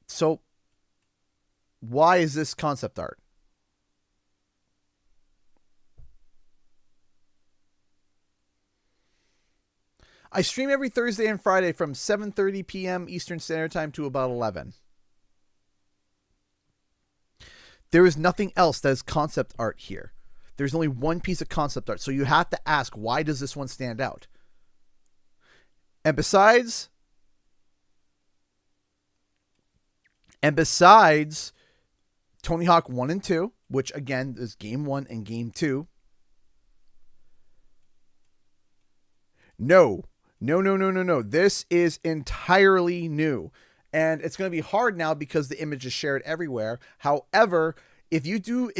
So why is this concept art? I stream every Thursday and Friday from 7:30 p.m. Eastern Standard Time to about 11. There is nothing else that is concept art here. There's only one piece of concept art. So you have to ask, why does this one stand out? And besides Tony Hawk 1 and 2, which again is game 1 and game 2. No. This is entirely new. And it's going to be hard now because the image is shared everywhere. However, if you do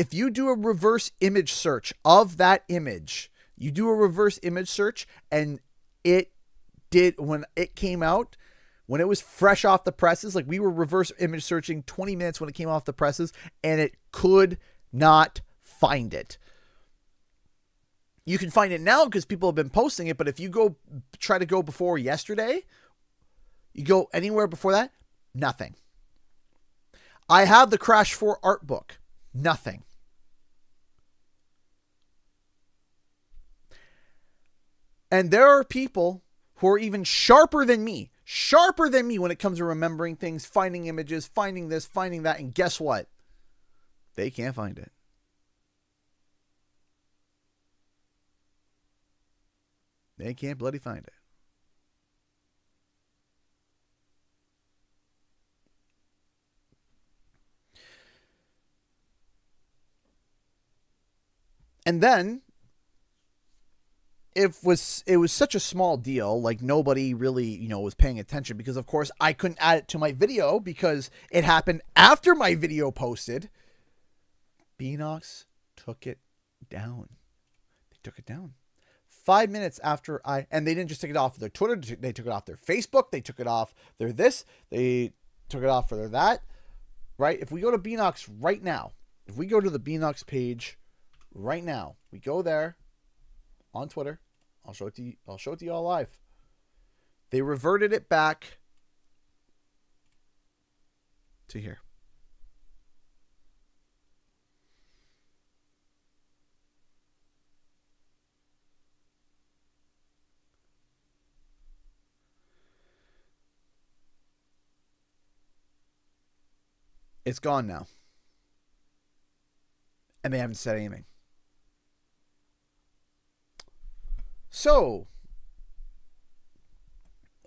a reverse image search of that image, you do a reverse image search, and it did, when it came out, when it was fresh off the presses, like we were reverse image searching 20 minutes when it came off the presses, and it could not find it. You can find it now because people have been posting it, but if you try to go before yesterday, you go anywhere before that, nothing. I have the Crash 4 art book. Nothing. And there are people who are even sharper than me when it comes to remembering things, finding images, finding this, finding that, and guess what? They can't find it. They can't bloody find it. And then it was such a small deal, like nobody really, was paying attention because of course I couldn't add it to my video because it happened after my video posted. Beanox took it down. They took it down. 5 minutes after and they didn't just take it off their Twitter, they took it off their Facebook, they took it off their this, they took it off for their that, right? If we go to Beanox right now, if we go to the Beanox page right now, we go there on Twitter, I'll show it to you all live. They reverted it back to here. It's gone now. And they haven't said anything. So,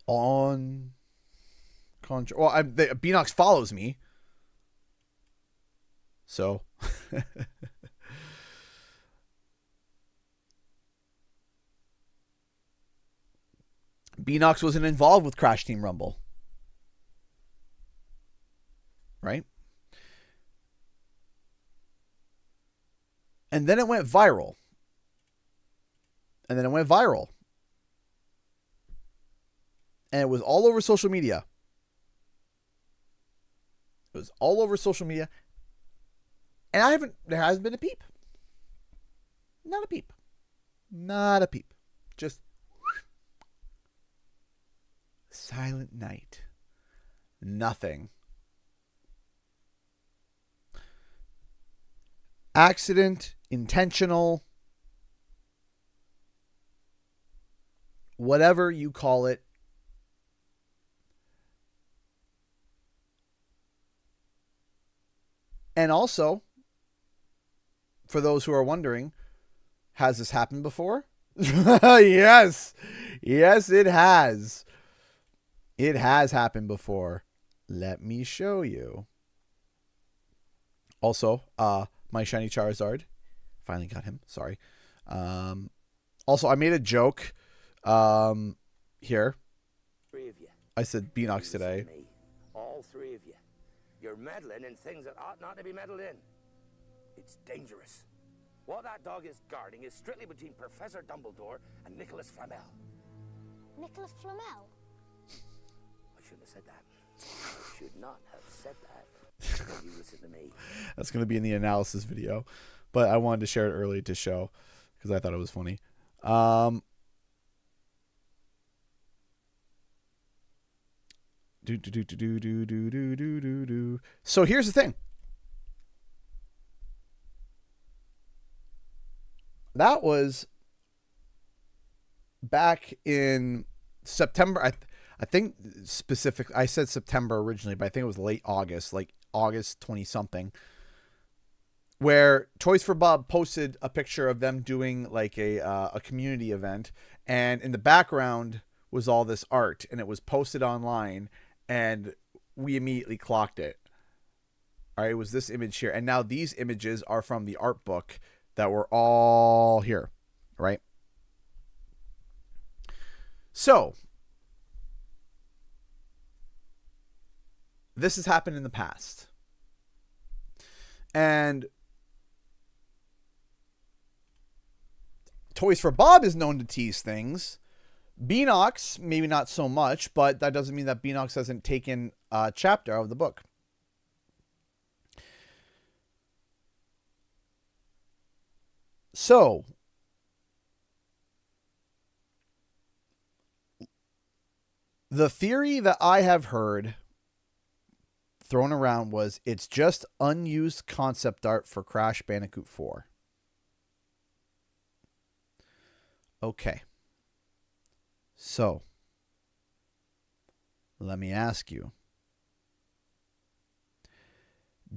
Beanox follows me. So, Beanox wasn't involved with Crash Team Rumble. Right? And then it went viral. And then it went viral. And it was all over social media. It was all over social media. And there hasn't been a peep. Not a peep. Not a peep. Just silent night. Nothing. Accident, intentional, whatever you call it. And also, for those who are wondering, has this happened before? Yes. Yes, it has. It has happened before. Let me show you. Also, my shiny Charizard. Finally got him. Sorry. Also, I made a joke here.
Three of you.
I said Beanox today.
Me. All three of you. You're meddling in things that ought not to be meddled in. It's dangerous. What that dog is guarding is strictly between Professor Dumbledore and Nicholas Flamel.
Nicholas Flamel?
I shouldn't have said that. I should not have said that. You listen to me.
That's going to be in the analysis video, but I wanted to share it early to show because I thought it was funny. So here's the thing. That was back in September. I think specifically, I said September originally, but I think it was late August, like August 20 something, where Toys for Bob posted a picture of them doing like a community event, and in the background was all this art, and it was posted online, and we immediately clocked it. All right, it was this image here, and now these images are from the art book that were all here, right? So this has happened in the past. And Toys for Bob is known to tease things. Beanox, maybe not so much, but that doesn't mean that Beanox hasn't taken a chapter out of the book. So, the theory that I have heard thrown around was it's just unused concept art for Crash Bandicoot 4. Okay. So, let me ask you.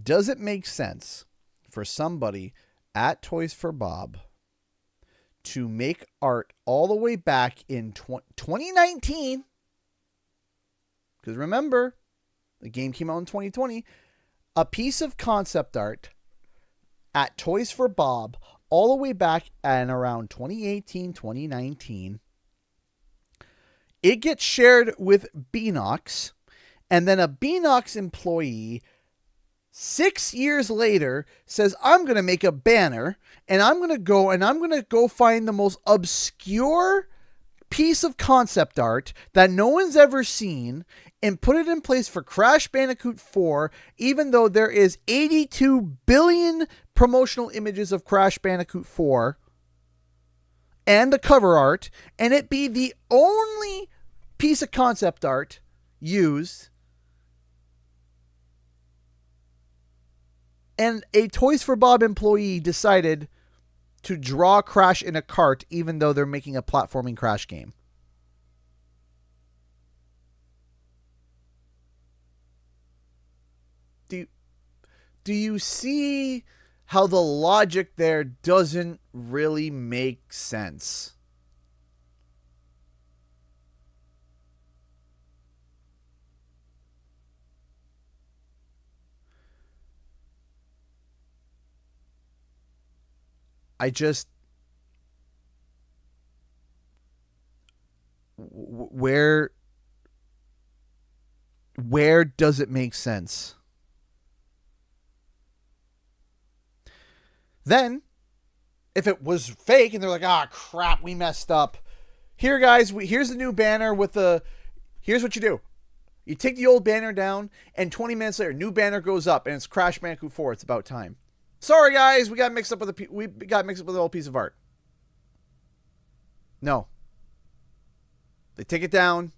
Does it make sense for somebody at Toys for Bob to make art all the way back in 2019? Because remember, the game came out in 2020. A piece of concept art at Toys for Bob all the way back in around 2018, 2019. It gets shared with Beanox, and then a Beanox employee 6 years later says, I'm going to make a banner, and I'm going to go find the most obscure piece of concept art that no one's ever seen and put it in place for Crash Bandicoot 4, even though there is 82 billion promotional images of Crash Bandicoot 4 and the cover art, and it be the only piece of concept art used. And a Toys for Bob employee decided to draw Crash in a cart, even though they're making a platforming Crash game. Do you see how the logic there doesn't really make sense? I just... Where does it make sense? Then, if it was fake and they're like, ah, crap, we messed up. Here, guys, here's the new banner with the... Here's what you do. You take the old banner down, and 20 minutes later, new banner goes up, and it's Crash Bandicoot 4. It's about time. Sorry, guys, we got mixed up with an old piece of art. No. They take it down.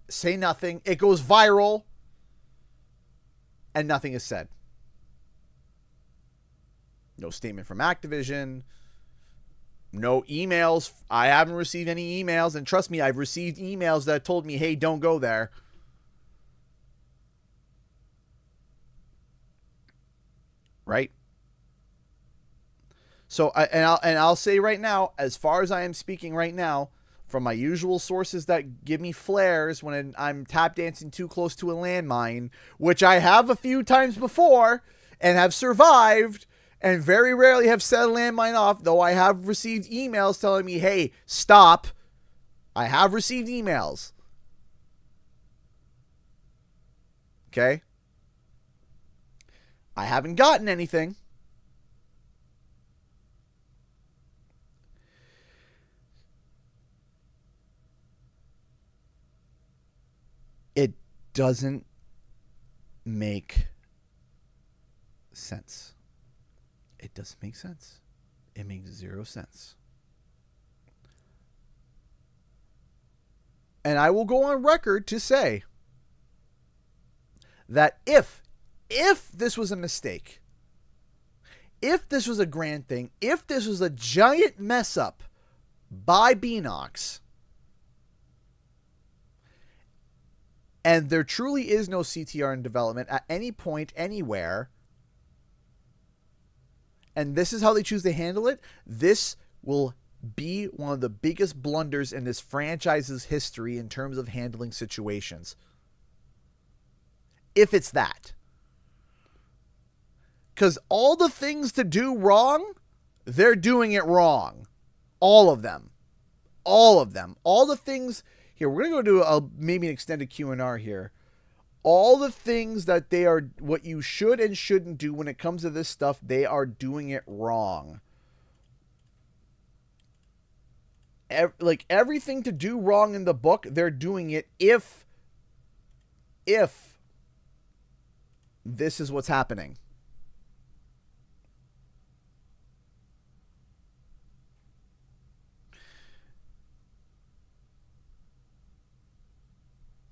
Say nothing. It goes viral. And nothing is said. No statement from Activision. No emails. I haven't received any emails. And trust me, I've received emails that told me, hey, don't go there. Right? So, I'll say right now, as far as I am speaking right now, from my usual sources that give me flares when I'm tap dancing too close to a landmine, which I have a few times before and have survived, and very rarely have set a landmine off, though I have received emails telling me, hey, stop. I have received emails. Okay? I haven't gotten anything. It doesn't make sense. It doesn't make sense. It makes zero sense. And I will go on record to say that if this was a mistake, if this was a grand thing, if this was a giant mess up by Beanox, and there truly is no CTR in development at any point, anywhere, and this is how they choose to handle it, this will be one of the biggest blunders in this franchise's history in terms of handling situations. If it's that. Because all the things to do wrong, they're doing it wrong. All of them. All of them. All the things... Here, we're going to go to maybe an extended Q&R here. All the things that they are... What you should and shouldn't do when it comes to this stuff, they are doing it wrong. Like, everything to do wrong in the book, they're doing it if this is what's happening.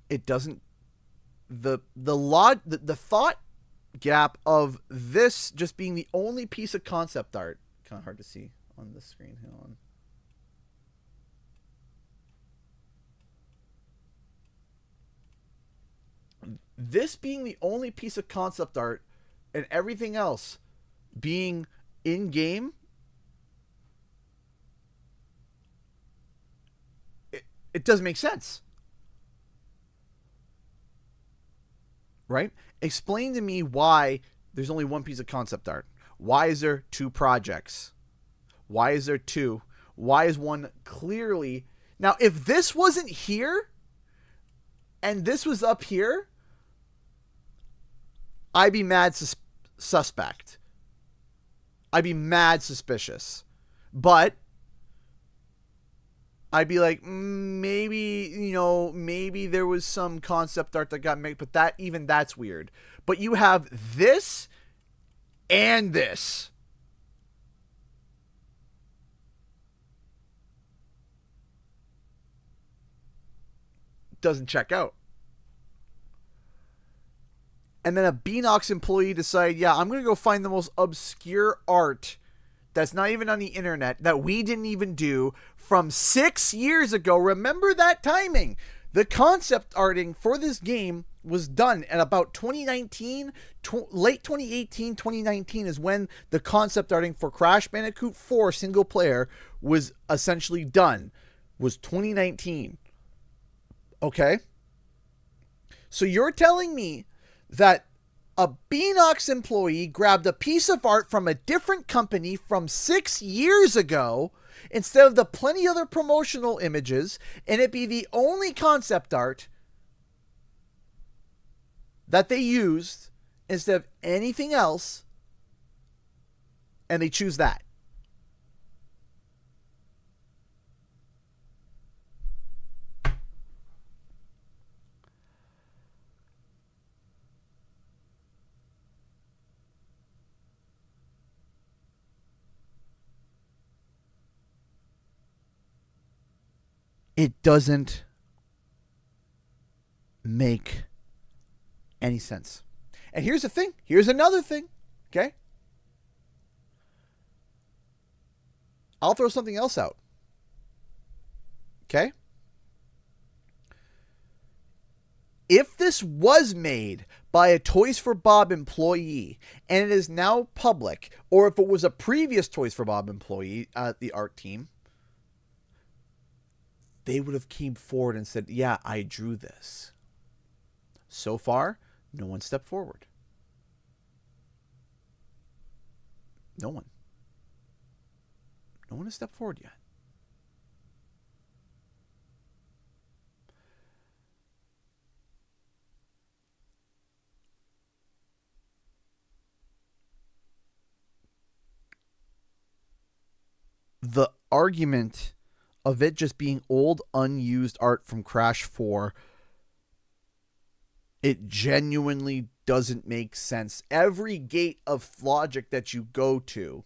It doesn't... The thought gap of this just being the only piece of concept art... Kind of hard to see on the screen. Hang on. This being the only piece of concept art and everything else being in-game, it doesn't make sense. Right? Explain to me why there's only one piece of concept art. Why is there 2 projects? Why is there 2? Why is one clearly... Now, if this wasn't here and this was up here, I'd be mad suspect. I'd be mad suspicious. But I'd be like, maybe, you know, maybe there was some concept art that got made, but that's weird. But you have this and this. Doesn't check out. And then a Beanox employee decided, yeah, I'm going to go find the most obscure art that's not even on the internet, that we didn't even do, from 6 years ago. Remember that timing. The concept arting for this game was done at about 2019, late 2018, 2019 is when the concept arting for Crash Bandicoot 4 single player was essentially done. Was 2019. Okay? So you're telling me that a Beanox employee grabbed a piece of art from a different company from 6 years ago instead of the plenty other promotional images, and it be the only concept art that they used instead of anything else, and they choose that. It doesn't make any sense. And here's the thing. Here's another thing. Okay? I'll throw something else out. Okay? If this was made by a Toys for Bob employee and it is now public, or if it was a previous Toys for Bob employee, the art team, they would have came forward and said, yeah, I drew this. So far, no one stepped forward. No one. No one has stepped forward yet. The argument of it just being old, unused art from Crash 4, it genuinely doesn't make sense. Every gate of logic that you go to,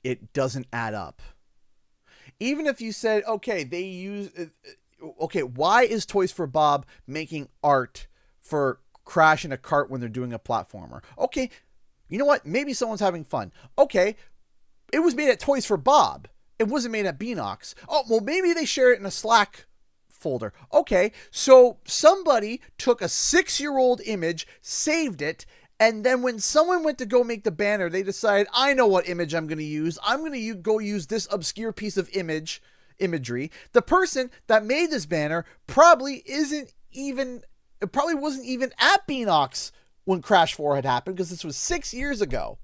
it doesn't add up. Even if you said, okay, they use... Okay, why is Toys for Bob making art for Crash in a cart when they're doing a platformer? Okay, you know what? Maybe someone's having fun. Okay, it was made at Toys for Bob. It wasn't made at Beanox. Oh, well, maybe they share it in a Slack folder. Okay, so somebody took a 6-year-old image, saved it, and then when someone went to go make the banner, they decided, I know what image I'm going to use. I'm going to go use this obscure piece of imagery. The person that made this banner probably wasn't even at Beanox when Crash 4 had happened, because this was 6 years ago.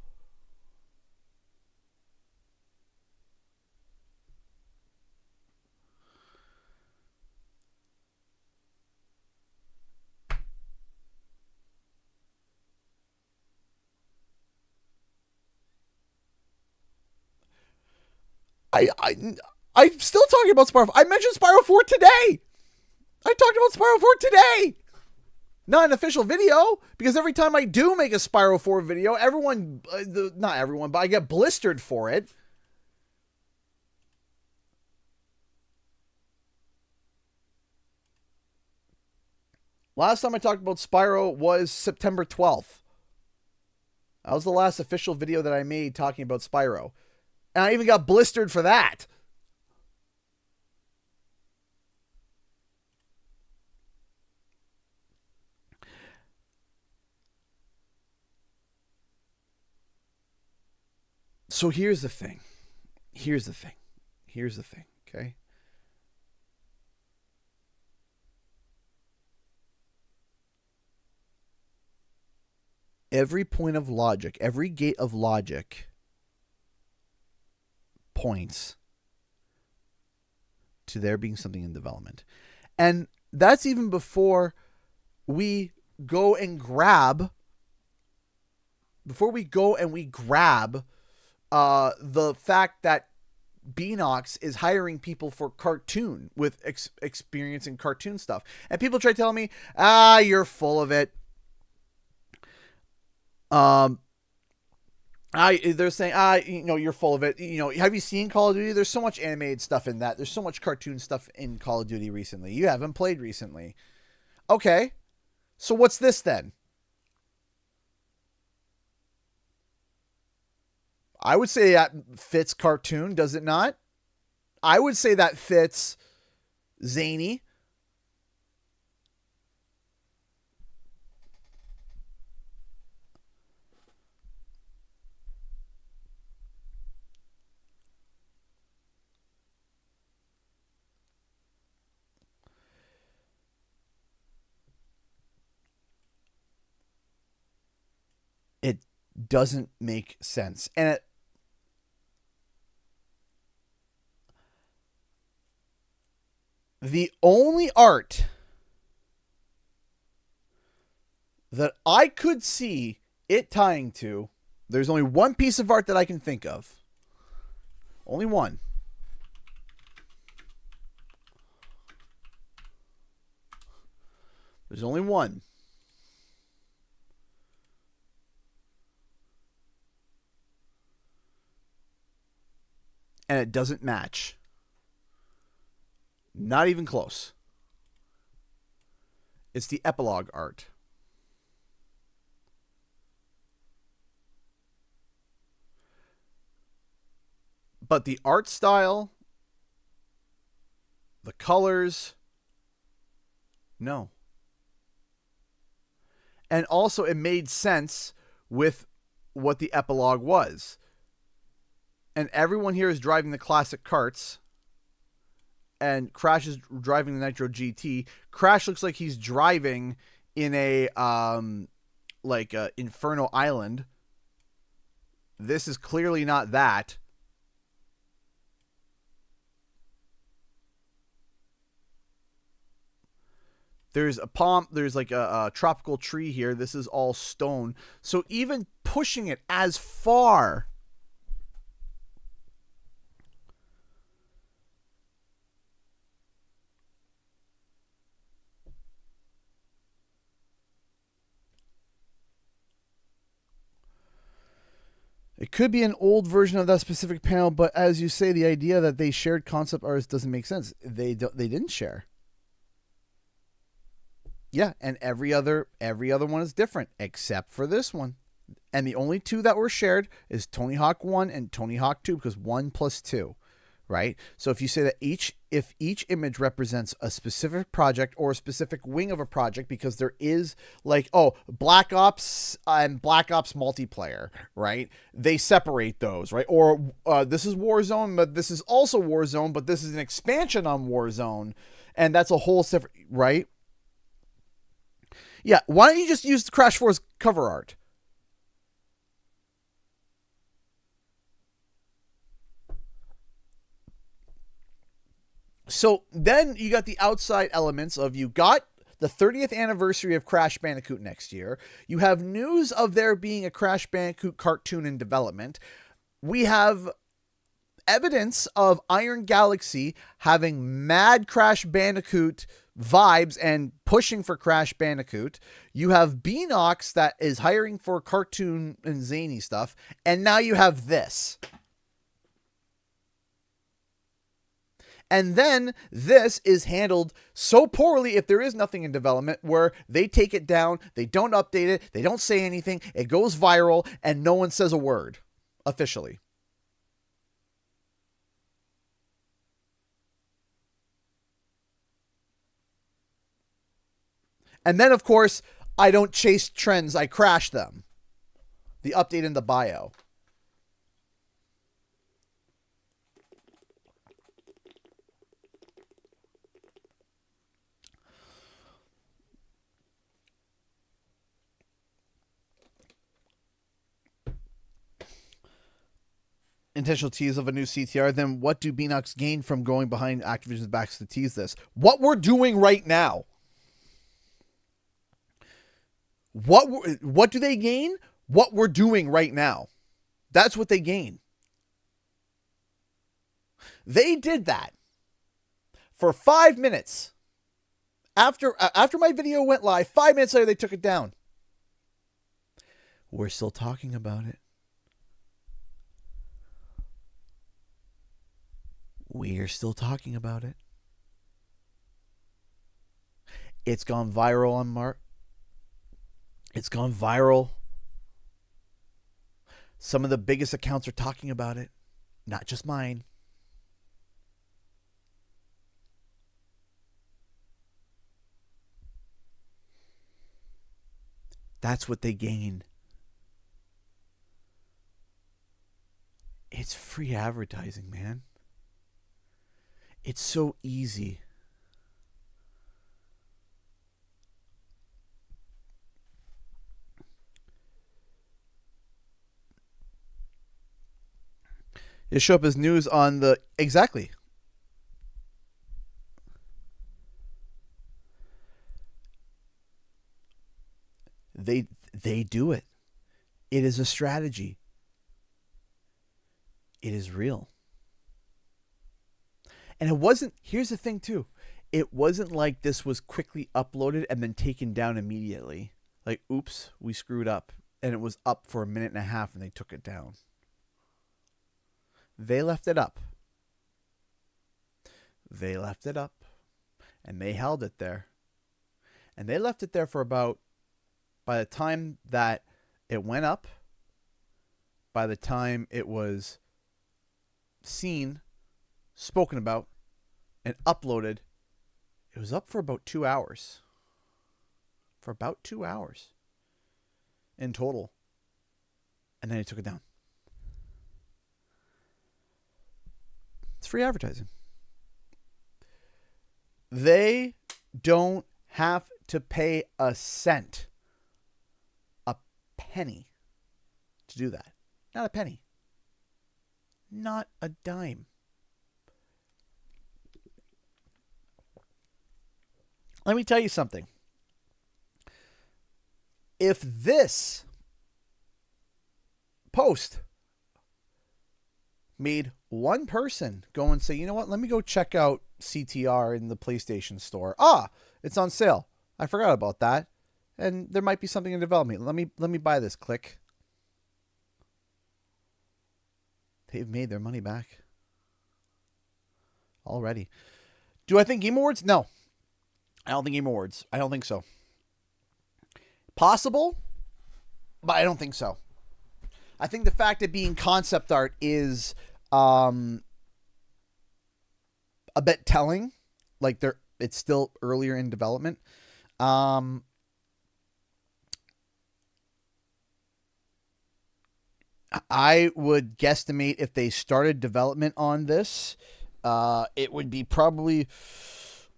I'm still talking about Spyro. I mentioned Spyro 4 today. I talked about Spyro 4 today. Not an official video, because every time I do make a Spyro 4 video, not everyone, but I get blistered for it. Last time I talked about Spyro was September 12th. That was the last official video that I made talking about Spyro. And I even got blistered for that. So here's the thing. Okay? every point of logic, every gate of logic points to there being something in development. And that's even before we go and grab the fact that Beanox is hiring people for cartoon with experience in cartoon stuff. And people try to tell me, you're full of it. They're saying, you're full of it. Have you seen Call of Duty? There's so much animated stuff in that. There's so much cartoon stuff in Call of Duty recently. You haven't played recently. Okay. So what's this then? I would say that fits cartoon, does it not? I would say that fits zany. It doesn't make sense. And the only art that I could see it tying to, there's only one piece of art that I can think of. Only one. There's only one. And it doesn't match. Not even close. It's the epilogue art. But the art style, the colors, no. And also it made sense with what the epilogue was. And everyone here is driving the classic karts. And Crash is driving the Nitro GT. Crash looks like he's driving in a Inferno Island. This is clearly not that. There's a palm, there's like a tropical tree here. This is all stone. So even pushing it as far it could be an old version of that specific panel, but as you say, the idea that they shared concept artists doesn't make sense. They didn't share. Yeah, and every other one is different except for this one. And the only two that were shared is Tony Hawk 1 and Tony Hawk 2 because 1 plus 2, right? So if you say that if each image represents a specific project or a specific wing of a project, because there is like, Black Ops and Black Ops multiplayer, right? They separate those, right? Or this is Warzone, but this is also Warzone, but this is an expansion on Warzone. And that's a whole separate, right? Yeah, why don't you just use the Crash 4's cover art? So then you got the outside elements of you got the 30th anniversary of Crash Bandicoot next year. You have news of there being a Crash Bandicoot cartoon in development. We have evidence of Iron Galaxy having mad Crash Bandicoot vibes and pushing for Crash Bandicoot. You have Beanox that is hiring for cartoon and zany stuff. And now you have this. And then this is handled so poorly if there is nothing in development where they take it down, they don't update it, they don't say anything, it goes viral, and no one says a word officially. And then, of course, I don't chase trends, I crash them. The update in the bio. intentional tease of a new CTR, then what do Beanox gain from going behind Activision's backs to tease this? What we're doing right now. What do they gain? What we're doing right now. That's what they gain. They did that for 5 minutes. After my video went live, 5 minutes later, they took it down. We're still talking about it. We're still talking about it. It's gone viral on Mark. It's gone viral. Some of the biggest accounts are talking about it. Not just mine. That's what they gain. It's free advertising, man. It's so easy. It show up as news on the... Exactly. They do it. It is a strategy. It is real. And it wasn't... Here's the thing, too. It wasn't like this was quickly uploaded and then taken down immediately. Like, oops, we screwed up. And it was up for a minute and a half and they took it down. They left it up. They left it up. And they held it there. And they left it there for about... By the time that it went up, by the time it was seen, spoken about, and uploaded, it was up for about 2 hours. For about 2 hours in total. And then he took it down. It's free advertising. They don't have to pay a cent. A penny to do that. Not a penny. Not a dime. Let me tell you something. If this post made one person go and say, you know what, let me go check out CTR in the PlayStation Store. Ah, it's on sale. I forgot about that. And there might be something in development. Let me buy this. Click. They've made their money back already. Do I think Game Awards? No. I don't think Game Awards. I don't think so. Possible, but I don't think so. I think the fact that being concept art is a bit telling. Like it's still earlier in development. I would guesstimate if they started development on this, it would be probably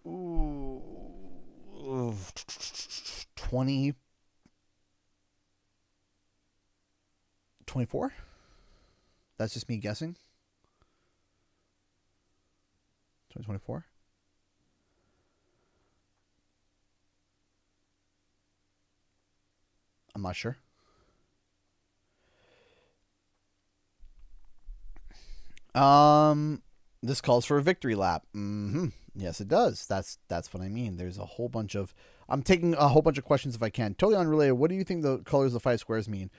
2024. That's just me guessing. 2024. I'm not sure. This calls for a victory lap. Yes, it does. That's what I mean. There's a whole bunch of... I'm taking a whole bunch of questions if I can. Totally unrelated. What do you think the colors of the 5 squares mean?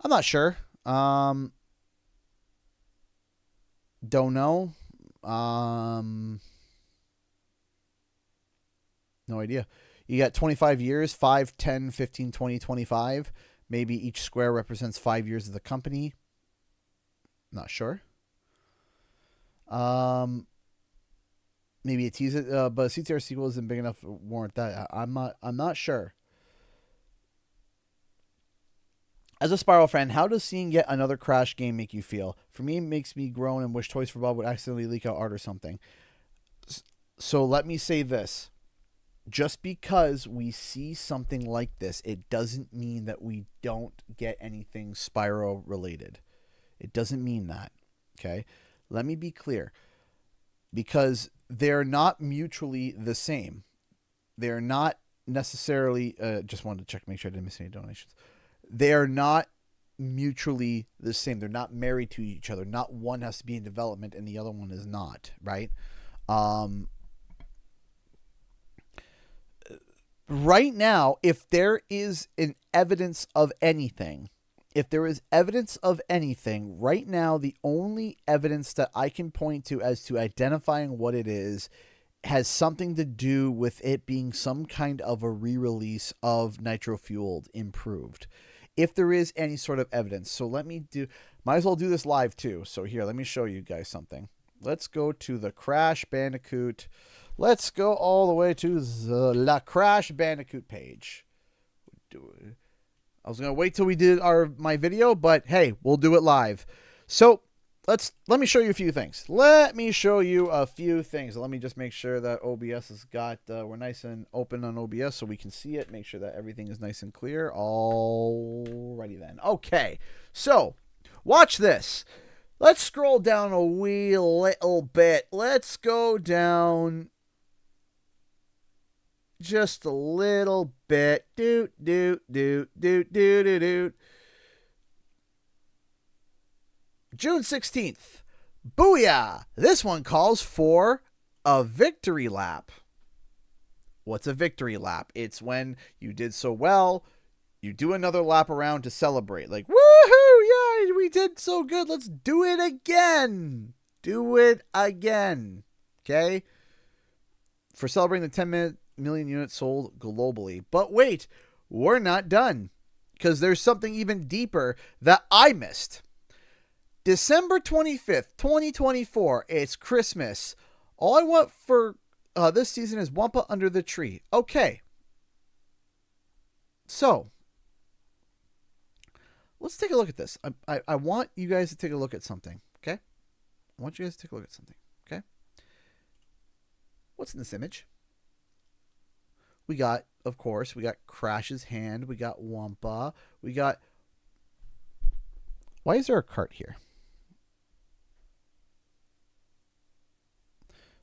I'm not sure. Don't know. No idea. You got 25 years, 5, 10, 15, 20, 25. Maybe each square represents 5 years of the company. Not sure. Maybe it teases it, but CTR sequel isn't big enough to warrant that. I'm not sure. As a Spyro fan, how does seeing yet another Crash game make you feel? For me, it makes me groan and wish Toys for Bob would accidentally leak out art or something. So let me say this. Just because we see something like this, it doesn't mean that we don't get anything Spyro related. It doesn't mean that. Okay? Let me be clear. Because they're not mutually the same. They're not necessarily... just wanted to check, make sure I didn't miss any donations. They are not mutually the same. They're not married to each other. Not one has to be in development and the other one is not, right? Right now, if there is an evidence of anything, right now, the only evidence that I can point to as to identifying what it is has something to do with it being some kind of a re-release of Nitro Fueled Improved. If there is any sort of evidence. So let me might as well do this live too. So here, let me show you guys something. Let's go to the Crash Bandicoot. Let's go all the way to the La Crash Bandicoot page. I was going to wait till we did my video, but hey, we'll do it live. So let me show you a few things. Let me just make sure that OBS has got, we're nice and open on OBS so we can see it. Make sure that everything is nice and clear. Alrighty then. Okay, so watch this. Let's scroll down a wee little bit. Let's go down just a little bit. June 16th. Booyah! This one calls for a victory lap. What's a victory lap? It's when you did so well, you do another lap around to celebrate. Like, woohoo! Yeah, we did so good. Let's do it again. Okay? For celebrating the 10 million units sold globally. But wait, we're not done. Because there's something even deeper that I missed. December 25th, 2024. It's Christmas. All I want for this season is Wampa Under the Tree. Okay. So, let's take a look at this. I want you guys to take a look at something. Okay? I want you guys to take a look at something. Okay? What's in this image? We got, of course, we got Crash's hand. We got Wampa. We got... Why is there a cart here?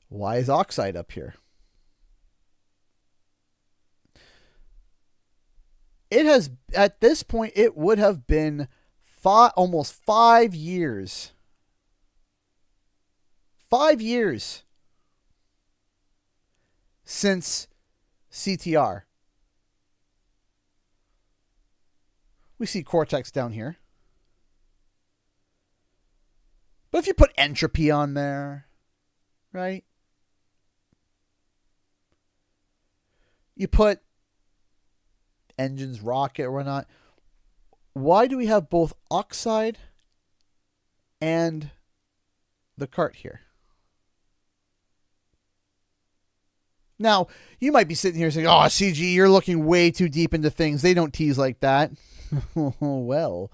Why is Oxide up here? It has, at this point, it would have been almost 5 years. 5 years since CTR. We see Cortex down here. But if you put Entropy on there, right? You put Engines, Rocket, or whatnot. Why do we have both Oxide and the cart here? Now, you might be sitting here saying, oh, CG, you're looking way too deep into things. They don't tease like that. Well,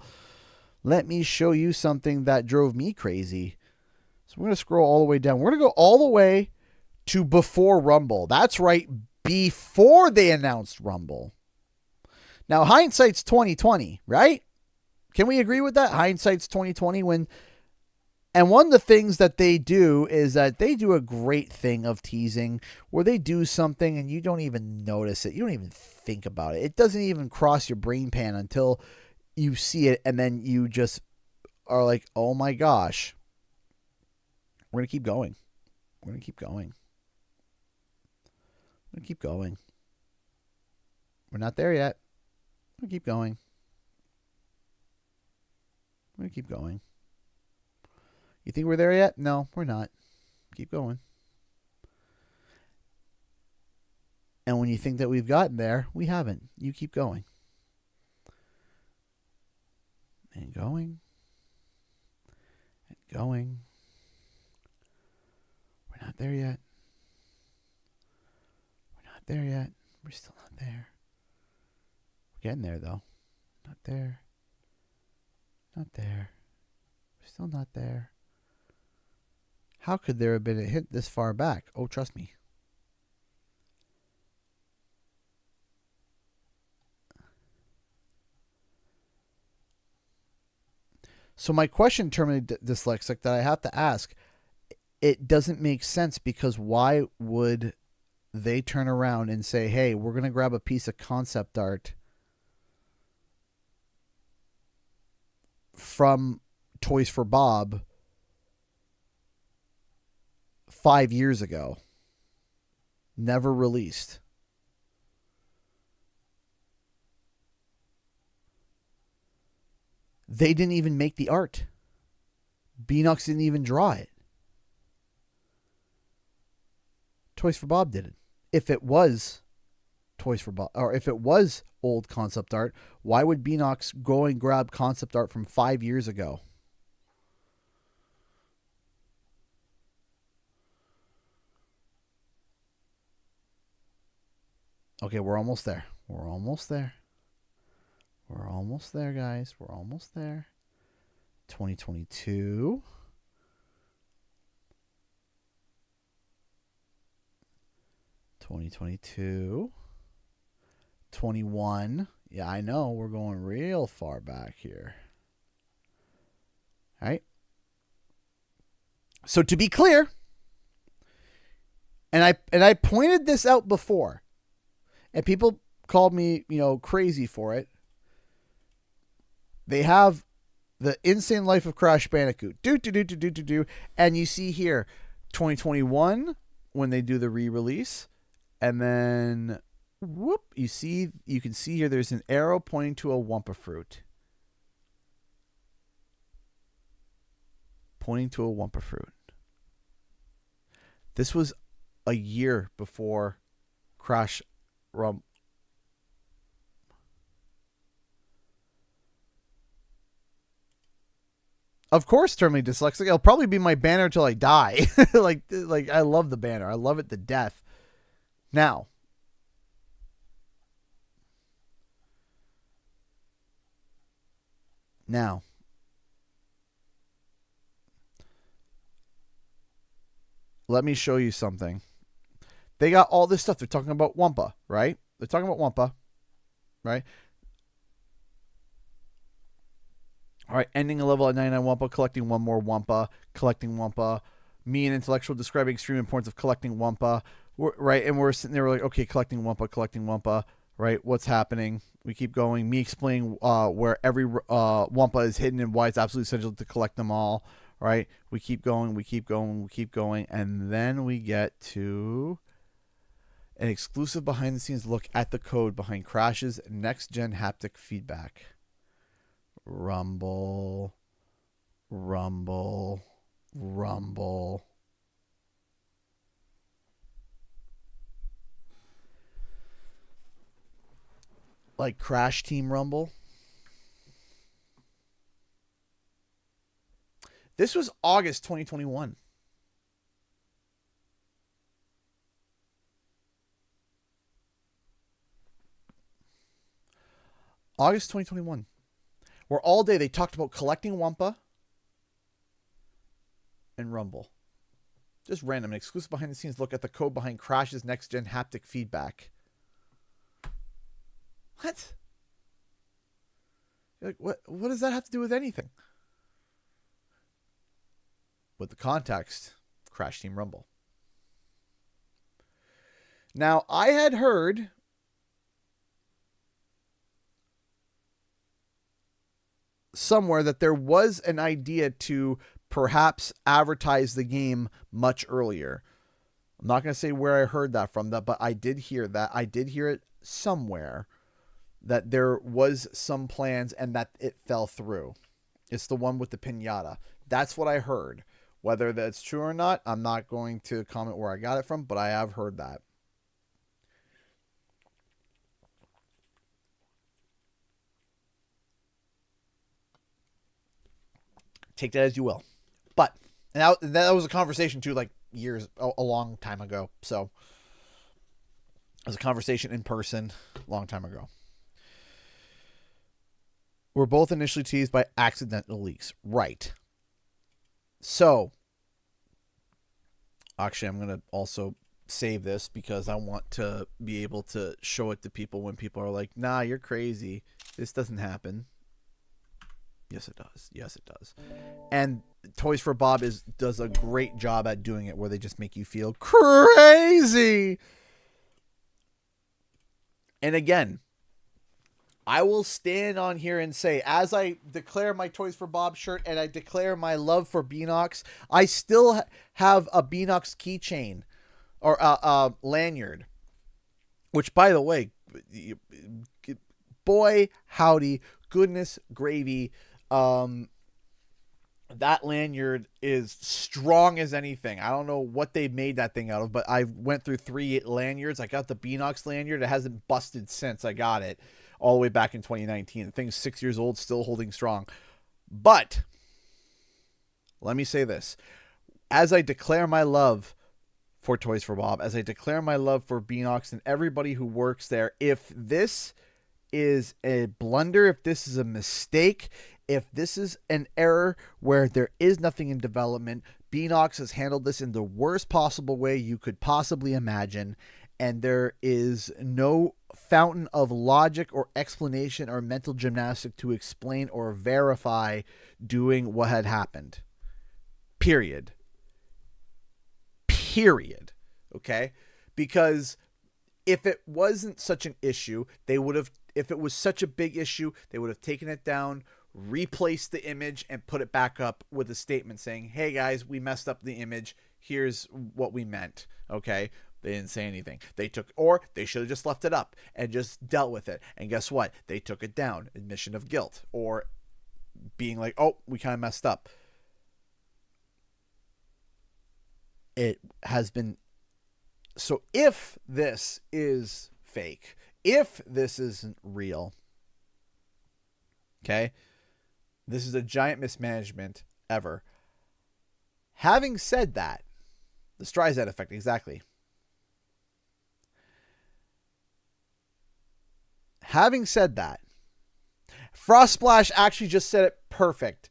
let me show you something that drove me crazy. So we're going to scroll all the way down. We're going to go all the way to before Rumble. That's right, before they announced Rumble. Now, hindsight's 2020, right? Can we agree with that? Hindsight's 2020 and one of the things that they do is that they do a great thing of teasing where they do something and you don't even notice it. You don't even think about it. It doesn't even cross your brain pan until you see it and then you just are like, oh my gosh. We're going to keep going. We're going to keep going. We're going to keep going. We're not there yet. We're going to keep going. We're going to keep going. You think we're there yet? No, we're not. Keep going. And when you think that we've gotten there, we haven't. You keep going. And going. And going. We're not there yet. We're not there yet. We're still not there. We're getting there, though. Not there. Not there. We're still not there. How could there have been a hint this far back? Oh, trust me. So my question, terminally dyslexic, that I have to ask, it doesn't make sense, because why would they turn around and say, hey, we're going to grab a piece of concept art from Toys for Bob 5 years ago, never released? They didn't even make the art. Beanox didn't even draw it. Toys for Bob did it. If it was Toys for Bob, or if it was old concept art, why would Beanox go and grab concept art from 5 years ago? Okay, we're almost there. We're almost there. We're almost there, guys. We're almost there. 2022. 2022. 21. Yeah, I know. We're going real far back here. All right. So to be clear, and I pointed this out before, and people called me, crazy for it. They have the Insane Life of Crash Bandicoot. And you see here, 2021, when they do the re-release. And then, whoop, you can see here there's an arrow pointing to a Wumpa fruit. Pointing to a Wumpa fruit. This was a year before Crash Rum. Of course, terminally dyslexic. It'll probably be my banner till I die. like I love the banner. I love it to death. Now, let me show you something. They got all this stuff. They're talking about Wumpa, right? They're talking about Wumpa, right? All right, ending a level at 99 Wumpa, collecting one more Wumpa, collecting Wumpa. Me and Intellectual describing extreme importance of collecting Wumpa, right? And we're sitting there, we're like, okay, collecting Wumpa, right? What's happening? We keep going. Me explaining where every Wumpa is hidden and why it's absolutely essential to collect them all, right? We keep going, and then we get to an exclusive behind-the-scenes look at the code behind Crash's next-gen haptic feedback. Rumble. Like Crash Team Rumble. This was August 2021. August 2021. Where all day they talked about collecting Wumpa and Rumble. Just random. An exclusive behind the scenes look at the code behind Crash's next gen haptic feedback. What? Like, what does that have to do with anything? With the context, Crash Team Rumble. Now, I had heard somewhere that there was an idea to perhaps advertise the game much earlier. I'm not going to say where I heard that from, but I did hear that. I did hear it somewhere that there was some plans and that it fell through. It's the one with the piñata. That's what I heard. Whether that's true or not, I'm not going to comment where I got it from, but I have heard that. Take that as you will. But and that was a conversation too, like a long time ago. So it was a conversation in person a long time ago. We're both initially teased by accidental leaks. Right. So, actually, I'm going to also save this because I want to be able to show it to people when people are like, nah, you're crazy. This doesn't happen. Yes, it does. Yes, it does. And Toys for Bob does a great job at doing it, where they just make you feel crazy. And again, I will stand on here and say, as I declare my Toys for Bob shirt and I declare my love for Beanox, I still have a Beanox keychain or a lanyard, which, by the way, boy, howdy, goodness gravy. That lanyard is strong as anything. I don't know what they made that thing out of, but I went through 3 lanyards. I got the Beanox lanyard. It hasn't busted since I got it all the way back in 2019. The thing's 6 years old, still holding strong. But let me say this. As I declare my love for Toys for Bob, as I declare my love for Beanox and everybody who works there, if this is a blunder, if this is a mistake, if this is an error where there is nothing in development, Beanox has handled this in the worst possible way you could possibly imagine, and there is no fountain of logic or explanation or mental gymnastic to explain or verify doing what had happened. Period. Okay? Because if it wasn't such an issue, if it was such a big issue, they would have taken it down, replaced the image, and put it back up with a statement saying, hey guys, we messed up the image. Here's what we meant. Okay? They didn't say anything. They should have just left it up and just dealt with it. And guess what? They took it down. Admission of guilt, or being like, oh, we kind of messed up. It has been. So if this is fake, if this isn't real, okay, this is a giant mismanagement ever. Having said that, the Streisand effect, exactly. Having said that, Frostsplash actually just said it perfect.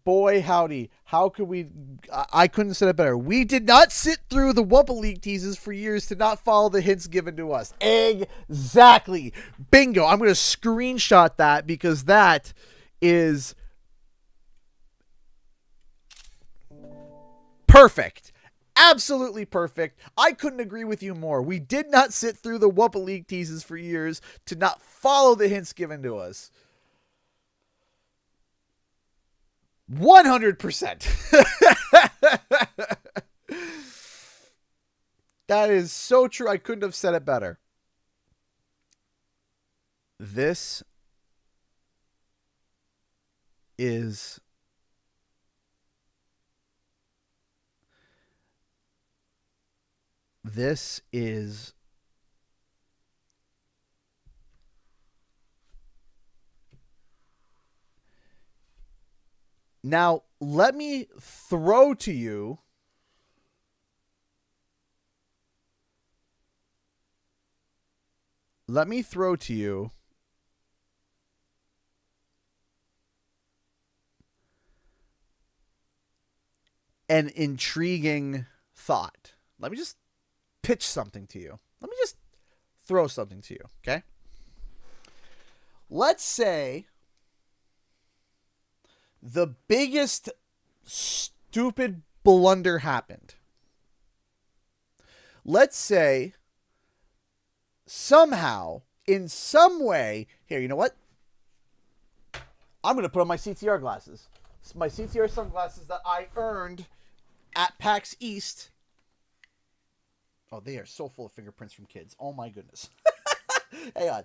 Boy, howdy. How could we... I couldn't have said it better. We did not sit through the Wumpa League teases for years to not follow the hints given to us. Exactly. Bingo. I'm going to screenshot that because that is perfect. Absolutely perfect. I couldn't agree with you more. We did not sit through the Wumpa League teases for years to not follow the hints given to us. 100%. That is so true. I couldn't have said it better. This is now, let me throw to you an intriguing thought. Let me just pitch something to you. Let me just throw something to you, okay? Let's say the biggest stupid blunder happened. Let's say somehow, in some way, here, you know what? I'm going to put on my CTR glasses. It's my CTR sunglasses that I earned at PAX East. Oh, they are so full of fingerprints from kids. Oh my goodness. Hang on.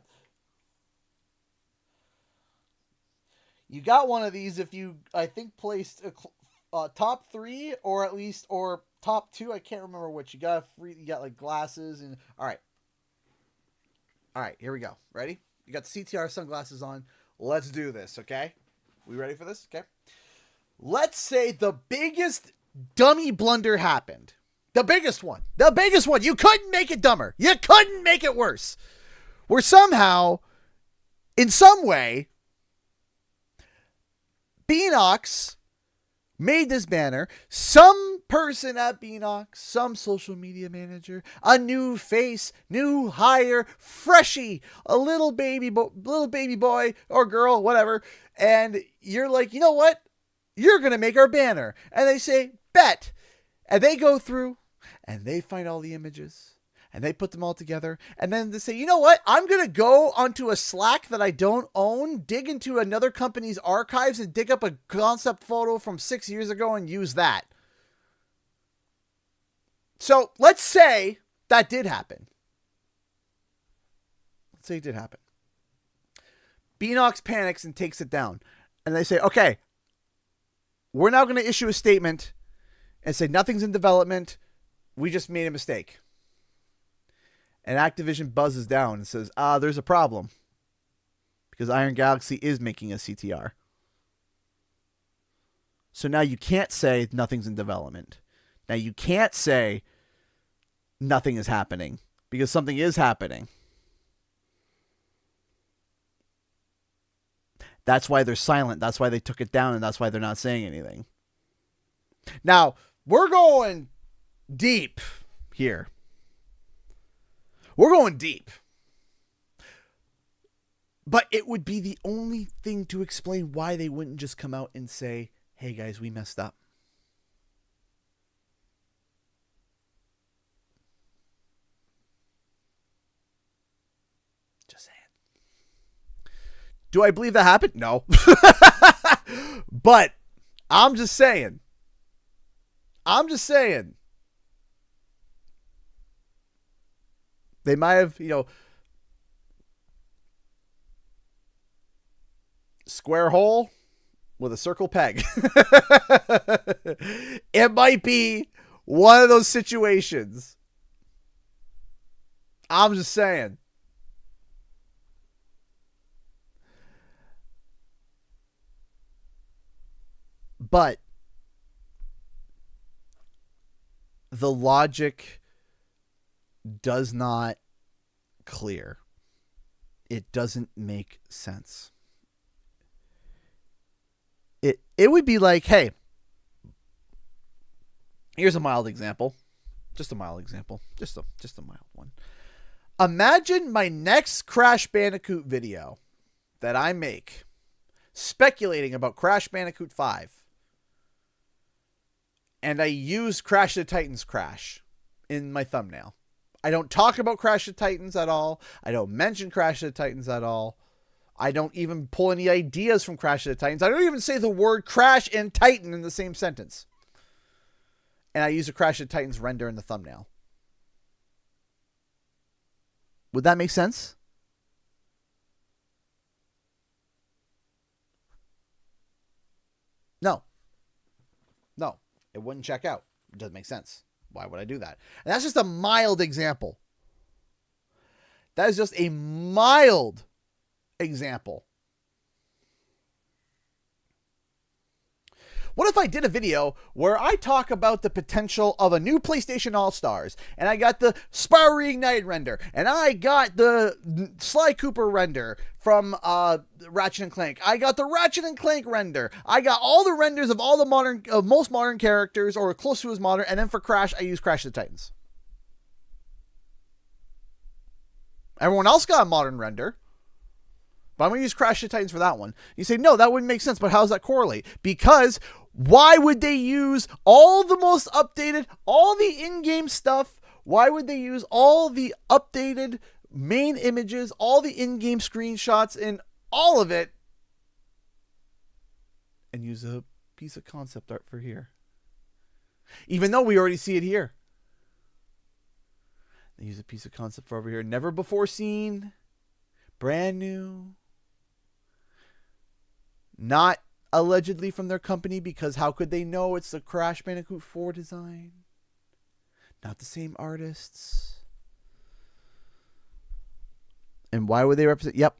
You got one of these if you, I think, placed top 3 or at least, or top 2. I can't remember which. You got you got like glasses and, all right. All right, here we go. Ready? You got the CTR sunglasses on. Let's do this, okay? We ready for this? Okay. Let's say the biggest dummy blunder happened. The biggest one. The biggest one. You couldn't make it dumber. You couldn't make it worse. Where somehow, in some way, Beanox made this banner. Some person at Beanox, some social media manager, a new face, new hire, freshie, a little baby boy or girl, whatever. And you're like, you know what? You're going to make our banner. And they say, bet. And they go through and they find all the images and they put them all together. And then they say, you know what? I'm going to go onto a Slack that I don't own, dig into another company's archives and dig up a concept photo from 6 years ago and use that. So let's say that did happen. Let's say it did happen. Beanox panics and takes it down. And they say, okay, we're now going to issue a statement and say nothing's in development. We just made a mistake. And Activision buzzes down and says, there's a problem. Because Iron Galaxy is making a CTR. So now you can't say nothing's in development. Now you can't say nothing is happening. Because something is happening. That's why they're silent. That's why they took it down. And that's why they're not saying anything. Now, we're going deep here. We're going deep. But it would be the only thing to explain why they wouldn't just come out and say, hey guys, we messed up. Just saying. Do I believe that happened? No. But I'm just saying. They might have, square hole with a circle peg. It might be one of those situations. I'm just saying. But the logic does not clear. It doesn't make sense. It would be like, hey, here's a mild example. Just a mild example. Just a mild one. Imagine my next Crash Bandicoot video that I make speculating about Crash Bandicoot 5. And I use Crash of the Titans Crash in my thumbnail. I don't talk about Crash of the Titans at all. I don't mention Crash of the Titans at all. I don't even pull any ideas from Crash of the Titans. I don't even say the word Crash and Titan in the same sentence. And I use a Crash of the Titans render in the thumbnail. Would that make sense? No. No. It wouldn't check out. It doesn't make sense. Why would I do that? And that's just a mild example. That is just a mild example. What if I did a video where I talk about the potential of a new PlayStation All-Stars, and I got the Spyro Reignited render, and I got the Sly Cooper render from Ratchet & Clank. I got the Ratchet & Clank render. I got all the renders of all the most modern characters, or close to as modern, and then for Crash, I use Crash of the Titans. Everyone else got a modern render. But I'm going to use Crash of the Titans for that one. You say, no, that wouldn't make sense. But how does that correlate? Because why would they use all the most updated, all the in-game stuff? Why would they use all the updated main images, all the in-game screenshots, and all of it, and use a piece of concept art for here? Even though we already see it here. They use a piece of concept for over here. Never before seen. Brand new. Not allegedly from their company, because how could they know it's the Crash Bandicoot 4 design? Not the same artists. And why would they represent? Yep.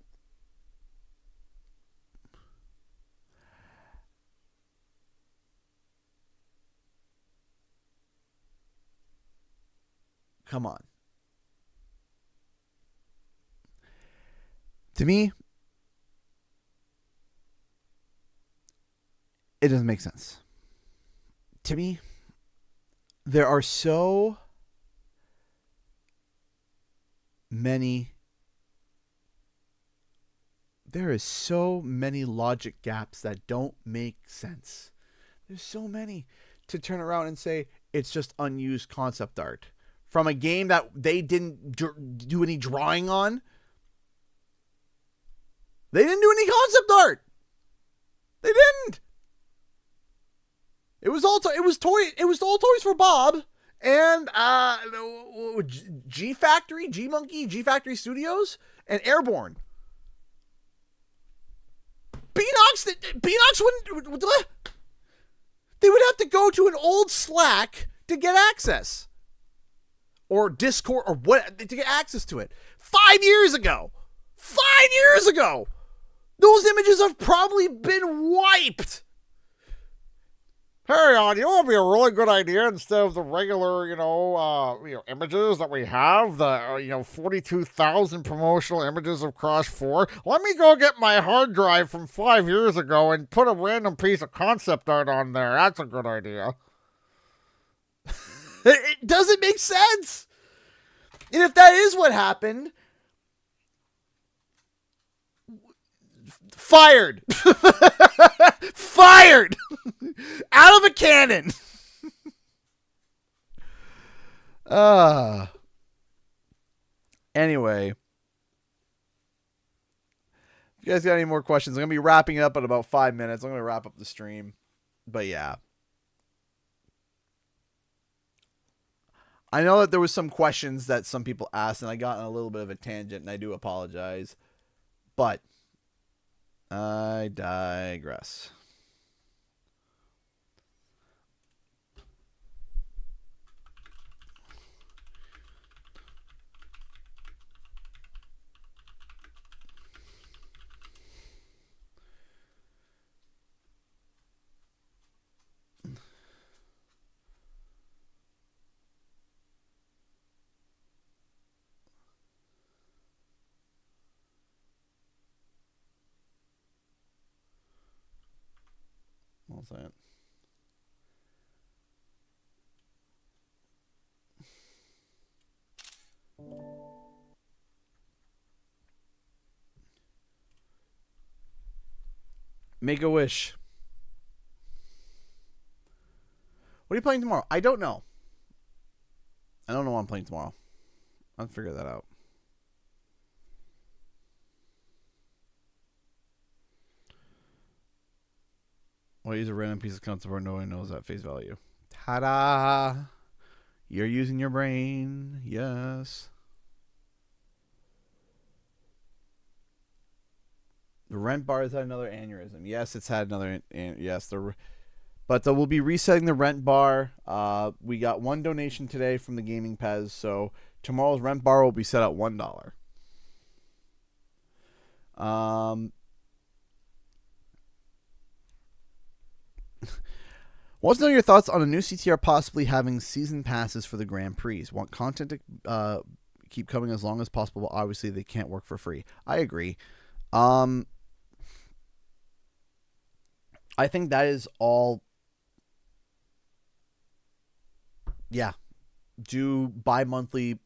Come on. To me, it doesn't make sense. to me, there are so many. There is so many logic gaps that don't make sense. There's so many to turn around and say it's just unused concept art from a game that they didn't do any drawing on. They didn't do any concept art. They didn't. It was all Toys for Bob and G Factory Studios and Airborne. Beanox wouldn't. They would have to go to an old Slack to get access, or Discord, or what, to get access to it. 5 years ago, those images have probably been wiped. Hey, you know what would be a really good idea instead of the regular, images that we have, the 42,000 promotional images of Crash 4. Let me go get my hard drive from 5 years ago and put a random piece of concept art on there. That's a good idea. It doesn't make sense. And if that is what happened, fired. Fired. Out of a cannon. Anyway. If you guys got any more questions, I'm going to be wrapping it up in about 5 minutes. I'm going to wrap up the stream. But yeah. I know that there was some questions that some people asked, and I got on a little bit of a tangent, and I do apologize. But I digress. One second. Make a wish. What are you playing tomorrow? I don't know. I don't know what I'm playing tomorrow. I'll figure that out. Well, use a random piece of concept art no one knows at face value. Ta-da! You're using your brain. Yes. The rent bar has had another aneurysm. Yes, it's had another. Yes, but we'll be resetting the rent bar. We got one donation today from the Gaming Pez, so tomorrow's rent bar will be set at $1. Want to know your thoughts on a new CTR possibly having season passes for the Grand Prix? Want content to keep coming as long as possible, but obviously they can't work for free. I agree. I think that is all. Yeah. Do bi-monthly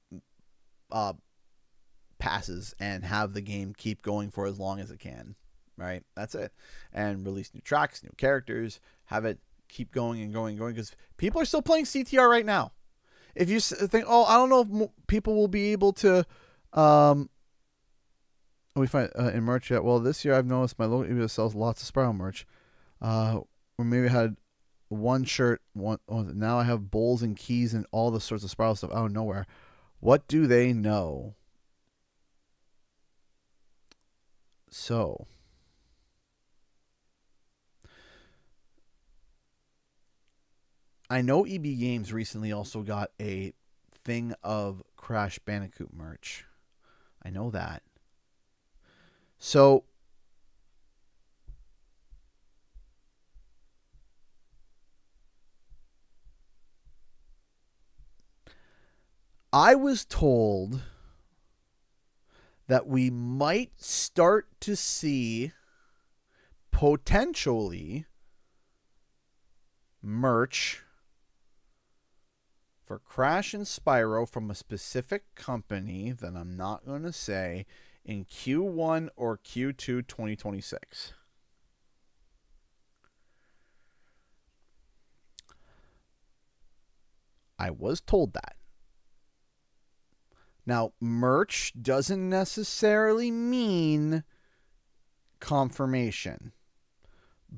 passes and have the game keep going for as long as it can. Right? That's it. And release new tracks, new characters, have it keep going and going and going, because people are still playing CTR right now. If you think, oh, I don't know if people will be able to we find in merch yet. Well, this year I've noticed my local area sells lots of Spyro merch. Or maybe I had one shirt, now I have bowls and keys and all the sorts of Spyro stuff out of nowhere. What do they know? So I know EB Games recently also got a thing of Crash Bandicoot merch. I know that. So I was told that we might start to see potentially merch for Crash and Spyro from a specific company that I'm not going to say in Q1 or Q2 2026. I was told that. Now, merch doesn't necessarily mean confirmation,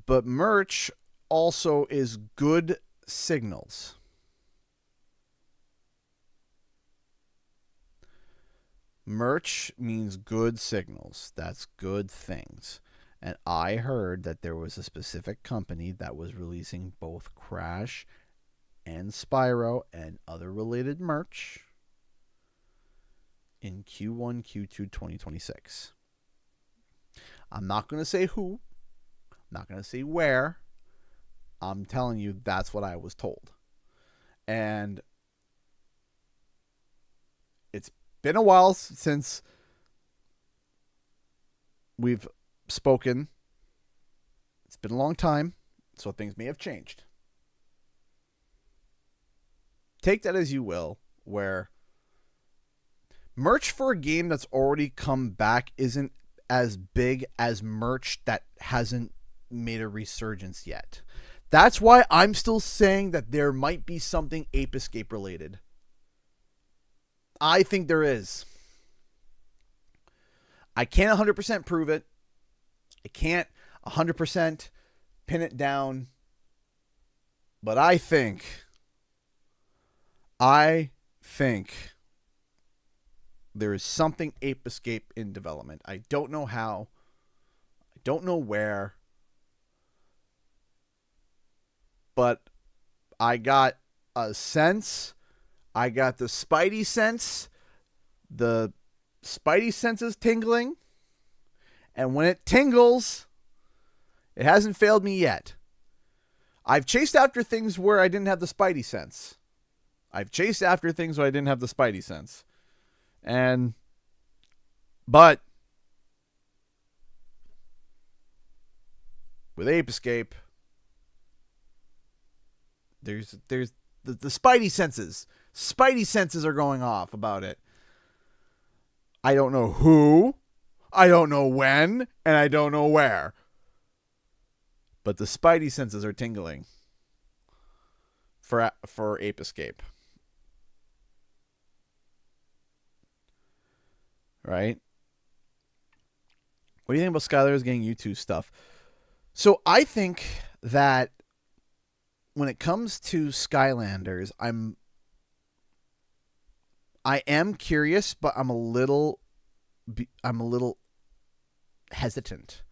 but merch also is good signals. Merch means good signals. That's good things. And I heard that there was a specific company that was releasing both Crash and Spyro and other related merch in Q1, Q2 2026. I'm not going to say who. I'm not going to say where. I'm telling you that's what I was told. And it's been a while since we've spoken. It's been a long time, so things may have changed. Take that as you will, where merch for a game that's already come back isn't as big as merch that hasn't made a resurgence yet. That's why I'm still saying that there might be something Ape Escape related. I think there is. I can't 100% prove it. I can't 100% pin it down. But I think there is something Ape Escape in development. I don't know how. I don't know where. But I got a sense. I got the Spidey sense. The Spidey sense is tingling. And when it tingles, it hasn't failed me yet. I've chased after things where I didn't have the Spidey sense. But with Ape Escape, there's the Spidey senses. Spidey senses are going off about it. I don't know who, I don't know when, and I don't know where. But the Spidey senses are tingling for Ape Escape. Right? What do you think about Skylar's getting YouTube stuff? So I think that when it comes to Skylanders, I am curious, but I'm a little hesitant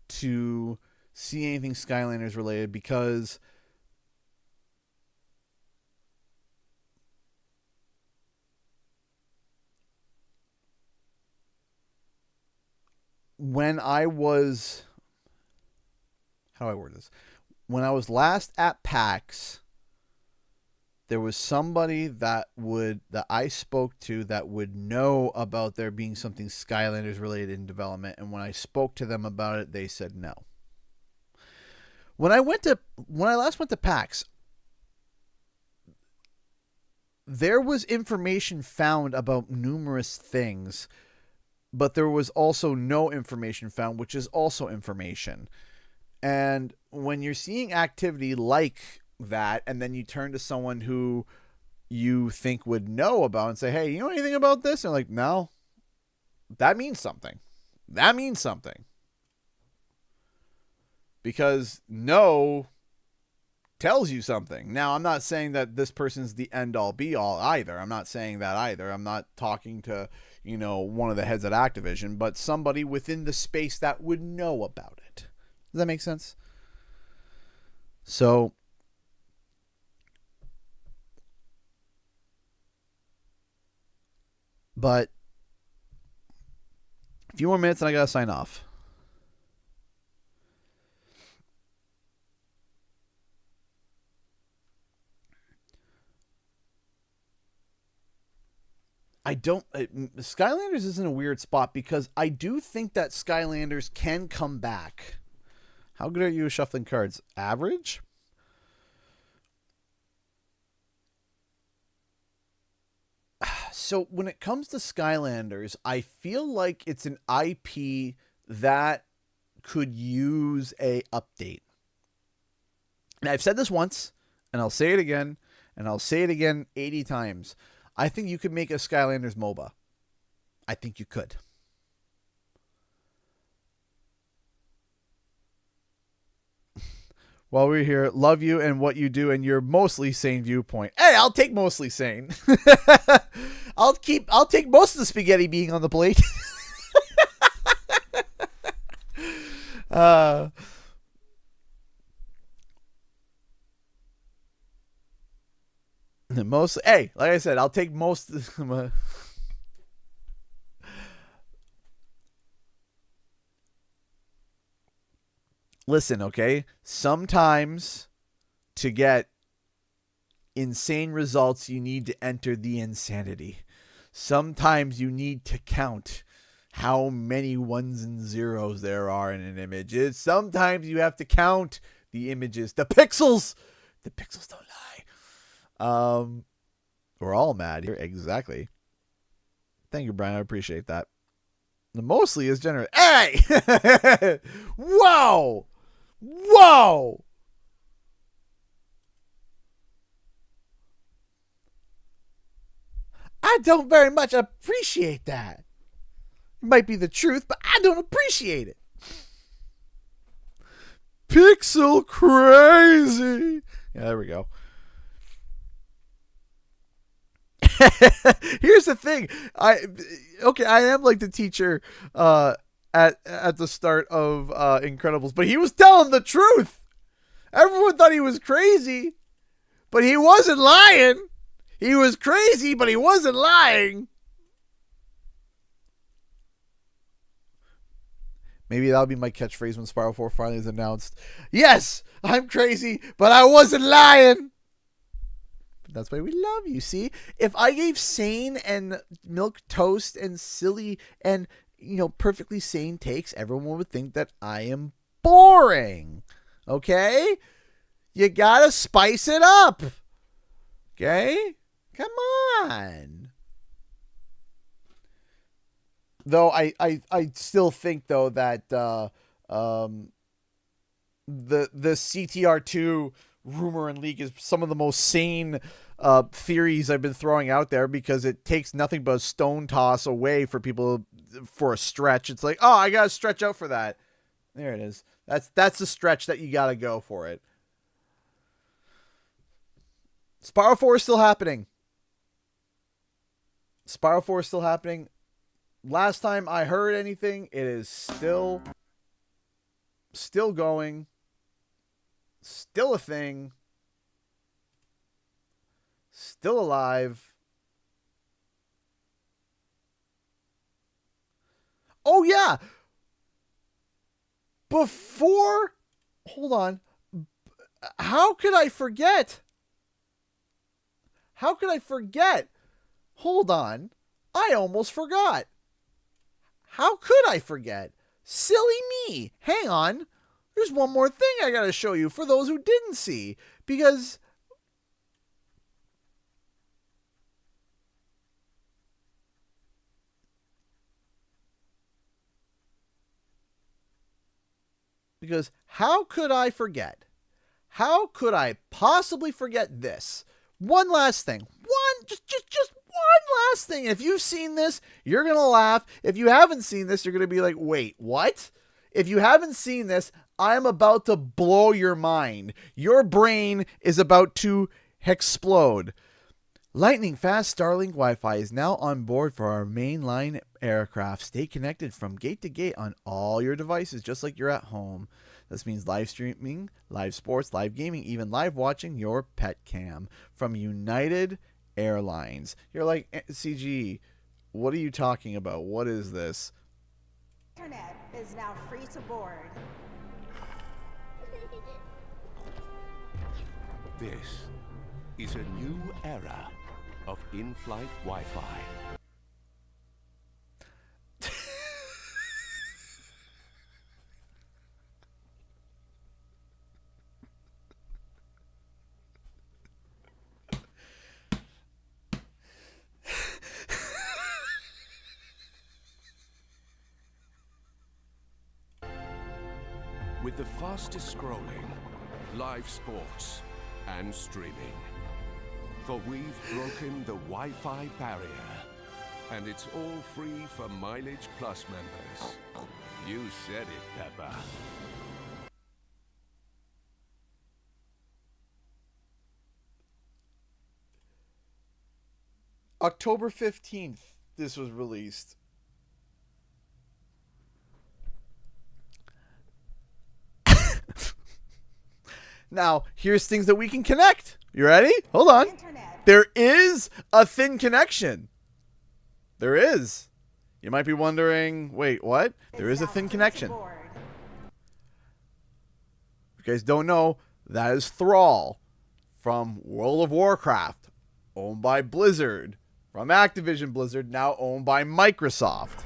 to see anything Skylanders related, because when I was, how do I word this? When I was last at PAX, there was somebody that I spoke to that would know about there being something Skylanders related in development, and when I spoke to them about it, they said no. When I last went to PAX, there was information found about numerous things, but there was also no information found, which is also information. And when you're seeing activity like that, and then you turn to someone who you think would know about and say, hey, you know anything about this? And they're like, no. That means something. That means something. Because no tells you something. Now, I'm not saying that this person's the end-all be-all either. I'm not saying that either. I'm not talking to, one of the heads at Activision, but somebody within the space that would know about it. Does that make sense? So, but a few more minutes and I gotta sign off. Skylanders is in a weird spot because I do think that Skylanders can come back. How good are you at shuffling cards? Average? So when it comes to Skylanders, I feel like it's an IP that could use a update. And I've said this once, and I'll say it again, and I'll say it again 80 times. I think you could make a Skylanders MOBA. I think you could. While we're here, love you and what you do and your mostly sane viewpoint. Hey, I'll take mostly sane. I'll take most of the spaghetti being on the plate. Most, hey, like I said, I'll take most. Listen, okay? Sometimes to get insane results, you need to enter the insanity. Sometimes you need to count how many ones and zeros there are in an image. Sometimes you have to count the images, the pixels. The pixels don't lie. We're all mad here. Exactly. Thank you, Brian. I appreciate that. The mostly is generous. Hey! Whoa! Whoa! I don't very much appreciate that. It might be the truth, but I don't appreciate it. Pixel crazy. Yeah, there we go. Here's the thing. I am like the teacher at the start of Incredibles, but he was telling the truth. Everyone thought he was crazy, but he wasn't lying. He was crazy, but he wasn't lying. Maybe that'll be my catchphrase when Spyro 4 finally is announced. Yes, I'm crazy, but I wasn't lying. That's why we love you. See, if I gave sane and milk toast and silly and, perfectly sane takes, everyone would think that I am boring. Okay? You gotta spice it up. Okay? Come on. Though I still think though that the CTR2 rumor and leak is some of the most sane theories I've been throwing out there, because it takes nothing but a stone toss away for people for a stretch. It's like, oh, I gotta stretch out for that. There it is. That's the stretch that you gotta go for it. Spyro 4 is still happening. Spyro 4 is still happening. Last time I heard anything, it is still going. Still a thing. Still alive. Oh, yeah. Hold on. How could I forget? Hold on. I almost forgot. How could I forget? Silly me. Hang on. There's one more thing I gotta show you for those who didn't see. Because how could I forget? How could I possibly forget this? One last thing. Just one last thing. If you've seen this, you're going to laugh. If you haven't seen this, you're going to be like, wait, what? If you haven't seen this, I'm about to blow your mind. Your brain is about to explode. Lightning fast Starlink Wi-Fi is now on board for our mainline aircraft. Stay connected from gate to gate on all your devices, just like you're at home. This means live streaming, live sports, live gaming, even live watching your pet cam from United Airlines. You're like, CG, what are you talking about? What is this?
Internet is now free to board.
This is a new era of in-flight Wi-Fi. with the fastest scrolling, live sports, and streaming. For we've broken the Wi-Fi barrier, and it's all free for Mileage Plus members. You said it, Peppa.
October 15th, this was released. Now, here's things that we can connect. You ready? Hold on.
Internet.
There is a thin connection. There is. You might be wondering, wait, what? There is a thin connection. If you guys don't know, that is Thrall from World of Warcraft, owned by Blizzard, from Activision Blizzard, now owned by Microsoft.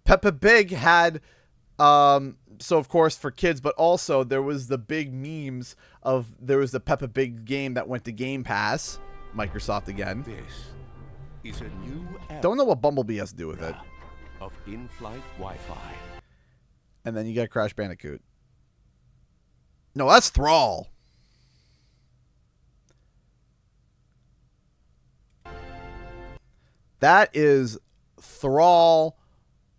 Peppa Pig had, so of course for kids, but also there was the big memes of, there was the Peppa Pig game that went to Game Pass, Microsoft again.
This is a new era.
Don't know what Bumblebee has to do with it.
Of in-flight Wi-Fi.
And then you got Crash Bandicoot. No, that's Thrall. That is Thrall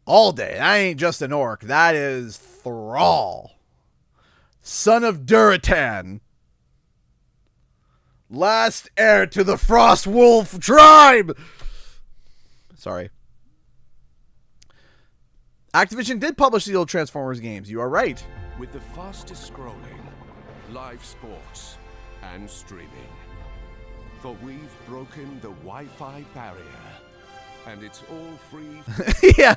all day. That ain't just an orc. That is Thrall. Son of Duratan. Last heir to the Frost Wolf tribe. Sorry. Activision did publish the old Transformers games. You are right.
With the fastest scrolling, live sports, and streaming. For we've broken the Wi-Fi barrier, and it's all free.
Yeah,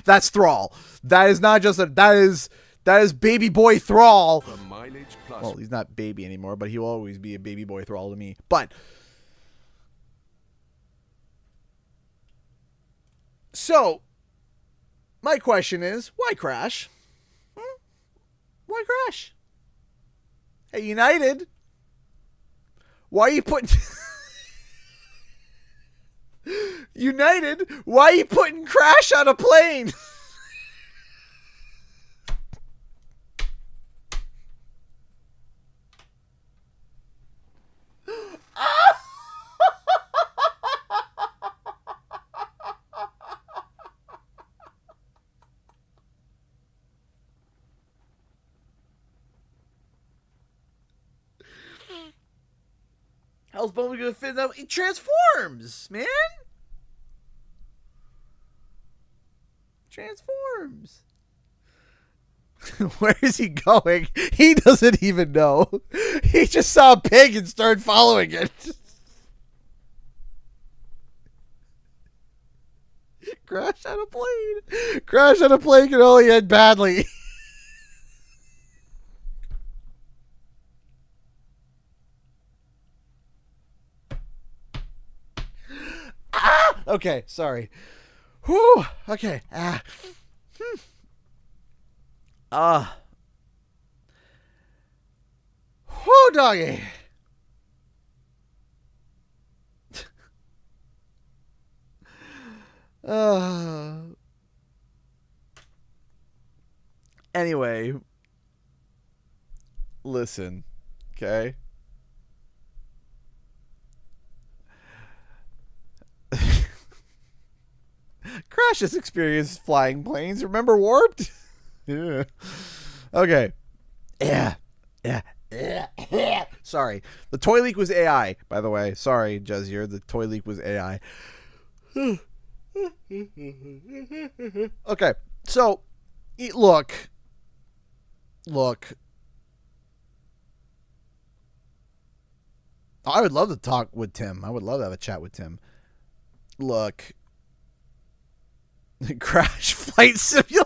that's Thrall. That is not just a, that is baby boy Thrall.
For Mileage Plus.
Well, he's not baby anymore, but he will always be a baby boy Thrall to me. But so my question is, why Crash? Why Crash? Hey, United, why are you putting United, why are you putting Crash on a plane? How's Bumblebee gonna fit in that? It transforms, man. Transforms. Where is he going? He doesn't even know. He just saw a pig and started following it. Crash on a plane. Crash on a plane can only end badly. Ah! Okay, sorry. Whew. Okay. Ah. Whew, doggy. Anyway. Listen. Okay. Crash has experienced flying planes. Remember Warped? Yeah. Okay. Yeah. Sorry. The toy leak was AI, by the way. Sorry, Jezier. The toy leak was AI. Okay. So, look. I would love to talk with Tim. I would love to have a chat with Tim. Look. Crash Flight Simulator.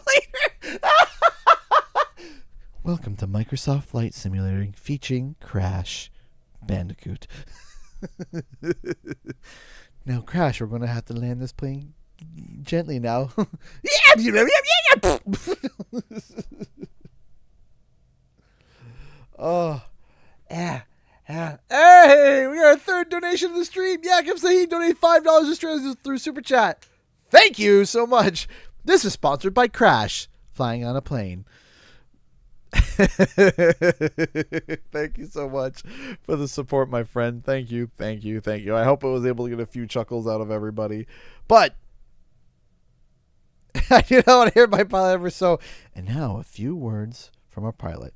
Welcome to Microsoft Flight Simulator featuring Crash Bandicoot. Now, Crash, we're going to have to land this plane gently now. Oh, yeah. Hey, we got our third donation of the stream. Yakim Saheed donated $5 through Super Chat. Thank you so much. This is sponsored by Crash flying on a plane. Thank you so much for the support, my friend. Thank you. I hope I was able to get a few chuckles out of everybody. But I do not want to hear my pilot ever so. And now a few words from our pilot.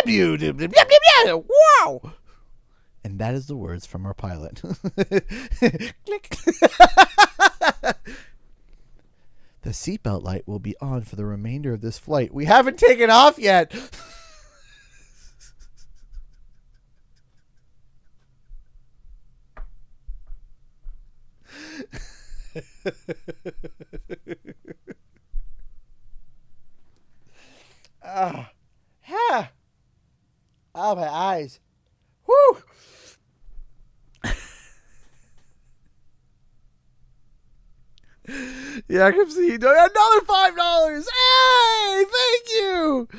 Wow! And that is the words from our pilot. Click. The seatbelt light will be on for the remainder of this flight. We haven't taken off yet. Oh, my eyes. Woo! Yeah, I can see another $5. Hey, thank you.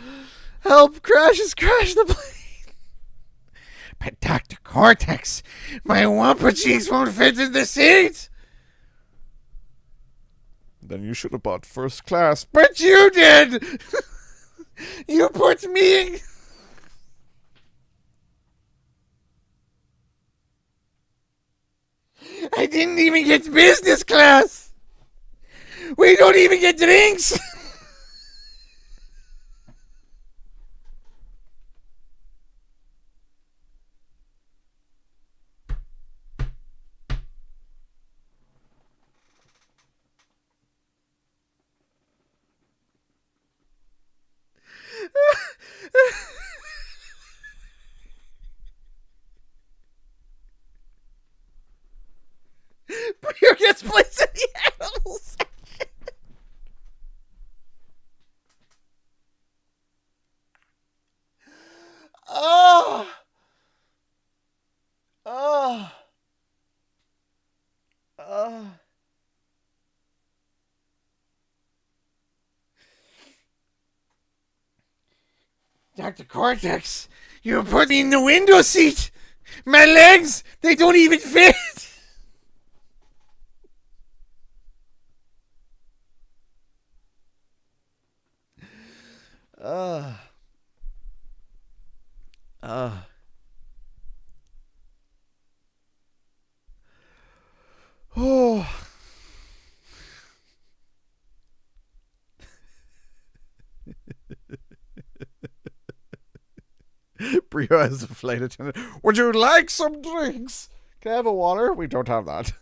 Help crashes crash the plane. But Dr. Cortex, my Wampa cheeks won't fit in the seat. Then you should have bought first class. But you did. You put me in. I didn't even get business class. We don't even get drinks. Beer gets placed in the animal section. Oh. Oh. Oh. Dr. Cortex, you put me in the window seat. My legs, they don't even fit. Oh. Brio as a flight attendant. Would you like some drinks? Can I have a water? We don't have that.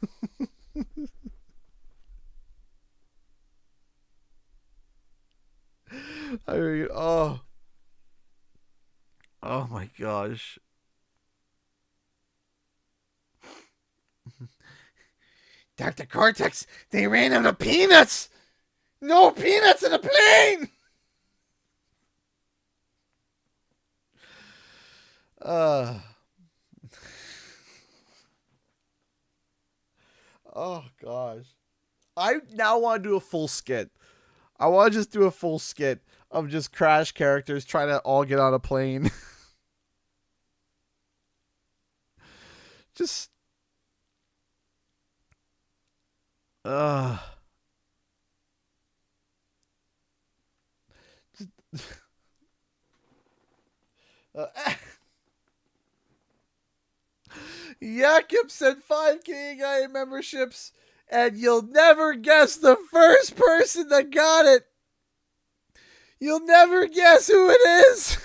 I mean, oh my gosh. Dr. Cortex, they ran out of peanuts. No peanuts in a plane. Oh gosh. I now want to do a full skit. I want to just do a full skit of just Crash characters trying to all get on a plane. Just Yakip sent 5 KGI memberships, and you'll never guess the first person that got it. You'll never guess who it is.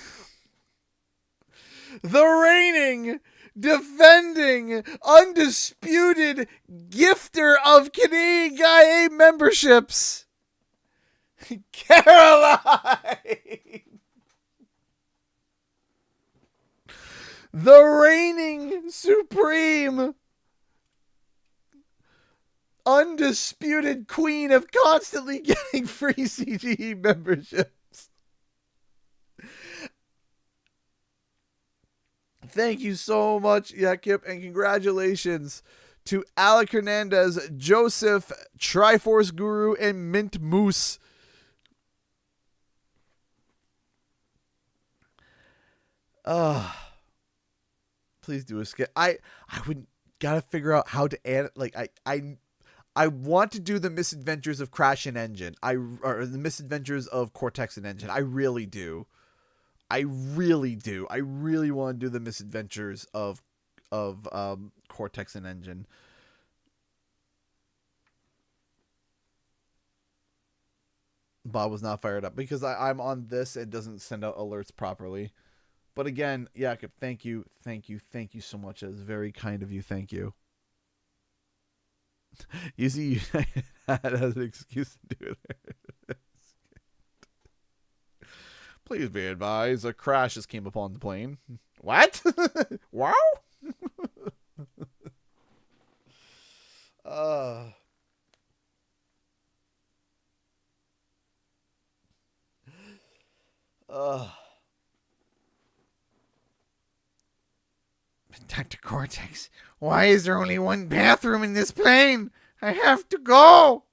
The reigning, defending, undisputed gifter of Canadian Guy A memberships, Caroline. The reigning supreme, undisputed queen of constantly getting free CGE memberships. Thank you so much, Yakip, and congratulations to Alec Hernandez, Joseph, Triforce Guru, and Mint Moose. Please do a skit. I would gotta figure out how to add, like, I want to do the misadventures of Crash and Engine. Or the misadventures of Cortex and Engine. I really do. I really do. I really want to do the misadventures of Cortex and Engine. Bob was not fired up because I'm on this. It doesn't send out alerts properly. But again, Jakob, thank you so much. That was very kind of you. Thank you. You see, you had as an excuse to do it. Please be advised, a crash just came upon the plane. What? Wow. Dr. Cortex, why is there only one bathroom in this plane? I have to go.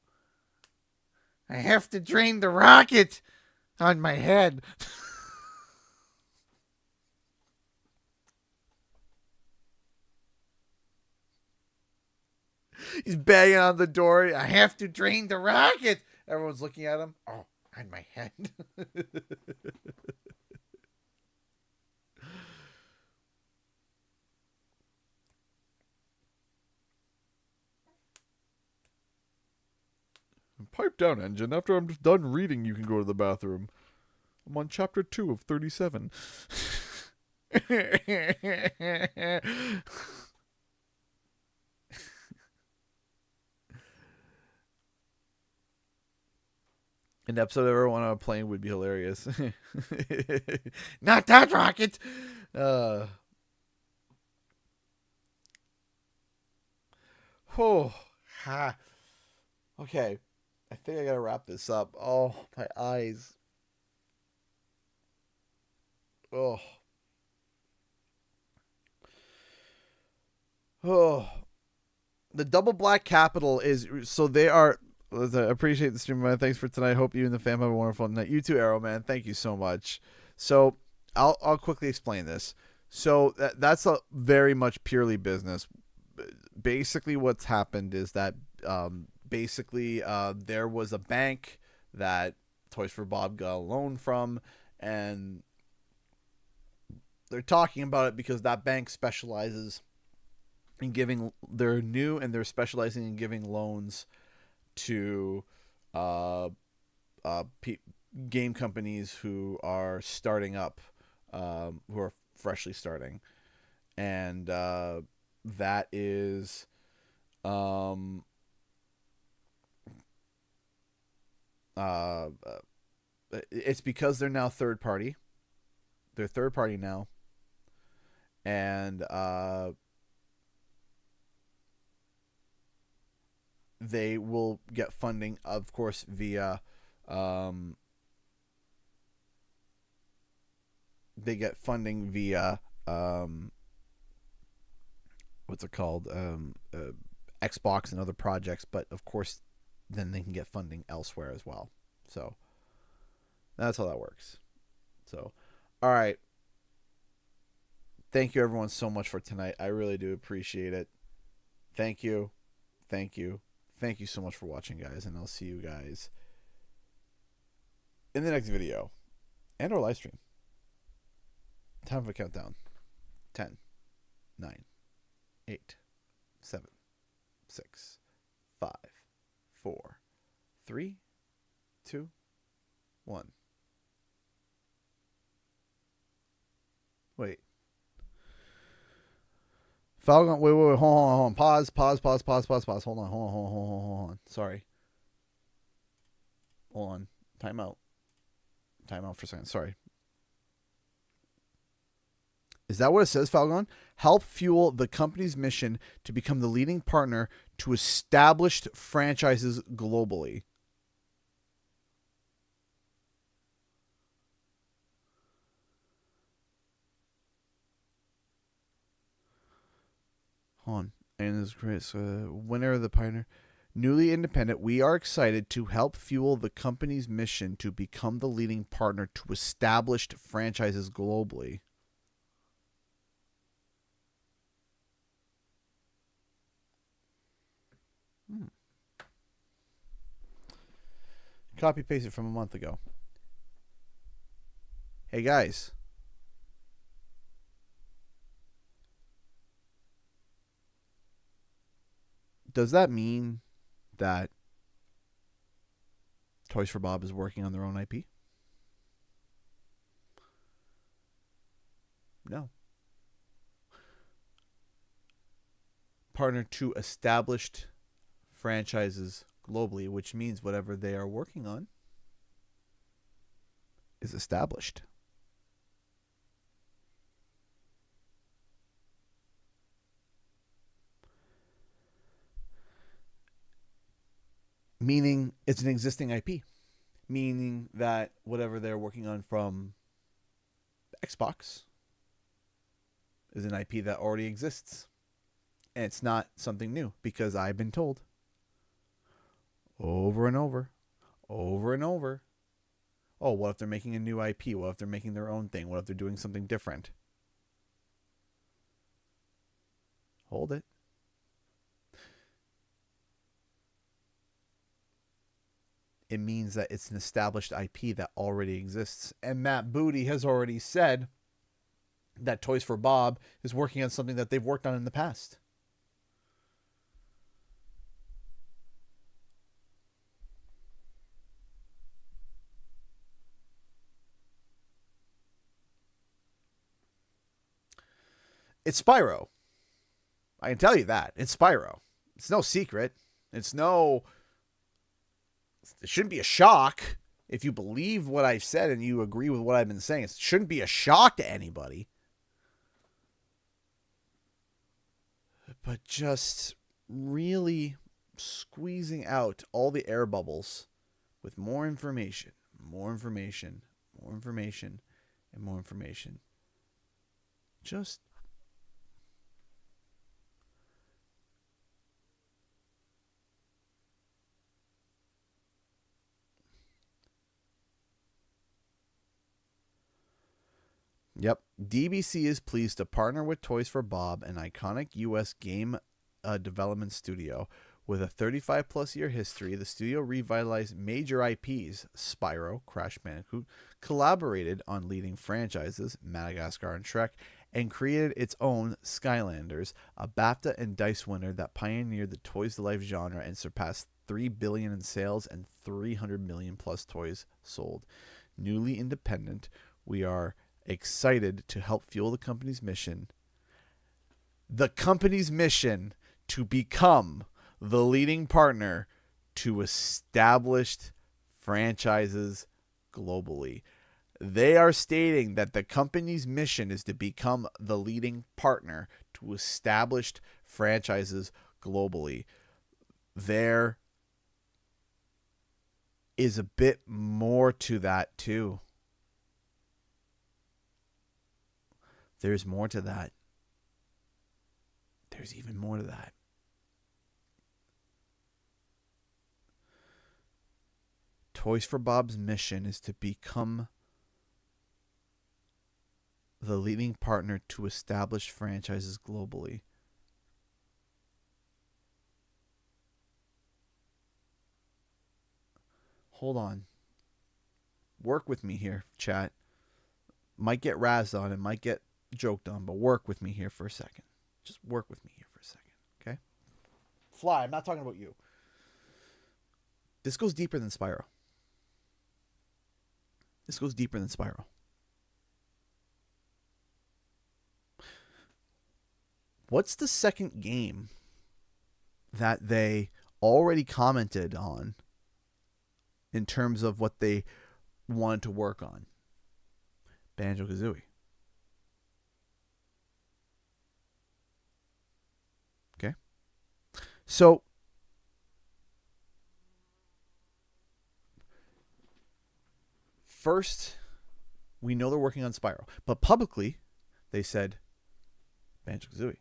I have to drain the rocket on my head. He's banging on the door. I have to drain the rocket. Everyone's looking at him. Oh, on my head. Pipe down, Engine. After I'm done reading, you can go to the bathroom. I'm on chapter 2 of 37. An episode of everyone on a plane would be hilarious. Not that rocket! Okay. I think I gotta wrap this up. Oh, my eyes. Oh. The Double Black Capital is... So they are... I appreciate the stream, man. Thanks for tonight. Hope you and the fam have a wonderful night. You too, Arrow, man. Thank you so much. So I'll quickly explain this. So that's a very much purely business. Basically what's happened is that... there was a bank that Toys for Bob got a loan from, and they're talking about it because that bank specializes in giving, they're new and they're specializing in giving loans to game companies who are starting up, who are freshly starting. And that is... it's because they're now third party. They're third party now. And they will get funding, of course, via they get funding via what's it called? Xbox and other projects, but of course then they can get funding elsewhere as well. So that's how that works. So, all right. Thank you everyone so much for tonight. I really do appreciate it. Thank you. Thank you. Thank you so much for watching, guys, and I'll see you guys in the next video and our live stream. Time for a countdown. 10, 9, 8, 7, 6, 5, 4, 3, 2, 1. Wait. Falcon, wait, hold on. Pause. Hold on. Sorry. Hold on. Time out for a second. Sorry. Is that what it says, Falcon? Help fuel the company's mission to become the leading partner to established franchises globally. Hold on. And this is great. Winner of the Pioneer. Newly independent, we are excited to help fuel the company's mission to become the leading partner to established franchises globally. Copy paste it from a month ago. Hey guys. Does that mean that Toys for Bob is working on their own IP? No. Partner to established franchises globally, which means whatever they are working on is established. Meaning it's an existing IP. Meaning that whatever they're working on from Xbox is an IP that already exists. And it's not something new, because I've been told over and over, over and over, oh, what if they're making a new IP? What if they're making their own thing? What if they're doing something different? Hold it. It means that it's an established IP that already exists. And Matt Booty has already said that Toys for Bob is working on something that they've worked on in the past. It's Spyro. I can tell you that. It's Spyro. It's no secret. It shouldn't be a shock if you believe what I've said and you agree with what I've been saying. It shouldn't be a shock to anybody. But just really squeezing out all the air bubbles with more information, more information, more information, and more information. Just Yep. DBC is pleased to partner with Toys for Bob, an iconic U.S. game development studio. With a 35-plus year history, the studio revitalized major IPs, Spyro, Crash Bandicoot, collaborated on leading franchises, Madagascar and Shrek, and created its own Skylanders, a BAFTA and DICE winner that pioneered the Toys to Life genre and surpassed $3 billion in sales and 300 million-plus toys sold. Newly independent, we are excited to help fuel the company's mission. The company's mission to become the leading partner to established franchises globally. They are stating that the company's mission is to become the leading partner to established franchises globally. There is a bit more to that too. There's more to that. There's even more to that. Toys for Bob's mission is to become the leading partner to establish franchises globally. Hold on. Work with me here, chat. Might get razzed on, it might get joked on, but work with me here for a second. Just work with me here for a second, okay? Fly, I'm not talking about you. This goes deeper than Spyro. This goes deeper than Spyro. What's the second game that they already commented on in terms of what they wanted to work on? Banjo-Kazooie. Okay. So first, we know they're working on Spyro, but publicly they said Banjo-Kazooie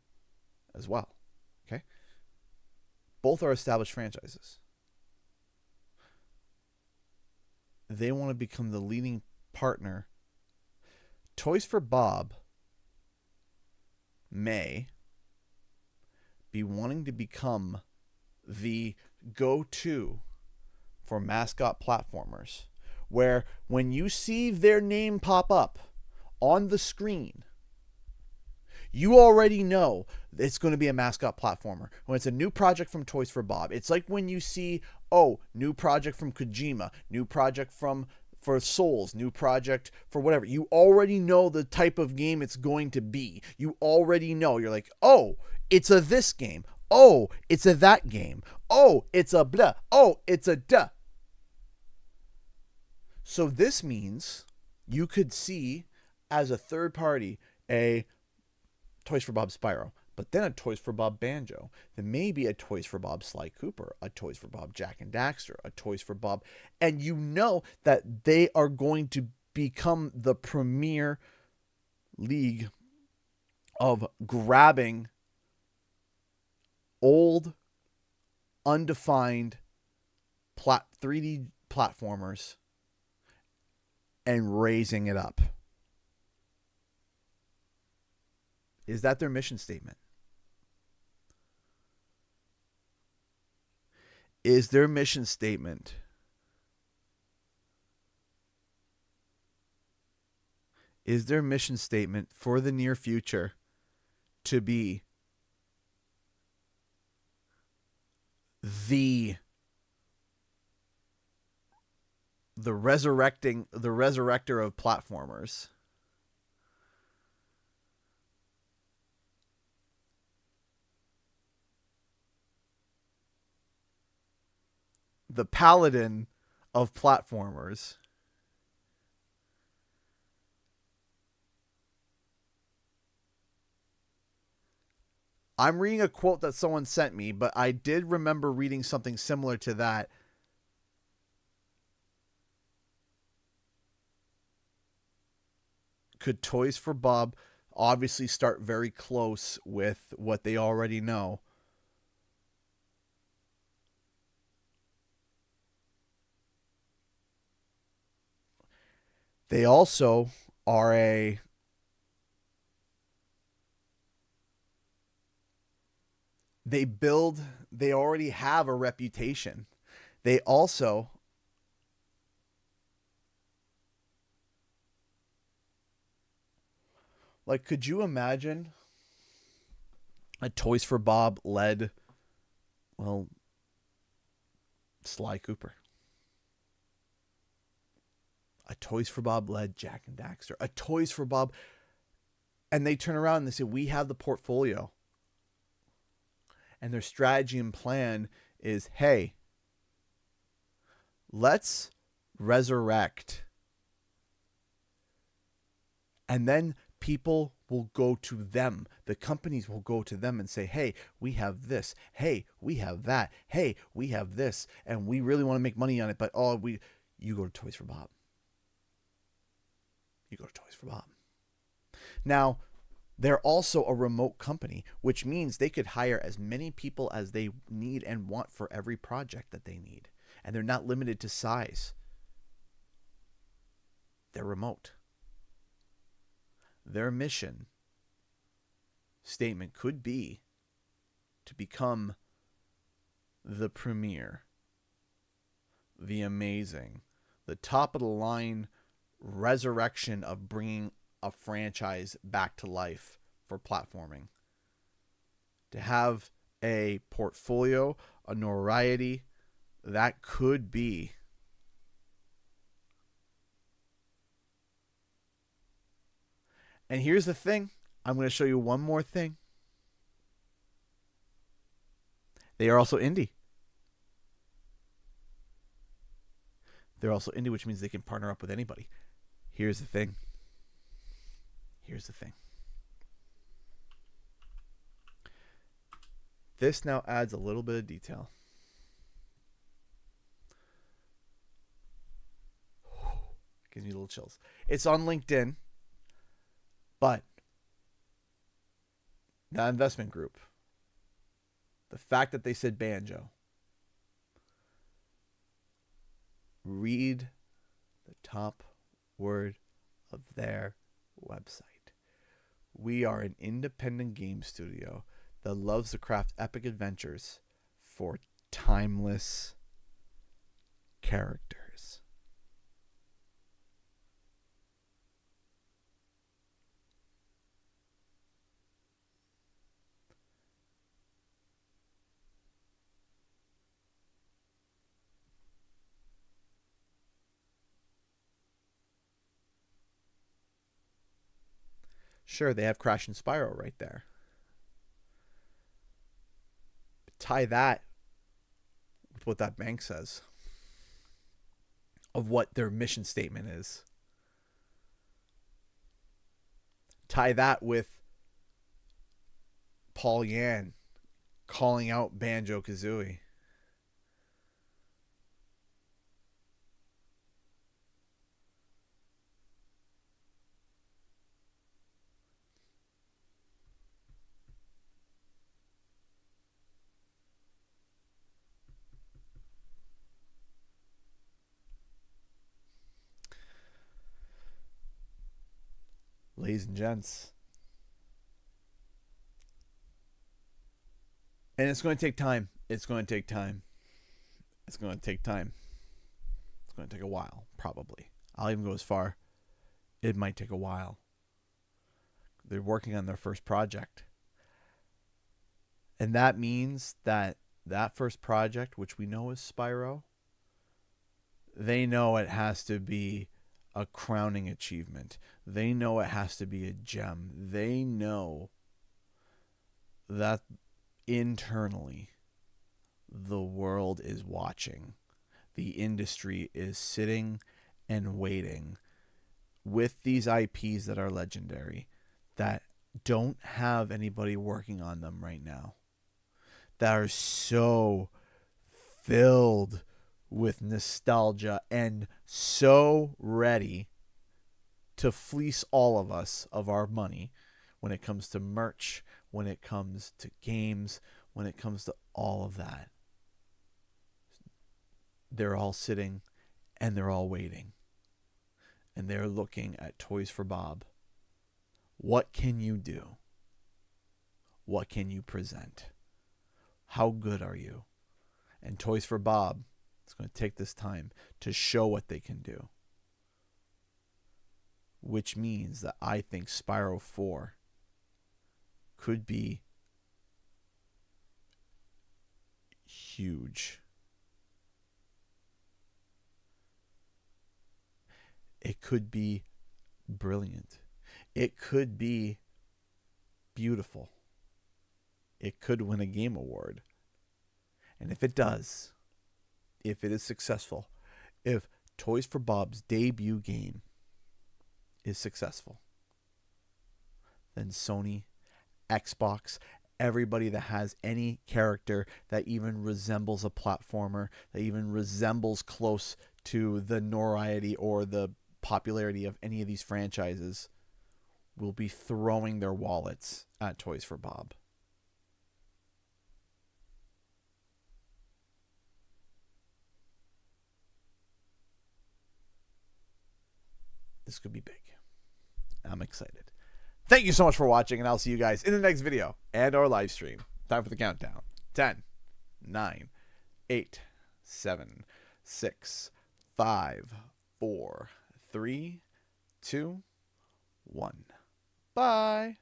as well. Okay. Both are established franchises. They want to become the leading partner. Toys for Bob may be wanting to become the go-to for mascot platformers, where when you see their name pop up on the screen, you already know it's going to be a mascot platformer. When it's a new project from Toys for Bob, it's like when you see, oh, new project from Kojima, new project for Souls, new project for whatever. You already know the type of game it's going to be. You already know. You're like, oh, it's a this game. Oh, it's a that game. Oh, it's a blah. Oh, it's a duh. So this means you could see as a third party a Toys for Bob Spyro, but then a Toys for Bob Banjo, then maybe a Toys for Bob Sly Cooper, a Toys for Bob Jack and Daxter, a Toys for Bob, and you know that they are going to become the premier league of grabbing old, undefined 3D platformers and raising it up. Is that their mission statement? Is their mission statement for the near future to be the resurrector of platformers? The paladin of platformers? I'm reading a quote that someone sent me, but I did remember reading something similar to that. Could Toys for Bob obviously start very close with what they already know? They also are they already have a reputation. They also like, could you imagine a Toys for Bob led, well, Sly Cooper? A Toys for Bob led Jack and Daxter. A Toys for Bob. And they turn around and they say, we have the portfolio. And their strategy and plan is, hey, let's resurrect. And then people will go to them. The companies will go to them and say, hey, we have this. Hey, we have that. Hey, we have this. And we really want to make money on it. But you go to Toys for Bob. You go to Toys for Bob. Now, they're also a remote company, which means they could hire as many people as they need and want for every project that they need. And they're not limited to size. They're remote. Their mission statement could be to become the premier, the amazing, the top of the line resurrection of bringing a franchise back to life for platforming. To have a portfolio, a notoriety, that could be And here's the thing. I'm going to show you one more thing. They are also indie. They're also indie, which means they can partner up with anybody. Here's the thing. Here's the thing. This now adds a little bit of detail. Gives me little chills. It's on LinkedIn, but that investment group, the fact that they said Banjo, read the top word of their website. We are an independent game studio that loves to craft epic adventures for timeless characters. Sure, they have Crash and Spyro right there. But tie that with what that bank says of what their mission statement is. Tie that with Paul Yan calling out Banjo-Kazooie. Ladies and gents. And it's going to take time. It's going to take time. It's going to take time. It's going to take a while, probably. I'll even go as far. It might take a while. They're working on their first project. And that means that that first project, which we know is Spyro, they know it has to be a crowning achievement. They know it has to be a gem. They know that internally the world is watching. The industry is sitting and waiting with these IPs that are legendary, that don't have anybody working on them right now, that are so filled with nostalgia and so ready to fleece all of us of our money when it comes to merch, when it comes to games, when it comes to all of that. They're all sitting and they're all waiting. And they're looking at Toys for Bob. What can you do? What can you present? How good are you? And Toys for Bob is going to take this time to show what they can do. Which means that I think Spyro 4 could be huge. It could be brilliant. It could be beautiful. It could win a game award. And if it does, if it is successful, if Toys for Bob's debut game is successful, then Sony, Xbox, everybody that has any character that even resembles a platformer, that even resembles close to the notoriety or the popularity of any of these franchises, will be throwing their wallets at Toys for Bob. This could be big. I'm excited. Thank you so much for watching, and I'll see you guys in the next video and our live stream. Time for the countdown. 10, 9, 8, 7, 6, 5, 4, 3, 2, 1. Bye.